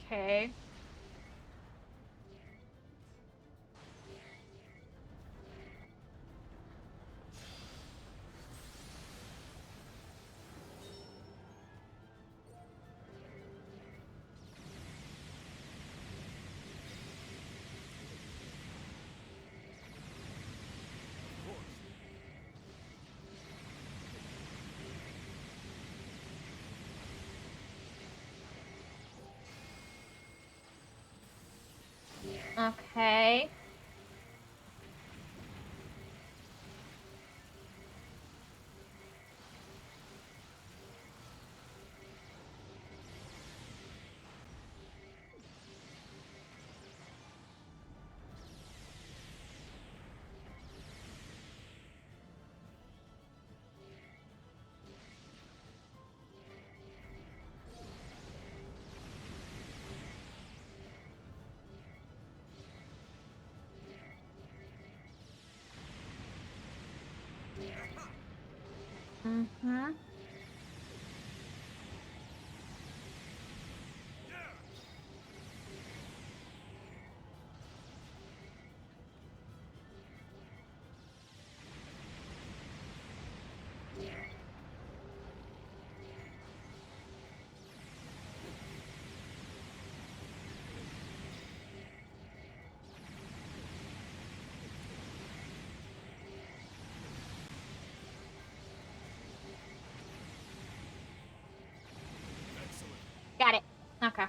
Okay. Okay. Mm-hmm. Got it. Okay.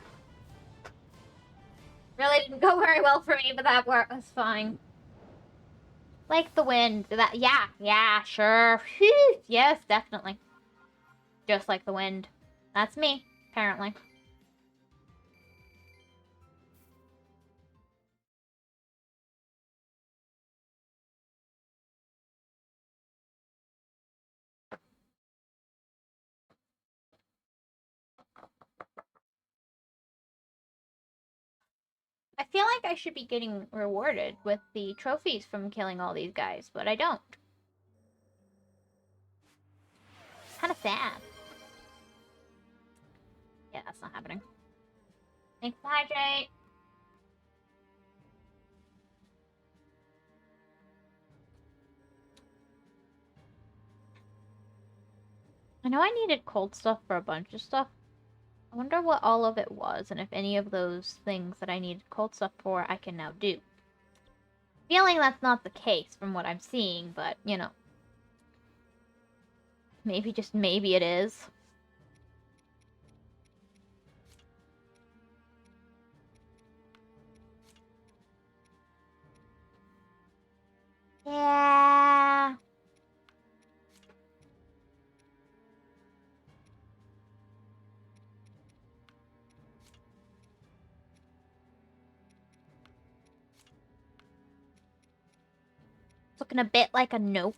Really didn't go very well for me, but that was fine. Like the wind. Yeah, sure. Whew. Yes, definitely. Just like the wind. That's me, apparently. I feel like I should be getting rewarded with the trophies from killing all these guys, but I don't. Kind of sad. Yeah, that's not happening. Thanks, hydrate. I know I needed cold stuff for a bunch of stuff. I wonder what all of it was, and if any of those things that I needed cold stuff for, I can now do. Feeling that's not the case from what I'm seeing, but, you know. Maybe, just maybe it is. Yeah. It's looking a bit like a nope.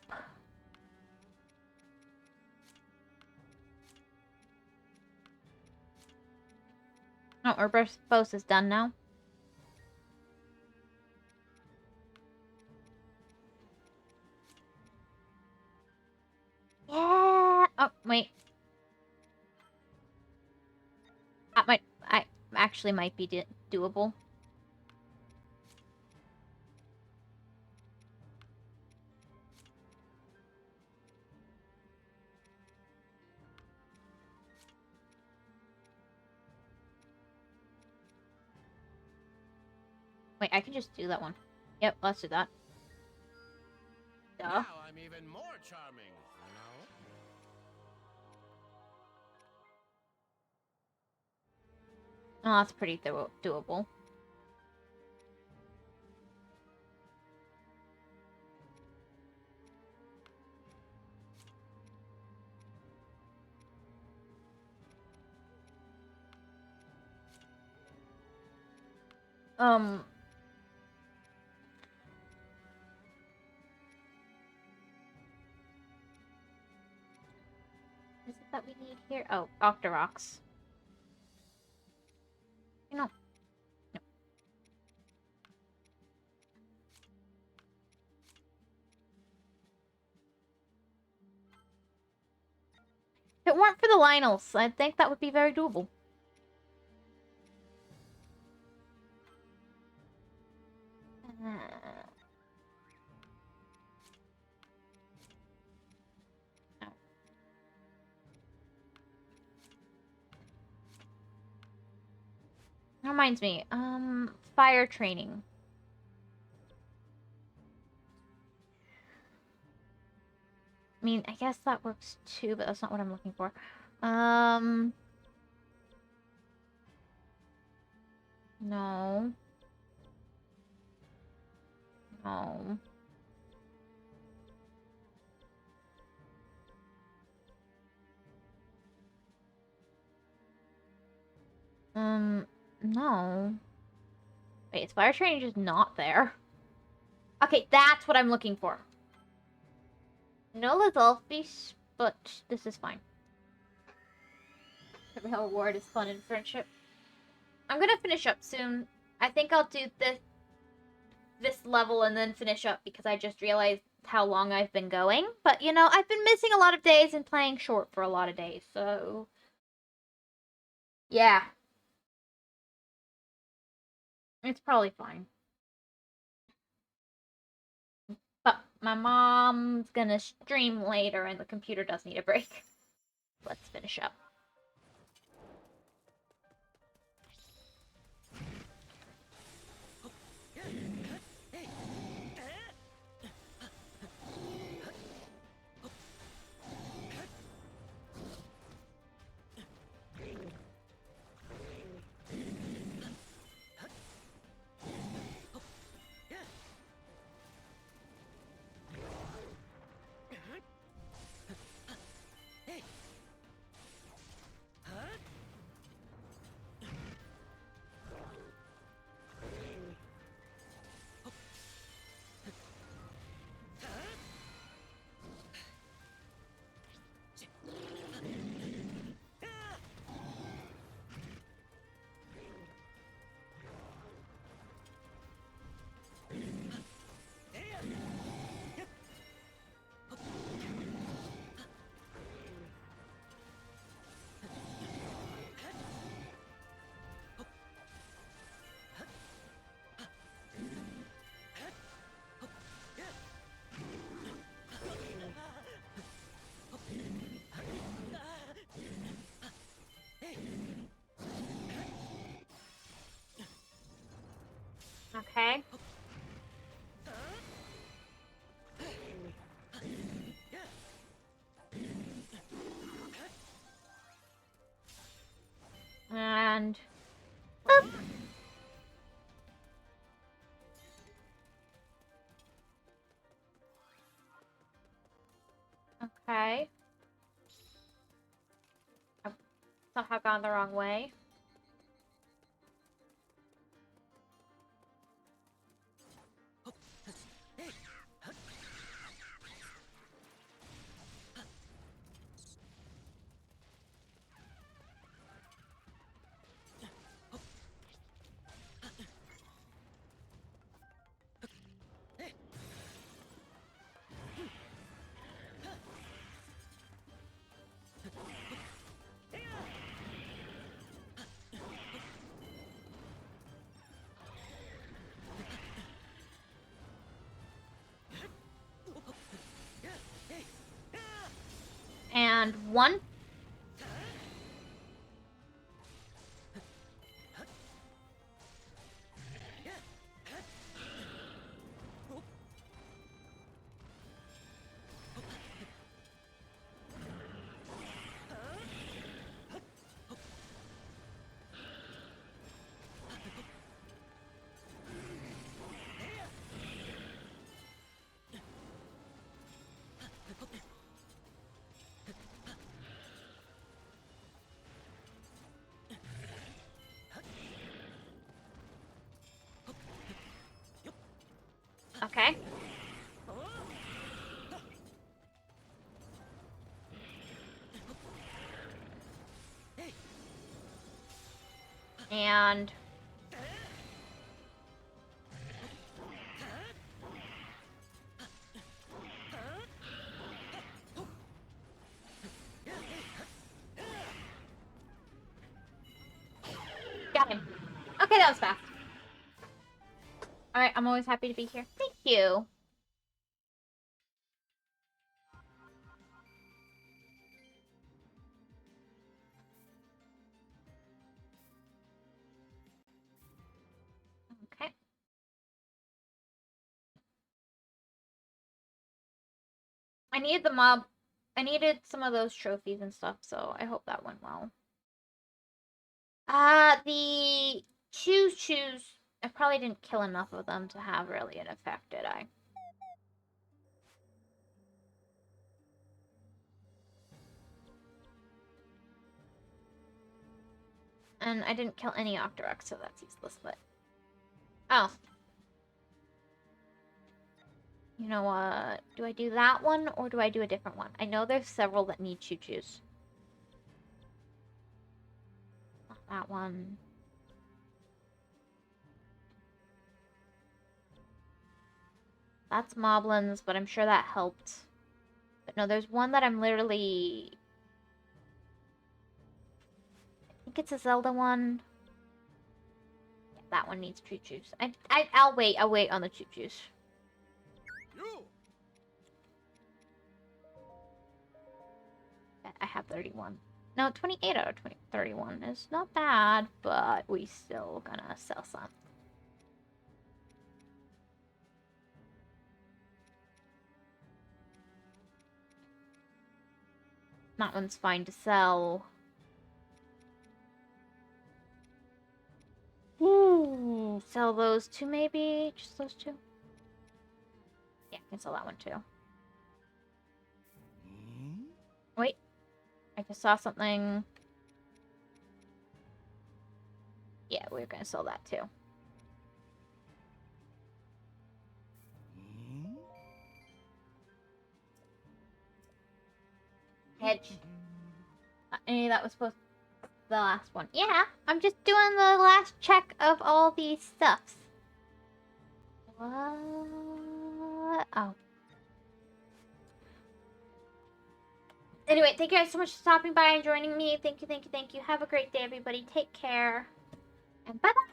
Oh, Urbos is done now. Yeah. Oh, wait. I actually might be doable. Wait, I can just do that one. Yep, let's do that. Duh. Now I'm even more charming, you know? Oh, that's pretty doable. Is it that we need here? Oh, Octoroks. You know. No. If it weren't for the Lionels, I think that would be very doable. That reminds me, fire training. I mean, I guess that works too, but that's not what I'm looking for. No. No. No. Wait, is fire training just not there? Okay, that's what I'm looking for. No Lizalfi, but this is fine. The real reward is fun and friendship. I'm gonna finish up soon. I think I'll do this level and then finish up because I just realized how long I've been going. But, you know, I've been missing a lot of days and playing short for a lot of days, so... yeah. It's probably fine. But my mom's gonna stream later and the computer does need a break. Let's finish up. Okay. And boop. Okay. I've somehow gone the wrong way. And one. Okay. And got him. Okay, that was fast. Alright, I'm always happy to be here. Thank you. Okay. I needed the mob. I needed some of those trophies and stuff, so I hope that went well. The choose. I probably didn't kill enough of them to have really an effect, did I? And I didn't kill any Octoroks, so that's useless, but... Oh. You know what? Do I do that one, or do I do a different one? I know there's several that need choo-choos. Not that one. That's Moblins, but I'm sure that helped. But no, there's one that I'm literally... I think it's a Zelda one. Yeah, that one needs choo-choos. I'll wait on the choo-choos. I have 31. No, 28 out of 31 is not bad, but we still gonna sell some. That one's fine to sell. Ooh, sell those two maybe? Just those two? Yeah, I can sell that one too. Wait. I just saw something. Yeah, we're gonna sell that too. Hedge. Any that was supposed to be the last one. Yeah, I'm just doing the last check of all these stuffs. What? Oh. Anyway, thank you guys so much for stopping by and joining me. Thank you. Have a great day, everybody. Take care. And bye-bye.